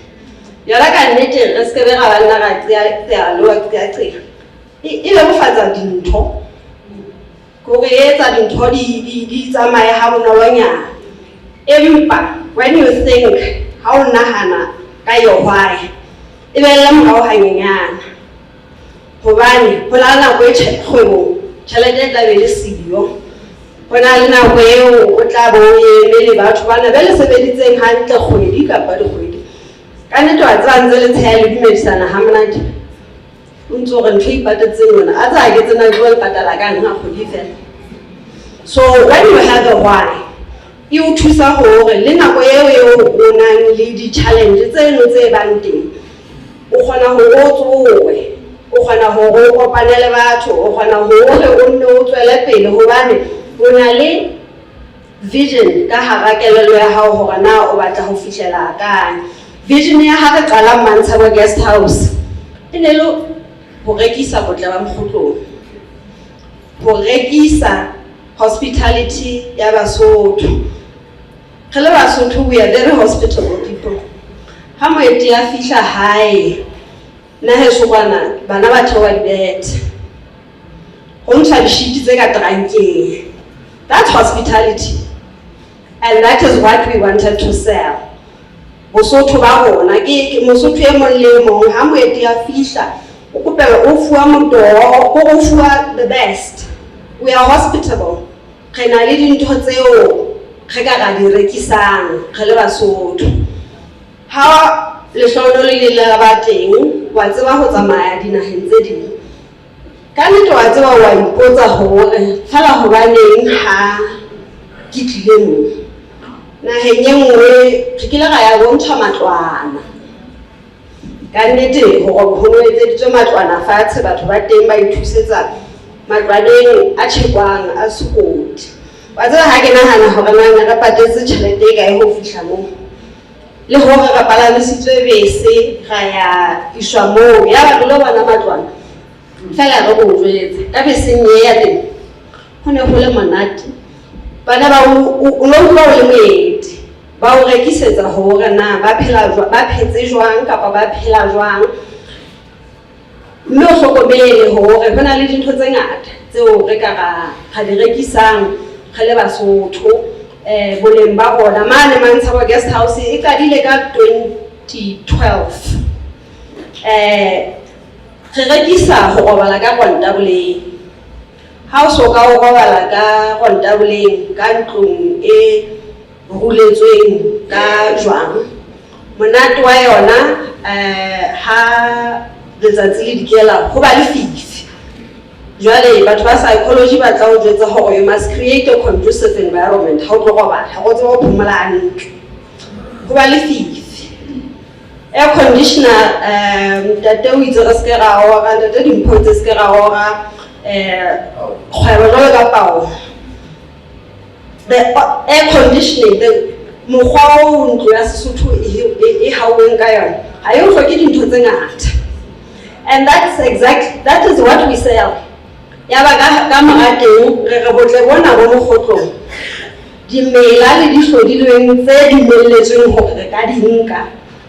yona ka nnete re se be ga bana ga tsia lo ka tsia e le bofatsa dintho go re etsa dintho di tsamaye ha bonolonyana empa when you think how nahana ka your why e be le mo ha nyenyana hobane ho la nako e kgwebo tjhelete tla be le siyo bona le nako eo o tla bo eme le batho bana ba le sebeditseng hantle kgwedi kapa dikgwedi ka nnete wa tsantse le tsaya le dumedisana ha monate o ntse re ntho ipatatseng yona a tsa ke tsena go patala ka nna kgwedi fela so when you have a why you thusa hore le nako eo o nang le di challenge tse no tse bang teng o kgona hore o tsowe, o kgona hore o kopane le batho, o kgona hore o nne o tswele pele hobane o na le vision ka hara kelello ya hao hore na o batla ho fihlela kae. Vision ya ha re qala Mantshaba Guest House e ne le ho rekisa botle ba Mokgotlong, ho rekisa hospitality ya Basotho. Re le Basotho, we are very hospitable people. Ha moeti a fihla hae na heso kwana bana ba theoha dibete ho ntsha dishiti tse ka trankeng. That's hospitality, and that is what we wanted to sell. Bosotho ba rona ke Mosotho e mong le mong ha moeti a fihla o kopela o fuwa motoho, o fuwa the best. We are hospitable. Re na le dintho tseo re ka ra di rekisang re le Basotho. Ha le hlono le la ba teng wa tseba ho tsamaya dinaheng tse ding, ka nnete wa tseba wa ipotsa hore fela hobaneng ha ke tlile mo naheng e nngwe re kile ra ya bontsha matlwana. Ka nnete hore ho etseditswe matlwana fatshe, batho ba teng ba ithusetsa matlwaneng a tjhekwang a sekoti. Wa tseba ha ke nahana hore na re patetse tjhelete e kae ho fihla moo, le hore re palamisitswe bese ra ya iswa moo ya ba lo bana matlwana fela re go jwetse ka beseng ye ya teng ho ne ho le monate. Bana ba o lo le moeti ba o rekisetsa hore na ba phetse jwang kapa ba phela jwang, mme o hlokomele hore ho na le dintho tse ngata tseo re ka ra di rekisang re le Basotho. Boleng ba bona mane Mantshaba Guest House e qadile ka 2012. Re rekisa ho robala ka Kontaboleng. Ha o soka o robala ka Kontaboleng ka ntlong e ruletsweng ka jwang, monate wa yona ha letsatsi le dikela ho ba le fifi. Jwale batho ba psychology ba tla o jwetsa hore you must create a conducive environment ha o tlo robala, ha o tseba ho phomola hantle, ho ba le fifi. Air conditioner tate o itse re se ke ra ora, tate dimpho tse se ke ra ora kgwebo jwalo ka pao. The air conditioning, mokgwa o ntlo ya Sesotho e hauweng ka yona ha e hloke dintho tse ngata, and that is what we sell. Ya ba ka marateng re botle bona bo Mokgotlong dimela le dihlodilweng tse dimelletsweng hore re ka di nka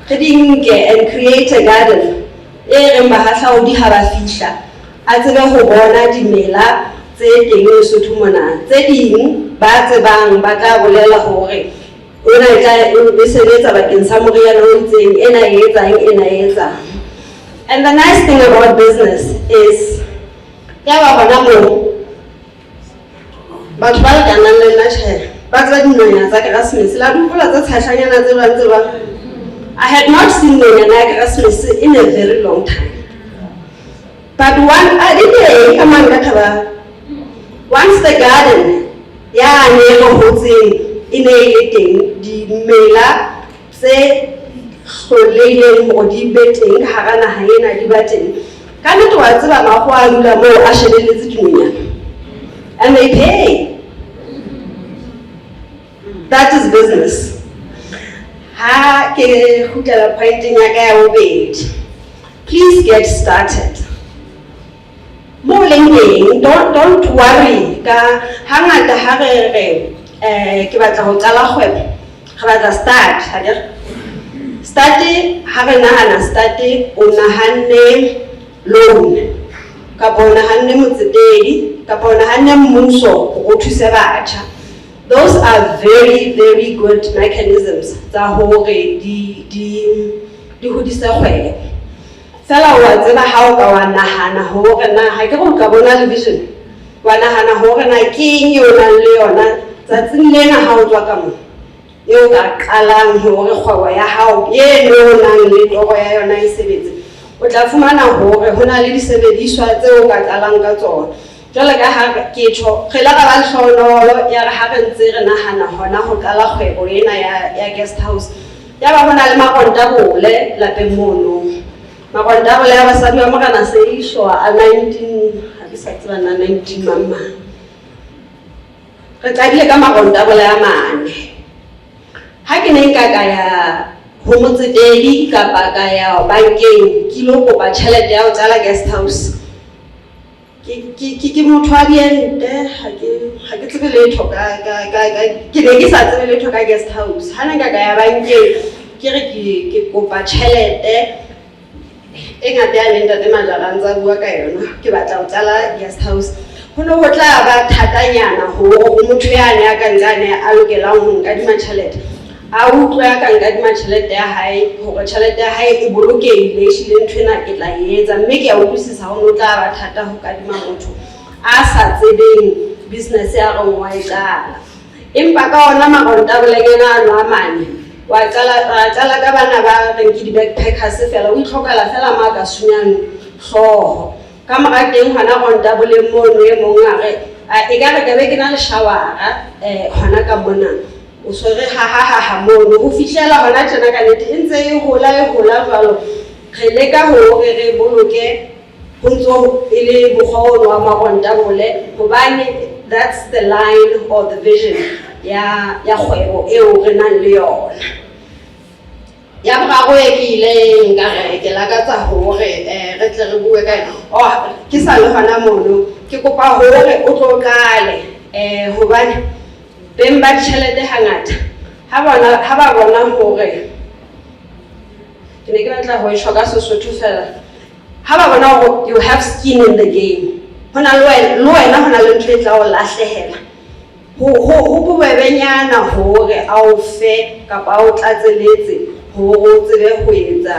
re di nke and create a garden e reng bahahlaodi ha ba fihla a tsebe ho bona dimela tse teng Lesotho mona. Tse ding ba tsebang ba ka bolela hore ona e tla e sebetsa bakeng sa moriana o itseng, ena e etsang, ena e etsang. And the nice thing about business is ya ba bona mo batho ba lekanang le nna tjhe ba tseba dinonyana tsa Keresemese la dikola tse tshashanyana tse bang tse bang. I had not seen nonyana ya Keresemese in a very long time, but once the garden ya ne go hotseng e ne e teng dimela tse hloleileng hore di be teng hara naha ena di ba teng. Ka nnete wa tseba makgo a dula moo a shebelletse dinonyana and they pay. That is business. Ha ke khutela pointing ya ka ya bobedi, please get started. Mo leng don't worry ka hangata ha re ke batla ho qala kgwebo re batla start ha re nahana start o nahanne loan kapa o nahanne motsetedi kapa o nahanne mmuso go thusa batjha. Those are very very good mechanisms tsa hore di hodisa kgwebo. Fela wa tseba ha o ka wa nahana hore na ha ke go ka bona le vision wa nahana hore na ke eng yona le yona tsatsing lena ha o tswa ka mo eo ka qalang hore kgwebo ya hao e no nang le toro ya yona e sebetse, o tla fumana hore hona le disebediswa tseo ka qalang ka tsona. Jwale ka ha ke tjho re la ka ba hlonolo ya re ha re ntse re nahana hona ho qala kgwebo ena ya guest house ya ba hona le makontabole lapeng mono. Makontabole ya basadi ba Morena Seishwa a 19 mama. Re qadile ka makontabole a mane. Ha ke ne nka ka ya ho motsetedi kapa ka ya bankeng ke lo kopa tjhelete ya ho tsala guest house. Ke motho a diente ha ke tsebe letho ka ke ne ke sa tsebe letho ka guest house. Ha nka ka ya bankeng ke re ke kopa tjhelete e ngata ya ntate Majara ntsa bua ka yona ke batla ho tsala guest house. Ho no ho tla ba thatanyana ho motho yane ya ka ntsane a lokelang ho nka dimatjhelete a utlwa ya ka nka dimatjhelete ya hae hore tjhelete ya hae e bolokehile e shile nthwena ke tla etsa mme ke a utlwisisa ho no tla ba thata ho kadima motho a sa tsebeng business ya rona wa etala empa ka ona makontabolenyana ano a mane wa tsala ka bana ba renki di backpackers fela o itlhokala fela ma ka sunyang hloho ka mara teng hona kontabole mono e mong a re e ka re ka be ke na le shawara hona ka mona o swere ha mono ho fihlela hona tjena ka nete e ntse e hola jwalo re leka ho re boloke ho ntso e le bokgono wa makontabole hobane that's the line or the vision ya kgwebo eo re nang le yona. Ya boraro e ke ile nka re ke lakatsa hore re tle re bue ka ke sa le hona mono ke kopa hore o tlo qale hobane beng ba tjhelete hangata ha ba bona hore ke ne ke batla ho isho ka Sesotho fela ha ba bona hore you have skin in the game hona le wena hona le ntho e tla o lahlehela ho bobebenyana hore a o fe kapa a o tlatseletse hore o tsebe ho etsa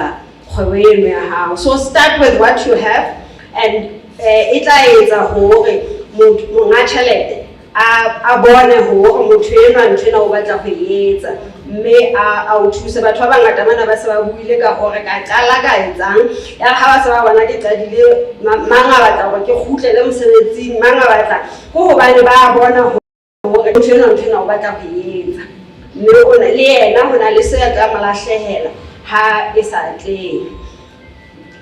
kgwebo eno ya hao. So start with what you have and e tla etsa hore monga tjhelete a bone hore motho eno nthwena o batla ho etsa mme a o thuse batho ba bangata bana ba se ba buile ka hore ka qala ka etsang ya ha ba se ba bona ke qadile manga batla hore ke kgutlele mosebetsing manga batla go hobane ba bona hore nthwena o batla ho etsa mme o na le yena hona le se ka malahlehela ha e sa tle.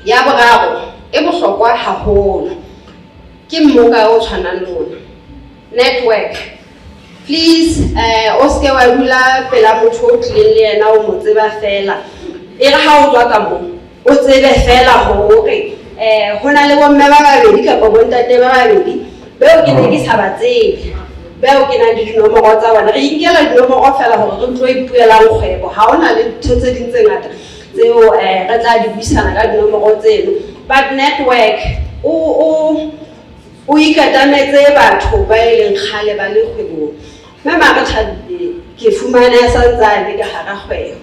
Ya boraro e bohlokwa haholo ke mmoka o tshwanang lona network. Please o ske wa dula pela motho o tlileng le yena o mo tseba fela e re ha o tswa ka mo o tsebe fela hore hona le bomme ba babedi kapa bontate ba babedi beo ke ne ke sa ba tsebe beo ke na le dinomoro tsa bona re inkela dinomoro fela hore re tlo ipuelang kgwebo ha ona le ntho tse ding tse ngata tseo re tla di buisana ka dinomoro tseno but network o ikatametse batho ba e leng kgale ba le kgwebong mme mara thabile ke fumana sa ntsane ka hara kgwebo.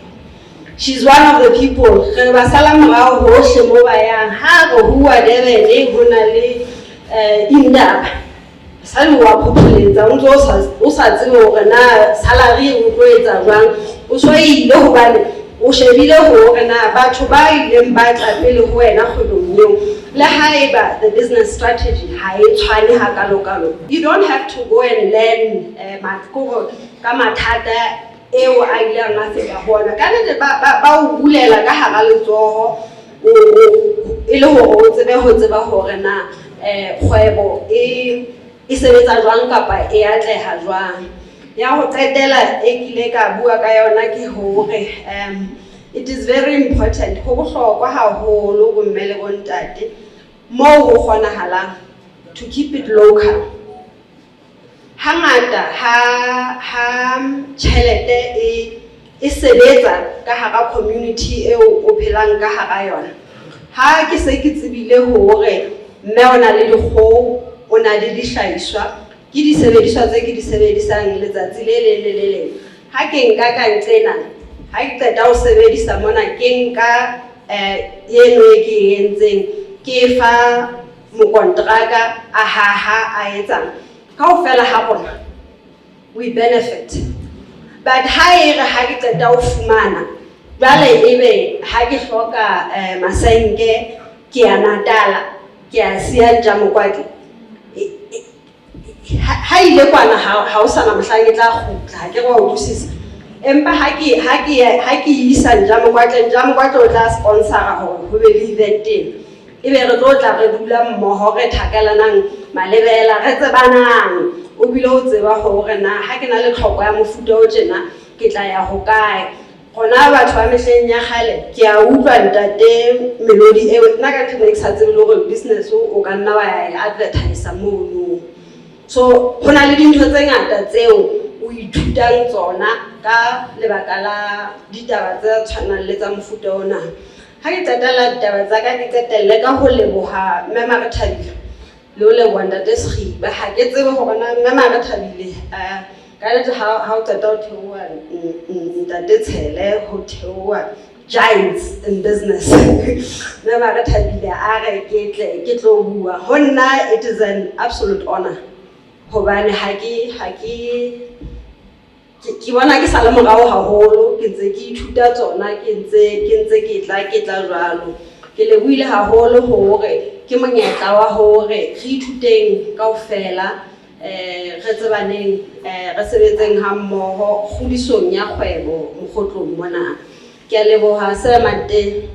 She's one of the people re ba sala morao hohle mo ba yang ha re bua Durban hona le indaba sale wa populetsa o sa tsebe hore na salary e tlo etsa jwang o so ile hobane o shebile hore na batho ba ileng ba tla pele ho wena kgwebong eo le haeba the business strategy ha e tshwane ha kalo you don't have to go and learn ka mathata eo a ileng a feta bona ka nne ba o bulela ka hara letsoho e le hore o tseba hore na kgwebo e sebetsa jwang kapa e atleha jwang. Ya ho qetela e kile ka bua ka yona ke hore it is very important ho bohlokwa haholo bo mme le bontate mo ho kgonahalang to keep it local. Hangata ha tjhelete e sebetsa ka hara community eo o phelang ka hara yona ha ke se ke tsebile hore mme ona le dikgoho o na le dihlahiswa ke di sebediswa tse ke di sebedisang letsatsi le leng ha ke nka ka ntlena ha ke qeta ho sebedisa mona ke nka eno e ke entseng ke fa mokontraka a etsang kaofela ha bona we benefit but ha e re ha ke qeta ho fumana jwale ebe ha ke hloka masenke ke ya Natala ke ya siya Njamokwadi ha ile kwana ha o sana mohlang e tla khutla ha ke go utlwisisa empa ha ke isa Njamokwatle o tla sponsora hore ho be le event teng. Ebe re tlo tla re dula mmoho re thakalanang malebela re tsebanang o bile o tseba hore na ha ke na le tlhoko ya mofuta o tjena ke tla ya ho kae. Gona batho ba mehleng ya kgale ke a utlwa ntate melodi eo nna ka ntho e ke sa tsebe le hore business o ka nna wa advertise mono. So ho na le dintho tse ngata tseo o ithutang tsona ka lebaka la ditaba tse tshwanang le tsa mofuta ona. Ha ke qetela ditaba tsa ka ke qetelle ka ho leboha Mama re Thabile le ho leboha ntate Sekgiba. Ha ke tsebe hore na Mama re Thabile ka nnete ha o qeta ho theoha ntate Tshele ho theoha giants in business. Mama re Thabile a re ke tlo bua ho nna. It is an absolute honor hobane ha ke bona ke sa le morao haholo ke ntse ke ithuta tsona ke ntse ke tla jwalo. Ke lebohile haholo hore ke monyetla wa hore re ithuteng kaofela re tsebaneng re sebetseng ha mmoho kgodisong ya kgwebo mokgotlong mona. Ke a leboha Sir Mante.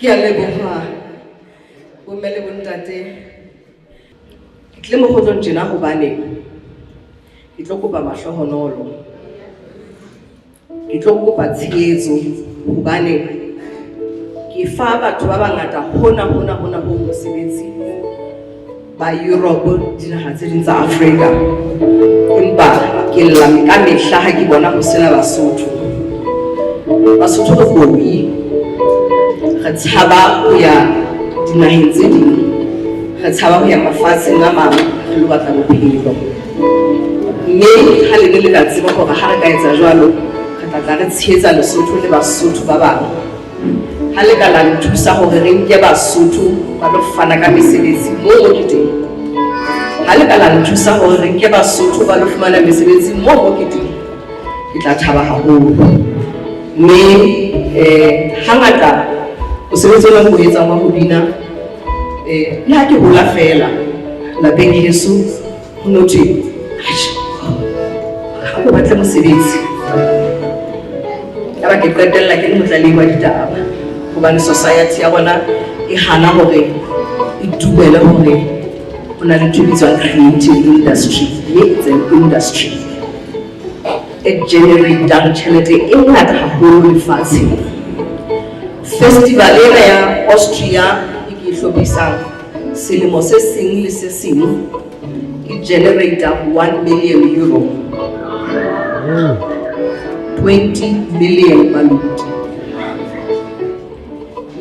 Ke a leboha bomme le bontate ke tle mo kgotlong tjena hobane ke tlo kopa mahlohonolo ke tlo kopa tshehetso hobane ke fa batho ba bangata hona ho mosebetsi ba Europe dinaha tse ding tsa Africa empa ke lla ka mehla ha ke bona ho sena Basotho re boi re tshaba ho ya dinaheng tse ding re tshaba ho ya mafatsheng a mang re lo batla bophelo mme ha le le ka tseba hore ha re ka etsa jwalo re tla re tshehetsa Lesotho le Basotho ba bang ha le ka la nthusa hore re nke Basotho ba lo fana ka mesebetsi moo ke teng ha le ka la nthusa hore re nke Basotho ba lo fumana mesebetsi moo ke teng ke tla thaba haholo mme hangata o sebetsa le ho etsa wa ho bina le ha ke hola fela lapeng heso ho nothwe ha o batla mosebetsi ya ba ke qetella ke le motlalehi wa ditaba hobane society ya rona e hana hore e dumele hore o na le ntho e bitswang creative industry it's an industry e generate tjhelete e ngata haholo lefatsheng festival ena ya Austria e ke hlophisang selemo se seng le se seng e generate 1 million euro 20 million baluti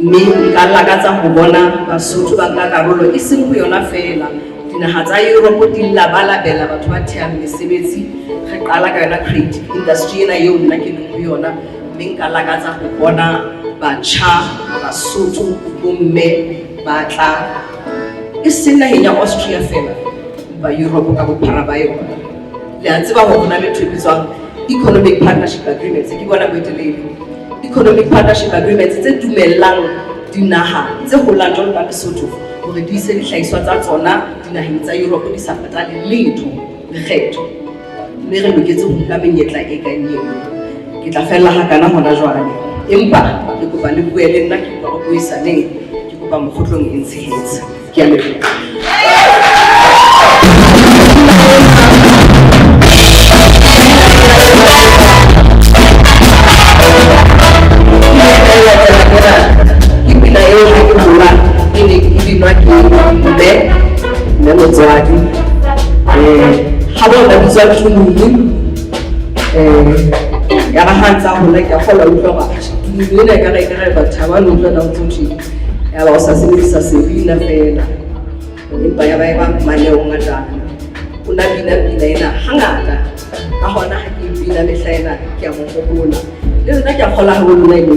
mme ka lakatsa ho bona Basotho ba nka karolo e seng ho yona fela dinaha tsa Europe di labalabela batho ba thehang mesebetsi re qala ka yona creative industry ena eo nna ke leng ho yona mme nka lakatsa ho bona batjha Basotho bomme ba tla e seng naheng ya Austria fela ba Europe ka bophara ba yona le a tseba hore hona le ntho e bitswang economic partnership agreements ke bona boetelele economic partnership agreements tse dumellang dinaha tse holang jwalo ka Lesotho hore di ise dihlahiswa tsa tsona dinaheng tsa Europe di sa patale letho lekgetho mme re loketse ho nka menyetla e kang eo ke tla fella hakana hona jwale empa ke kopa le bue le nna ke kopa ho buisaneng ke kopa mokgotlong e ntshehetse ke a leboha le motswadi ha bona bitsa tlung ya ba ha ntsa hola ke a kgola utlwa ba tumelo ena ka re batho ba lo utlwa na motho ya ba o sa sebedisa sebina fela empa ya ba maneo ngatana o na bina ena hangata ka hona ha ke bina mehla ena ke a mo gopola le nna ke a kgola ho lona e le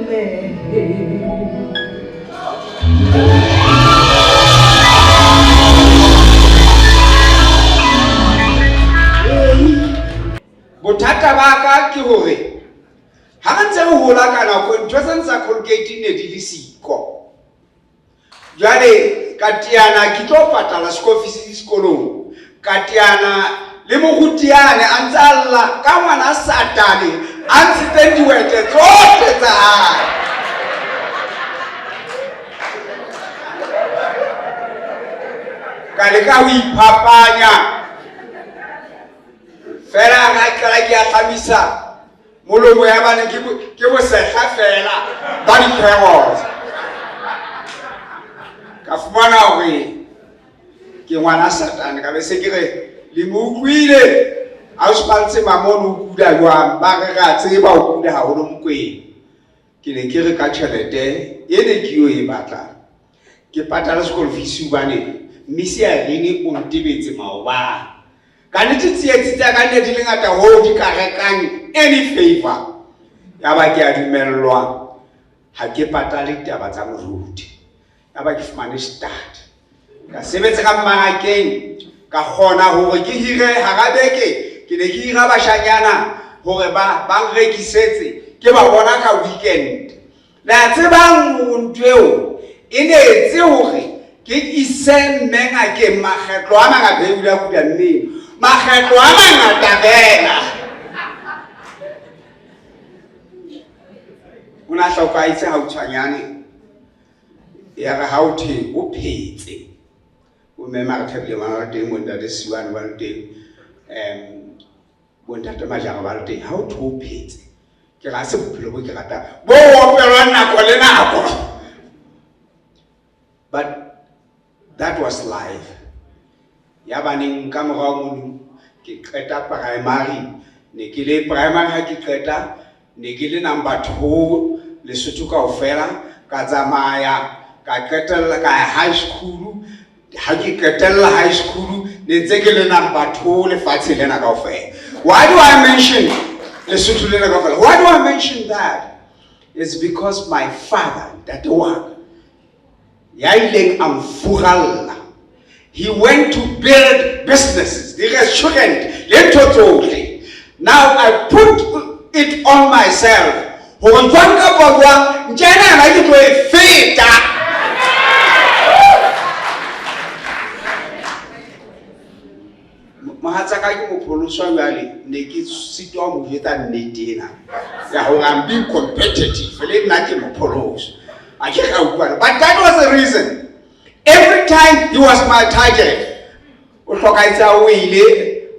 Bothata ba ka ke hore ha ntse o hola ka nako ntho tse ntsa Colgate ne di le siko. Jwale Katiana ke tlo patala school fees sekolong. Katiana le mogutiane a ntse alla ka ngwana Satane a ntse diwete tsohle tsa hae. Ka le ka ho iphapanya fela ga kala ke a tlamisa molomo ya bana ke bo sekga fela ba di pregos ka fumana hore ke ngwana Satane ka be se ke re le mo utlwile a o spaltse mamono o kuda jwang ba re ga tseba o kuda haholo mokweng ke ne ke re ka tšhelete e ne ke yo e batla ke patala school fees bane mmisi a rene o ntebetse maobane ka nete tsietsitse ka nne di le ngata ho di ka rekang any favor ya ba ke a dumellwa ha ke patale taba tsa moruti ya ba ke fumane start ka sebetsa ka mmarakeng ka kgona hore ke hire harabeke ke ne ke hira bashanyana hore ba nrekisetse ke ba bona ka weekend la tsebang ntweo e ne etse hore ke ise menga ke makgetlo a mangata e bula kuda mme makgetlo a mangata fela una hlokaitse ha o tshwanyane ya ga ha o the o phetse o mema re thebile bana ba teng mo ntate Siwane ba teng bo ntate Majanga ba teng ha o the o phetse ke ga se bophelo bo ke rata bo opelwa nako le nako. But that was life. Ya baneng ka morao mo ke qeta primary ne ke le primary ha ke qeta ne ke le number 2 le Lesotho kaofela ka tsamaya ka qetella ka high school ha ke qetella high school ne ntse ke le number 2 lefatshe lena kaofela. Why do I mention Lesotho lena kaofela? Why do I mention that? It's because my father, that one ya ileng amfuralla, he went to build businesses, the restaurant, le. Now I put it on myself. Mahatsaka ke mopholoswa jwale ne ke sitwa mo jeta nnete ena ya hore I'm being competitive le nna ke mopholoswa. But that was the reason. Every time he was my target.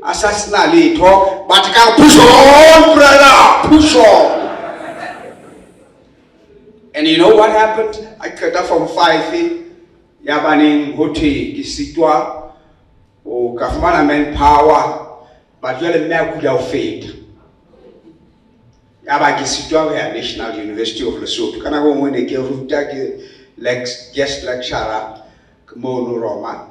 Assassinate, but can push on, brother, push on. And you know what happened? I cut off from 5 feet. Yabaning Hote, Kisitwa, or Kafmana manpower, but you're the man could have failed. Yaba Kisitwa, National University of Lesotho. Can I go when they give guest lecturer, Mono Roma?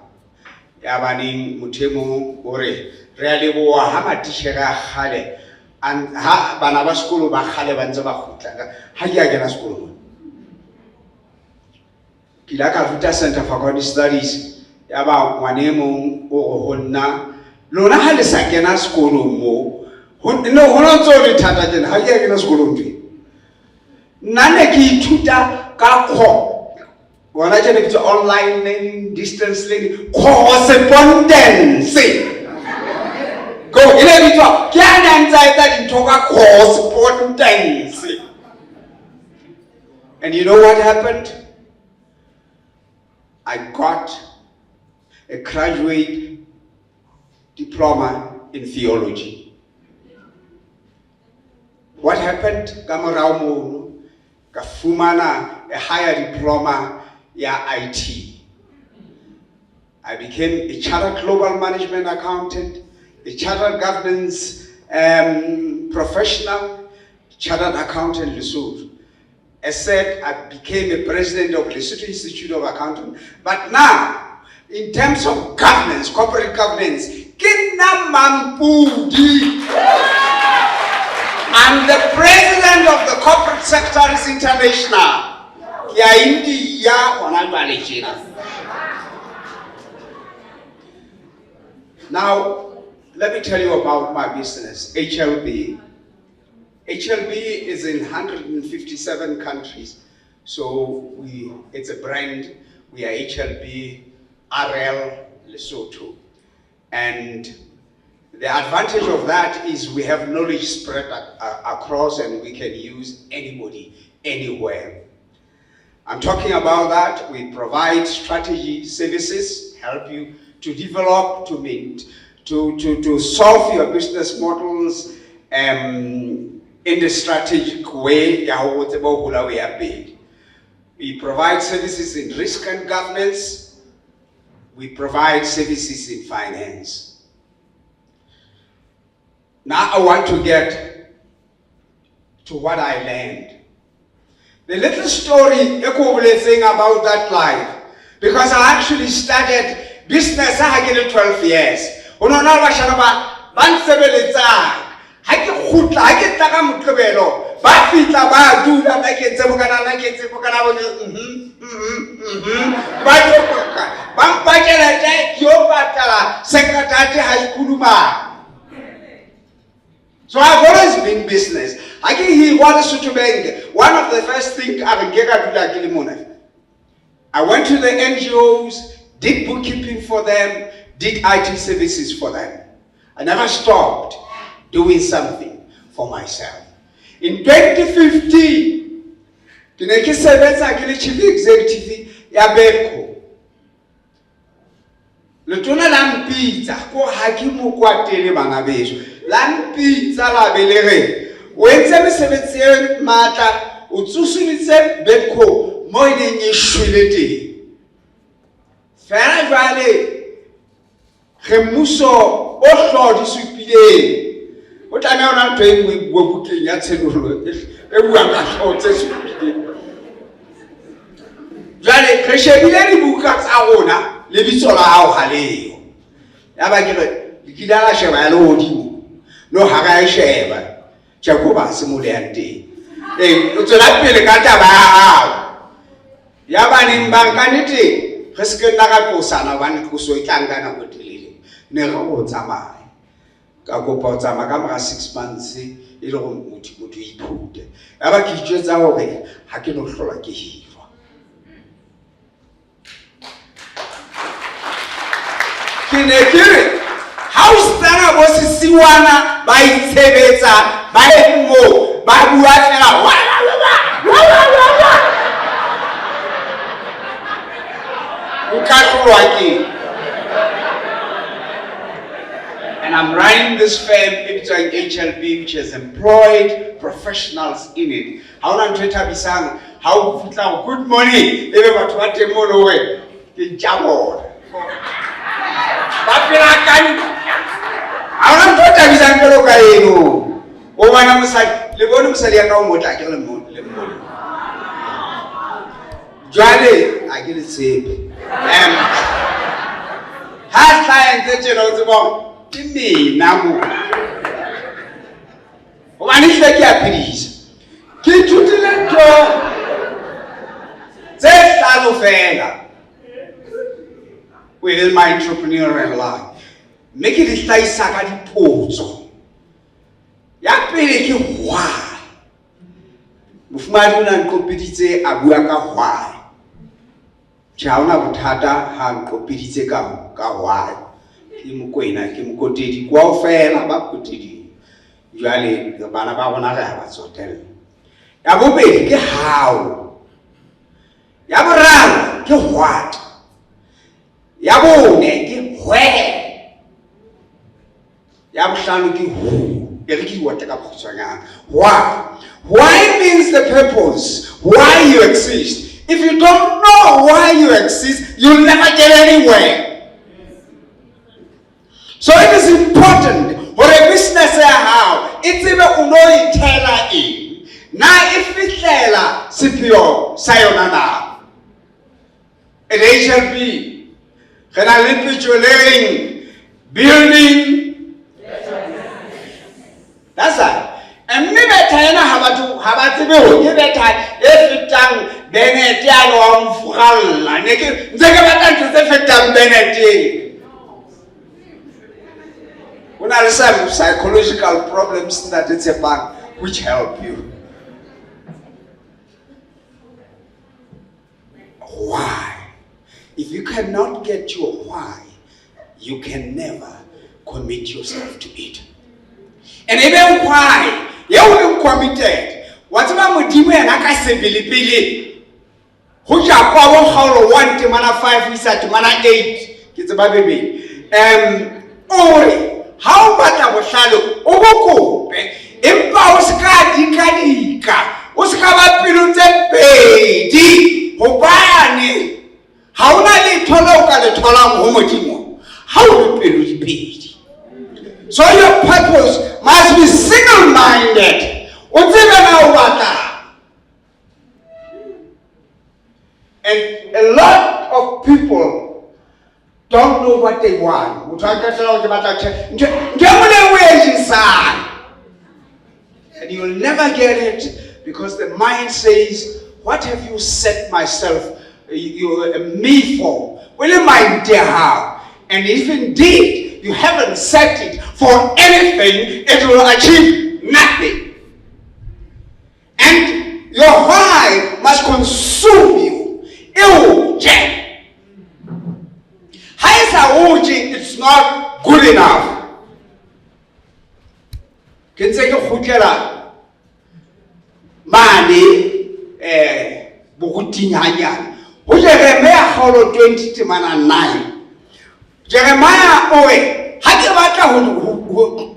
Yabaning Mutemo Ore. Really, we have a teacher Hale and Banaba school by Hale Banzaba. Hayagana school. Kilaka Vita Center for God Studies. Yaba Wanemo or Hona. Lona had a second school mo. No, Honon's only Tatajan Hayagana school. Nanaki Tuta Kako. When I take to online learning, distance learning, correspondence. Go, can that into a correspondence. And you know what happened? I got a graduate diploma in theology. What happened? Gamaraumo, Gafumana, a higher diploma, IT. I became a chartered global management accountant, a chartered governance professional, chartered accountant Lesotho. As said, I became a president of Lesotho Institute of Accounting. But now, in terms of governance, corporate governance, I'm the president of the corporate sector international. Now, let me tell you about my business, HLB. HLB is in 157 countries. So it's a brand. We are HLB RL Lesotho. And the advantage of that is we have knowledge spread across and we can use anybody, anywhere. I'm talking about that. We provide strategy services, help you to develop, to solve your business models in the strategic way. We provide services in risk and governance. We provide services in finance. Now I want to get to what I learned. The little story thing about that life, because I actually started business I had 12 years. So I've always been business. I can hear one of the first things I went to the NGOs, did bookkeeping for them, did IT services for them. I never stopped doing something for myself. In 2015, chief executive ya Beko. Letona lampitsa ko hakimu kwa tele bana beso. Lampitsa la belere. Wentse mesebetsi e matla o tsusumitse Beko mo ine nyishwilete. Fela jwale Remuso o hlodi supile. O tla na ntwe e bua bukeng ya tshenulo e bua ka hlotse supile. Jwale re shebile dibuka tsa rona le bitso la hao ha leo. Ya ba ke re ke dala sheba ya le hodimo. No ha ga e sheba. Jacoba se mo le ante. O tsela pele ka taba ya hao. Ya ba ning banka nete re se ke nna ka tlosana ba ne tloso e tlanka na go telele. Ne re go tsamaya. Ka kopa o tsamaya ka mora 6 months e le go motho iphute. Ya ba ke itsetsa hore ha ke no hlola ke hirwa. Kinekire house tana bo sisiwana ba itshebetsa ba mo ba bua fela and I'm running this firm Ibitang HLB which has employed professionals in it. How long to tabisang how good money ebe batho ba temolo we ke jabo Papila kan. Auna tota bizangelo ka yeno. O bana musali, le bone musali ya ka o motla ke le mo. Jwale a ke le tshepe. Ha client tse tsena o tsebo ke mina mo. O bana ile ke apidisa. Ke thutile to. Tse hlalo fela. Within my entrepreneurial life. Make it like Sakadi Poto. Yapele ki why? Mufmaduna and competite abuaka why? Chauna butata han competite ka why? Kimukwena, Kimukoti, Guafela, Bakutidi. Usually the Banabana was hotel. Yabobe, get how? Yabaran, get what? Yabone ki where Yabshanu ki who Yeriki wataka kuchanga. Why means the purpose, why you exist. If you don't know why you exist, you'll never get anywhere. So it is important for a business how it's even unoi tela in. Na if it tela sipio sayonana. It shall be. Can I live with your living, building? That's that. And maybe tsebe ho ke betha e fetang Bennett ya wa mfuralla ne ke ntse ke batla ntse tse fetang Bennett. When I have some psychological problems that it's a bank which help you. Why? If you cannot get your why, you can never commit yourself to it. And even why, you will committed. Whatever Modimo and I say, Billy, who shall power how one to mana 5 weeks at mana 8. It's a baby. How about our shadow? Oboko, Empa Oscar Dikanika, Oscar Pilute Pedi, Hobani. How na toloka le tolang ho Modimo? How will you be? So your purpose must be single-minded. And a lot of people don't know what they want. And you'll never get it because the mind says, what have you set myself, me for? Will you mind dear how? And if indeed you haven't set it for anything, it will achieve nothing. And your why must consume you. It's not good enough. Can say Mani Bukutinya. Jeremiah 20:9. Jeremiah oe hakebata ho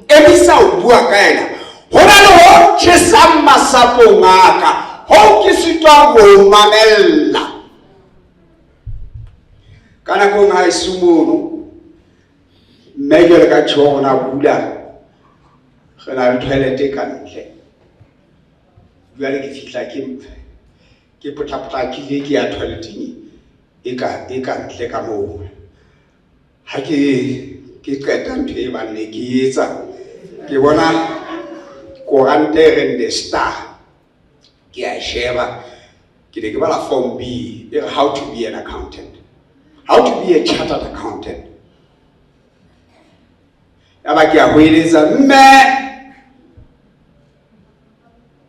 emisa o bua kaena hona le ho tshesa masapo ngaka ho ke sitwa go mamella kana go nga isumuno mmele ka tshona bula gena le toilet ka ntle jwale ke fitla ke potapota ke ya toileting e ka ntle ka mo ha ke qeta ntho e banne ke etsa ke bona korante re the Star ke a sheba ke ne ke bala form B how to be an accountant, how to be a chartered accountant. Aba ke a hoeletsa mme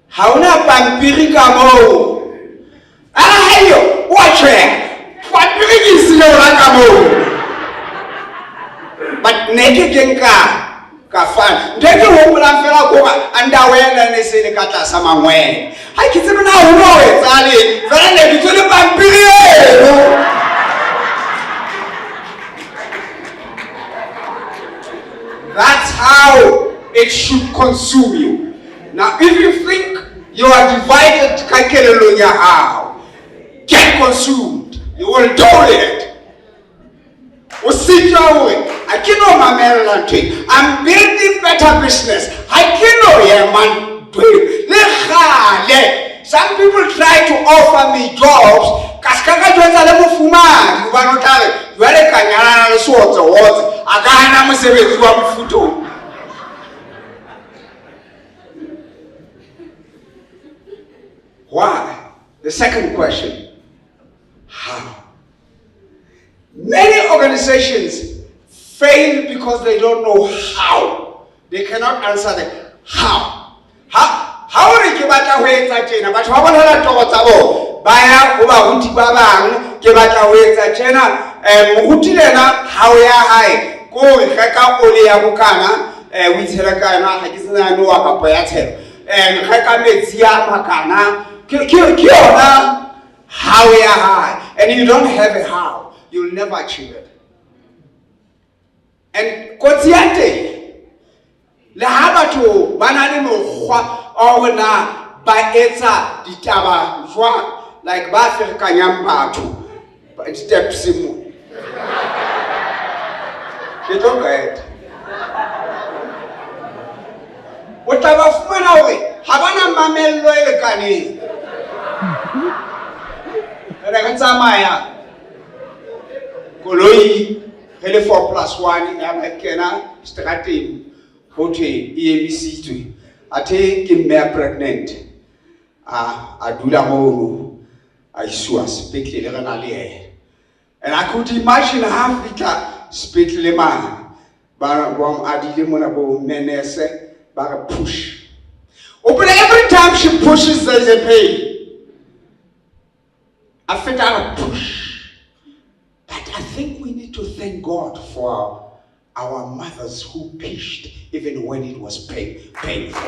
ha una pampiri ka mo ayo wa tshwe pampiri ke sile ora ka mo. But naked kafan. Ndeke ho mula fela ko anda wena ne se le ka tlasa mangwe. Ha ke tsebe na ho no etsale. Fela ne ke tsole pampiri eno. That's how it should consume you. Now if you think you are divided kakelelo nya how, get consumed. You will do it. I'm building better business. Some people try to offer me jobs. Why? The second question. How? Many organizations fail because they don't know how. They cannot answer the how. How re ke batla ho etsa tjena batho ba bona toro tsa bo ba ya ho ba huti ba bang ke batla ho etsa tjena mohuti lena how ya hae ko re ka ole ya bokana o itshela kana ha ke sena no wa kapo ya tshelo re ka metsi ya makana ke yona how ya hae, and you don't have a how, you'll never achieve it. And kotsiate le ha batho bana le mokgwa o na ba etsa ditaba jwa like ba ferkanyang batho ba steps mo ke tlo get o taba fumana hore ha bana mamello e lekaneng re ka tsamaya koloi hele 4+1 ya ba kena strateng ho thwe e emisitswe athe ke mme pregnant a dula moo a isiwa sepetlele re na le ene. And I could imagine how fitla sepetlele man ba adile mona bo nenese ba push. But every time she pushes there's a pain. I felt a push. But I think we need to thank God for our mothers who pushed even when it was painful.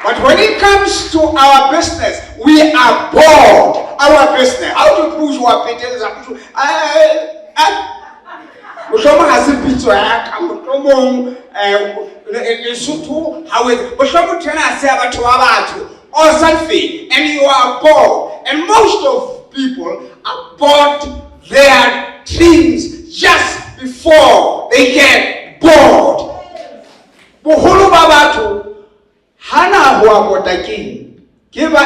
But when it comes to our business, we are bored. Our business. How to push what people Mohlomong ha se pitso ya ka mohlomong Lesotho how it mohlomong tena se ya batho ba batho or something, and you are bored. And most of people are bored their dreams just before they get bored. Boholo ba batho hana ho abota king ke ba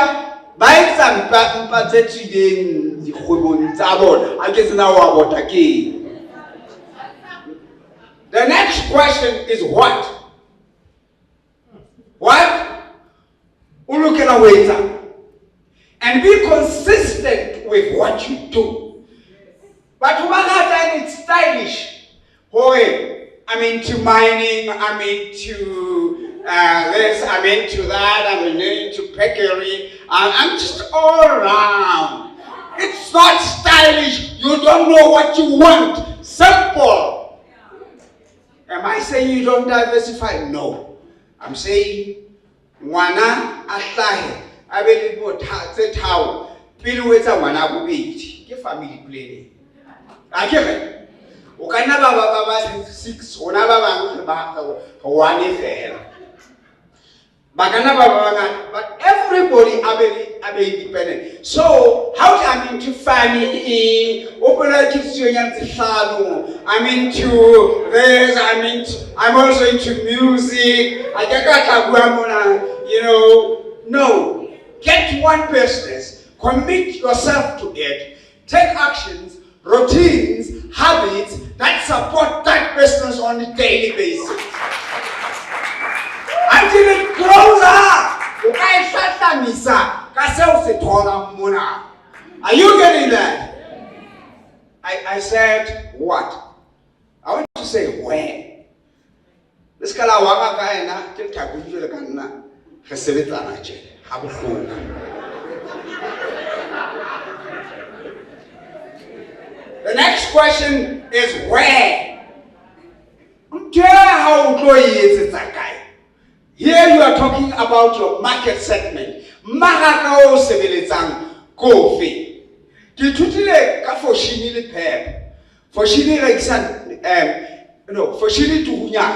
etsa mpa tse tsileng dikgwebong tsa bona a ke tsena ho abota king. The next question is what? What? Ulukela weta. And be consistent with what you do. But when it's stylish. Boy, I'm into mining, I'm into this, I'm into that, I'm into peckery. I'm just all around. It's not stylish. You don't know what you want. Simple. Am I saying you don't diversify? No. I'm saying, Wana ahlahe, abeli mo tse thao, pele o etsa ngwana bobedi, ke family planning. A ke re, o ka nna ba 6, ona ba bang ba 1 fela. Ba ka nna ba bangata, but everybody abe independent. So, how I'm into family, I'm into this, I'm also into music, you know, no. Get one business, commit yourself to it, take actions, routines, habits that support that business on a daily basis. Until it grows up. Are you getting that? I said what? I want to say where. This kala wanga kaena ke thabile ka nna re sebetsana tjena ha bohloko. The next question is where. Here you are talking about your market segment. Maraka o sebeletsang kofi. Ke thutile ka foshini le pep. Foshini rekisa foshini tuhunya.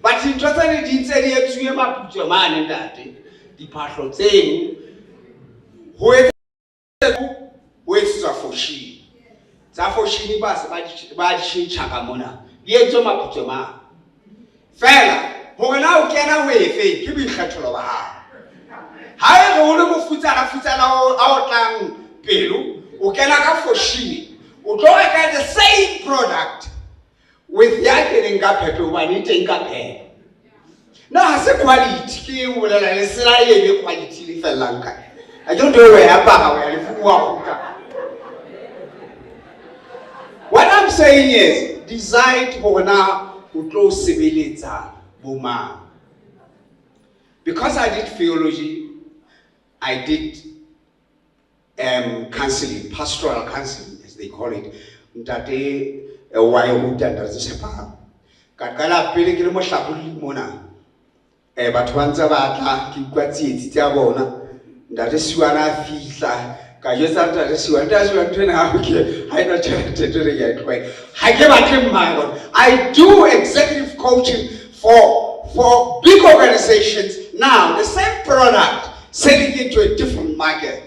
But interesting di ntse di etsuwe maputso mane ntate. Diphahlo tseno ho etsa foshini. Tsa foshini ba se ba di tshaka mona. Di etswa maputso mane. Fela, hore na o kena wefe ke boikgethelo ba hao. Ha e re o le mofutsana o tlang pelo, o kena ka foshini, o tlo reka the same product with ya keneng ka phepo hobane teng ka phepo. Na ha se quality ke o bolela le sela e be quality le fellang ka. I don't know where apara where le fuwa ka. What I'm saying is decide hore na because I did theology, I did counseling, pastoral counseling, as they call it. Ntate why would that sepa? Kakala pele ke mo hlapuli mona. Batho ba ntse ba tla ke kwatsi tsa bona. Ntate siwana fihla. I do executive coaching for big organizations. Now, the same product, selling it to a different market.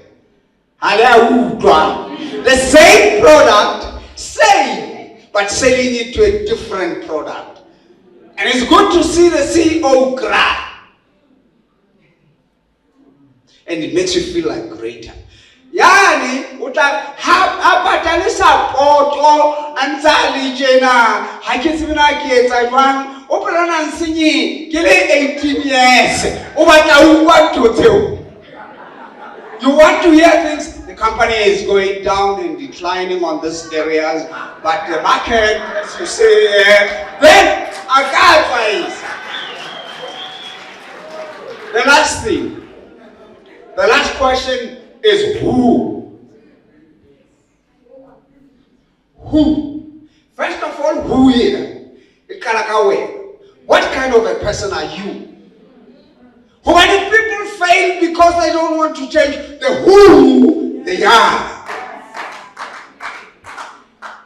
The same product, same, but selling it to a different product. And it's good to see the CEO cry. And it makes you feel like greater. Yani, uta apatalisa makoto a ntse a le tjena ha ke tsebe na ke etsa jwang o pelana nsenye ke le 18 years o batla o bua ntho tseo. You want to hear things, the company is going down and declining on these areas, but the market, as you say, then I can't. The last thing, the last question is who? Who? First of all, who here? What kind of a person are you? Who many people fail because they don't want to change the who they are.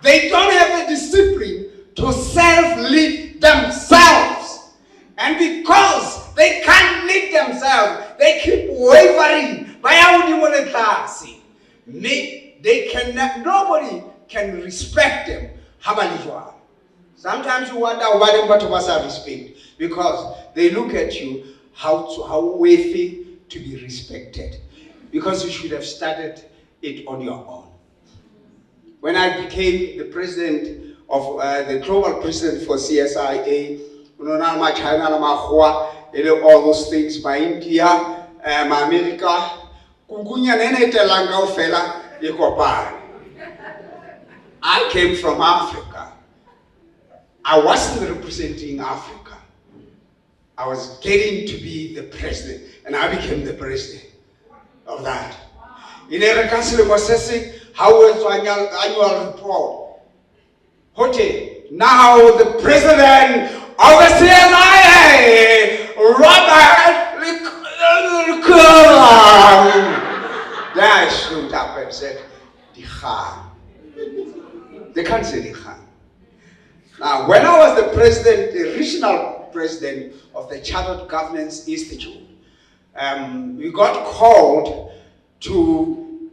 They don't have the discipline to self-lead themselves. And because they can't lead themselves, they keep wavering. They cannot, nobody can respect them. Sometimes you wonder why they want to respect, because they look at you how worthy to be respected, because you should have started it on your own. When I became the president of the global president for CSIA, all those things, my India, my America, I came from Africa. I wasn't representing Africa. I was getting to be the president, and I became the president of that. In every council processing, how was the annual report? Hote, now the president of the CIA, Robert They stood up and said, "The Khan." They can't say the Khan. Now, when I was the president, the regional president of the Chartered Governance Institute, we got called to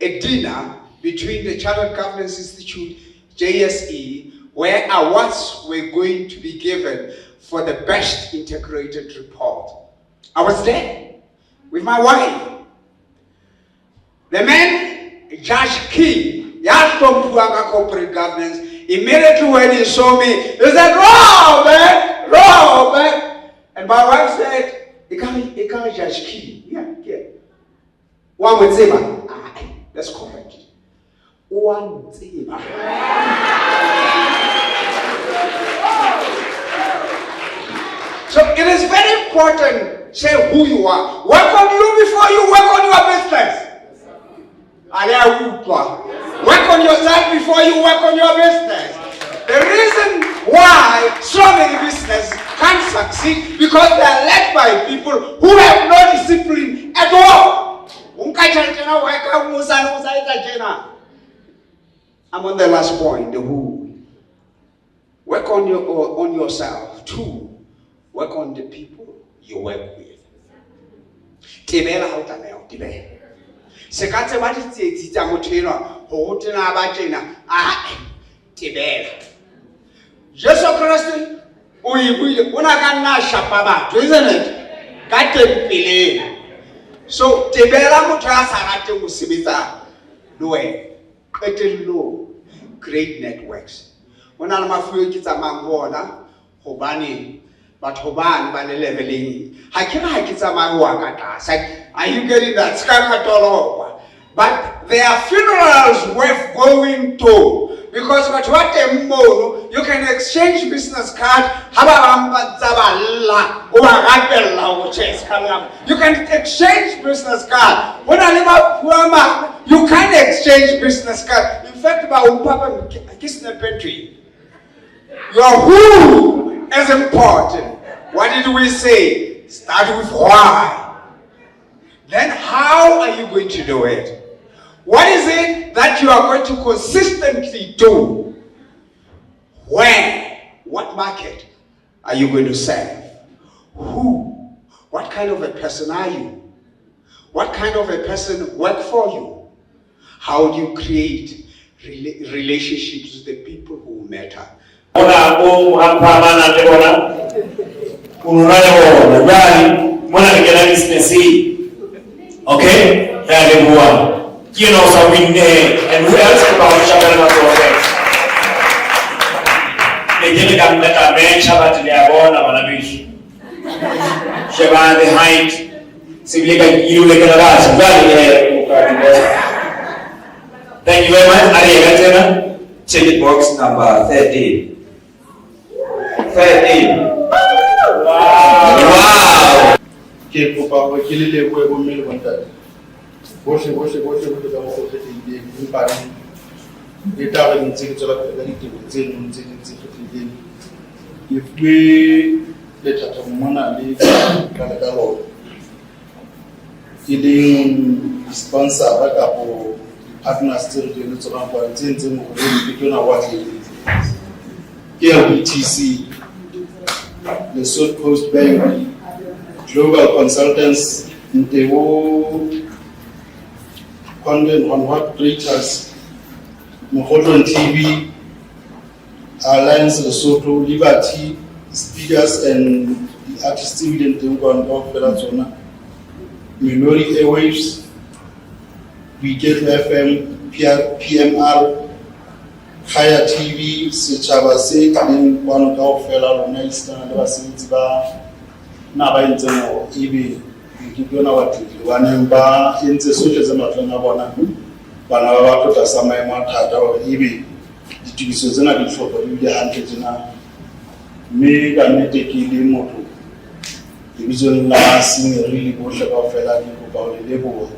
a dinner between the Chartered Governance Institute, JSE, where awards were going to be given for the best integrated report. I was there with my wife. The man, Judge King, corporate governance, immediately when he saw me, he said, "Robert, Robert." And my wife said, "You can't Judge King." Yeah. One would say, let's correct it. One would say, so it is very important, say who you are. Work on you before you work on your business. Work on yourself before you work on your business. The reason why so many businesses can't succeed because they are led by people who have no discipline at all. I'm on the last point, the who. Work on yourself. 2, work on the people you work with. Se ka tseba ditsetsi tsa motho enwa go tena ba tjena tebela Jesu Christ o ibuile ona ka nna shapa batho, isn't it? Ka tempeleng. So tebela motho a sa rate go sebetsa le wena qetello great networks. Ona le mafuyo ke tsamang bona gobane batho ba le leveling ha ke tsamang wa ka tlase. Are you getting that? But there are funerals worth going to, because you can exchange business card. You can exchange business card. You can exchange business card. In fact, your who is important. What did we say? Start with why. Then how are you going to do it? What is it that you are going to consistently do? Where? What market are you going to serve? Who? What kind of a person are you? What kind of a person work for you? How do you create relationships with the people who matter? Okay, everyone. You know, so we and who else about Shabbat They can let a man Shabbat Leabon or Nabish. Shabbat the height, simply like you like a ras. Thank you very much. Ariel, ticket box number 13. 13. Wow! Ke kopa go ke le leboe go mmele bontate bohle ka mo go kgethile empa e tla re ntse ke tsela ka ditebo tse nngwe tse dintsi kgethileng ke fuwe le thata mona le ka lo ke leng sponsor ba ka go partners tse re di tsona kwa tse ntse mo go le ke tona wa tlile ke BTC the South Coast Bank Global Consultants, Ntebo, Content on What Creators, Mokotlo TV, Alliance Lesotho, Liberty, Speakers and the Artist TV Ntebo and Dog Federazona, Minori Airwaves, Weekend FM, PMR, Kaya TV, Sechaba Se, Kanin Kwano Dog Federazona, Nelson, and Basitiba. Na ba ntse mo ibe ke bona batho ba neng ba entse sohle tse matlong a bona bana ba ba tlotla samaya mathata hore ibe ditubiso tsena di tlhopha di bile hantle tsena mme ka nnete ke le motho dibitsong la Scenery le bohle ba fela di kopa ho le leboha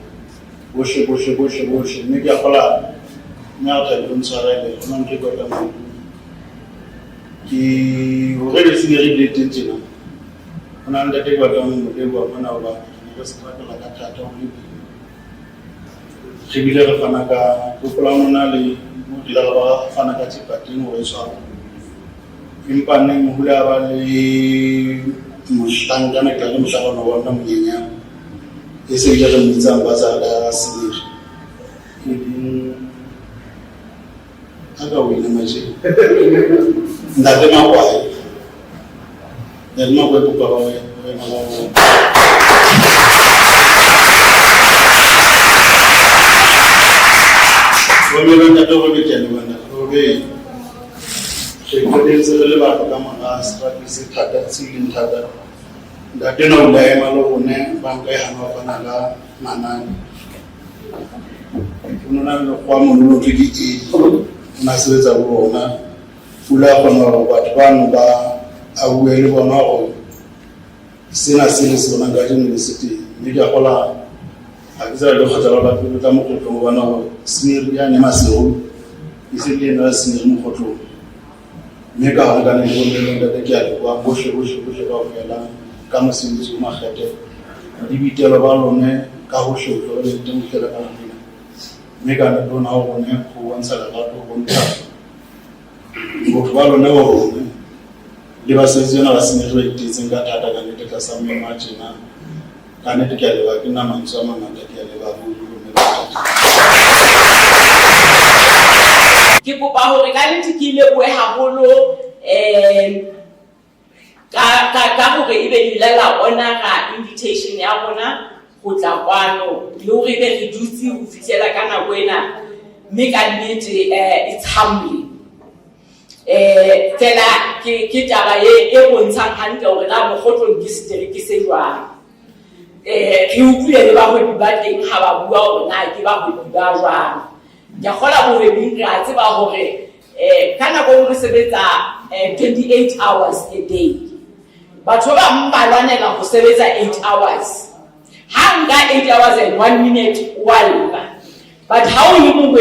bohle mme ke a gola nya ta le ntshwarele go nna ke tota mo ke ho re le Scenery le tentena ona nda te kwa tong le bua mona ba ne se tla ka thata ho le tsebile re fana ka popola mona le mo dila ba fana ka tsipateng ho tswa empa ne mo hula ba le mohlanga na ka le mohlanga wa bona monyenya e se ile re mitsa ba za la Scenery aga wena maje ndate makwae del ma ko pa ba Women are over the gentleman, obey. She could answer the level of Gamma, strategy, Tata, Silin Tata. That you know, I am alone, Banka Hanova, Manan. You know, one who to eat, Nasreza Rona, Fula Honor, but one bar. Awele bonao sina sona ngaji university media kola akiza lo khatala ba tla mo go tlo bona Scenery ya ne maseo isile na Scenery mo khotlo me ka ga ne go le nda ke ya kwa bohle ka fela ka mo sintse mo khate di bitelo ba lone ka ho shotlo le teng fela ka nna me ka ne bona ho ne go wantsha la batho go ntsha go ba lone ho le ba sezona ba Scenery itse nga thata ka nete ka sa me matjena ka nete ke a le ba ke na mantso a mangata ke a le ba bulu me ba ke kopa hore ka nete ke ile bue haholo ka hore ebe dilela ona ga invitation ya bona go tla kwano le hore be re dutse go fitlela ka nako ena mme ka nnete it's humbling tela ke taba e bontshang hantle hore na Mokgotlong ke Scenery ke se jwang ke utlwile le ba ho ba teng ha ba bua hore na ke ba ho ba jwang ke kgola hore re a tseba hore ka nako re sebetsa 28 hours a day batho ba mbalwanela go sebetsa 8 hours ha nka 8 hours and 1 minute wala but how you move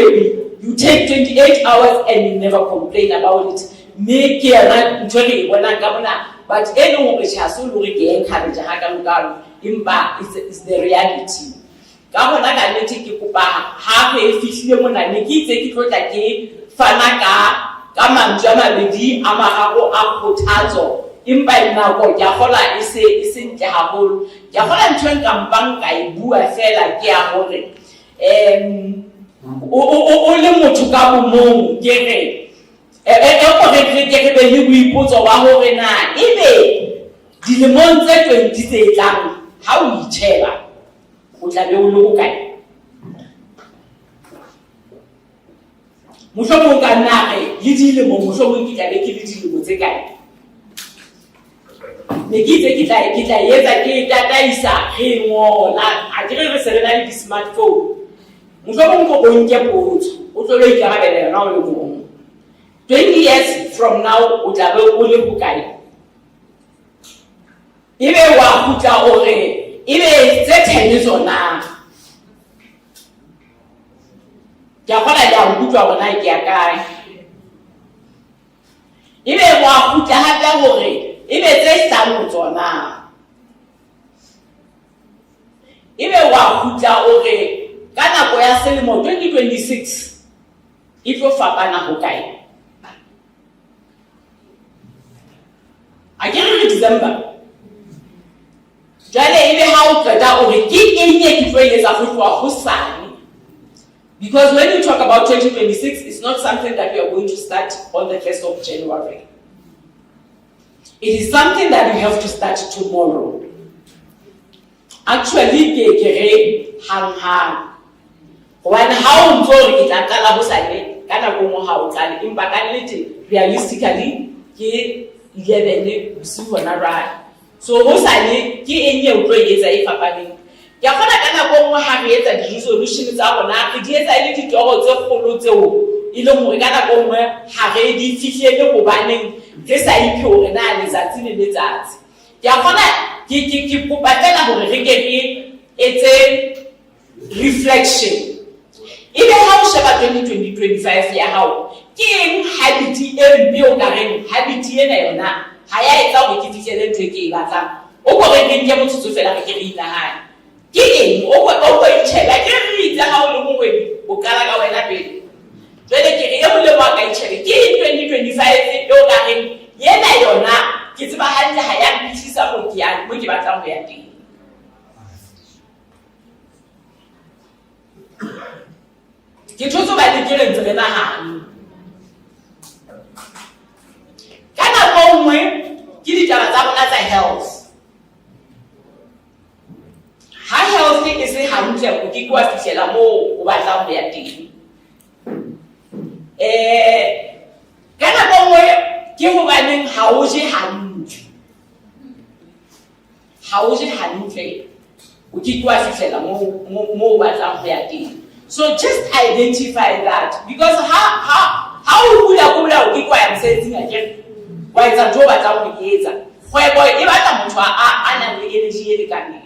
you take 28 hours and you never complain about it. Me ke yana ntwe bona ka bona but eno mo re tshaso lo re ke encourage ha ka mokalo impa is the reality. Ka bona ka nete ke kopa ha re fihlile mona ne ke itse ke tlotla ke fana ka mantswe a mabedi a mararo a khothatso impa nako ya gola e se ntle haholo ya gola ntwe nka mpang ka e bua fela ke a hore o le motho ka bomong ke re go re ke be le boipotso wa hore na ebe dilemong tse 20 tse tlang ha o itsheba o tla be o le ho kae mohlomong ka nare le dilemo mohlomong ke tla be ke le dilemo tse kae ne ke itse ke tla etsa ke tataisa re ngola a ke re se re na le di-smartphone mohlomong ko bonke potso o tlo lo ikarabela yona o le mong 20 years from now o tla be o le bokae ebe wa kgutla hore ebe tse 10 tsona ke a kgona le a nkutlwa bona ke ya kae ebe wa kgutla hape hore ebe tse 5 tsona ebe wa kgutla hore ka nako ya selemo 2026 e tlo fapana ho kae a ke re December jale ebe ha o qeta hore ke eng e ke tlo etsa ho tloha ho sane because when you talk about 2026 it's not something that we are going to start on the 1st of January. It is something that we have to start tomorrow. Actually, when how it realistically, so ya kgona kana go mo ha re etsa di-resolution tsa rona re di etsa ile ditoro tse kgolo tseo e le hore kana go mo ha re di fihlele go baneng re sa iphe hore na letsatsi le letsatsi ya kgona ke popatela hore re ke etse reflection ile ha o sheba 2025 ya hao ke eng habit e mbe o ka reng habit ena yona ha ya etsa go ke fihlele ntwe ke e batlang o go re ke motho fela re ke re inahana ke eng o go itshela ke re itse ha o le mongwe o kala ka wena pele jwale ke re mo le wa ka itshela ke 2025 o ka reng yena yona ke tseba hantle ha ya mphisa mo ke batlang ho ya teng ke thotso ba le ke re ntse re nahana kana go nngwe ke ditaba tsa bona tsa health ha health e se hantle o ke kwa fihlela mo o batlang ho ya teng kana go nngwe ke ho baneng ha o je hantle o ke kwa fihlela mo o batlang ho ya teng. So just identify that because how would I keep what I'm saying again? Why is that job at our kids? Why boy, if I come to an energy can.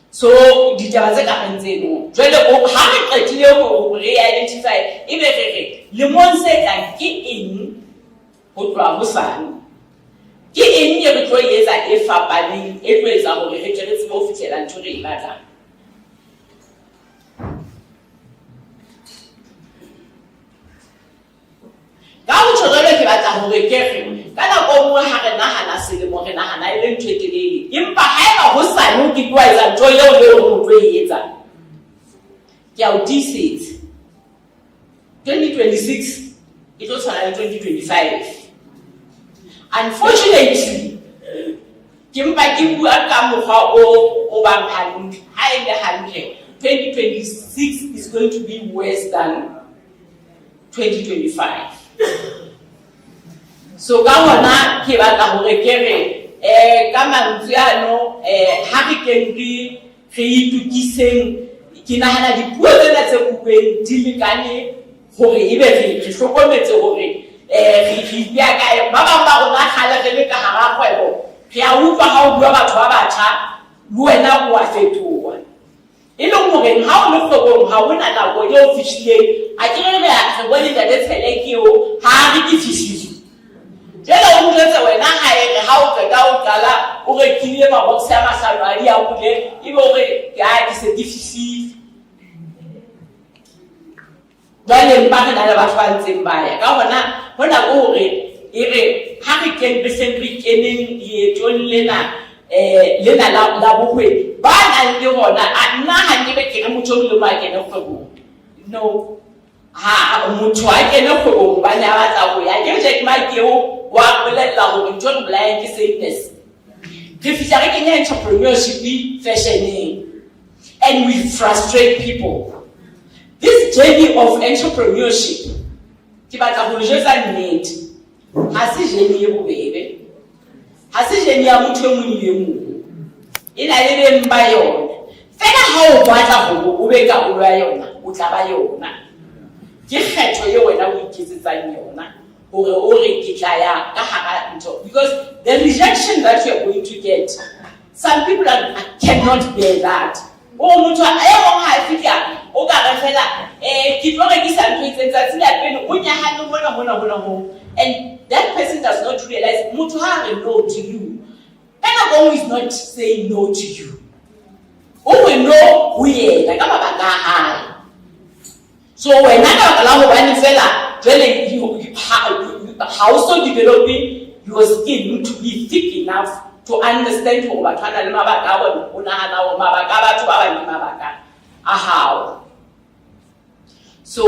So the Javaza can say no. How we identify if Lemon said and get in who Bravosan. Get in your employees at if a body, it was our religious officer and to the matter. Ka o tshwarele ke batla hore ke re kana go mo ha re nahana selemo re nahana ile ntwe telele empa ha eba ho sane ke twa etsa ntho eo le o tlo etsa ke a o disit 2026 it was tshwana le 2025 unfortunately ke mpa ke bua ka mokgwa o bang hantle ha ile hantle 2026 is going to be worse than 2025. So ka hona ke batla hore ke re ka mantswe ano ha re ke re itukiseng ke nahana dipuo tsena tse buweng di lekane hore ebe re hlokometse hore re ya ka ba bang ba rona kgale re le ka hara kgwebo re a utlwa ha o bua batho ba batjha le wena o a fetoha e le hore ha o le kgwebong ha hona nako e o fihlileng a ke re re bone da le tshele ke o ha re ke fihlile jela o motse wena ha e ha o qeta o qala o rekile mabox ya mahlano a di a bule ebe o re ya ke se ke fihlile bale mpa na le batho ba ntseng ba ya ka hona go hore e re ha re ke sentry keneng yeto lena la bohwedi ba nang le hona a nna ha ke be ke re motho le ma kene kgwebong no ha motho a kene kgwebong ba ne a batla go ya ke je ke ma ke o wa bolella hore ntho le bolaya ke sadness re fihla re kenya entrepreneurship fashioning and we frustrate people this journey of entrepreneurship, ke batla ho le jwetsa nnete, ha se journey e bobebe, ha se journey ya motho e mong le e mong, e na le beng ba yona. Fela ha o batla ho o be karolo ya yona, o tla ba yona. Ke kgetho ye wena o iketsetsang yona hore o re ke tla ya ka hara ntho, because the rejection that you are going to get, some people cannot bear that. O motho a ye ho ha fika o ka re fela ke tlo rekisa ntho e tsentsa tsela pele o nyahane hona, and that person does not realize motho ha re no to you. Kana is not saying no to you. O we know ho yena ka mabaka a hae. So when I allow one fella, how so developing your skin to be thick enough to understand what how. So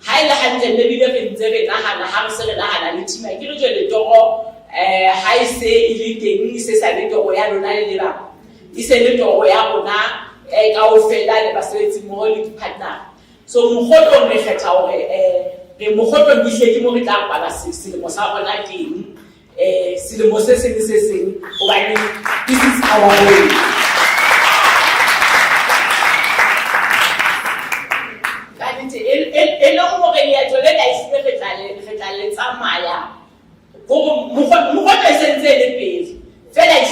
Haile hantle maybe le ntse re nahana ha se re nahana le tima ke re jwele toro ha ise ile teng se sa le toro ya lona le ba ise le toro ya rona ka o fela le basebetsi mo le partner. So mogotlo re kgetha hore re mogotlo bihle ke mo re tla bala selemo sa rona teng selemo se seng hobane this is our way. Fela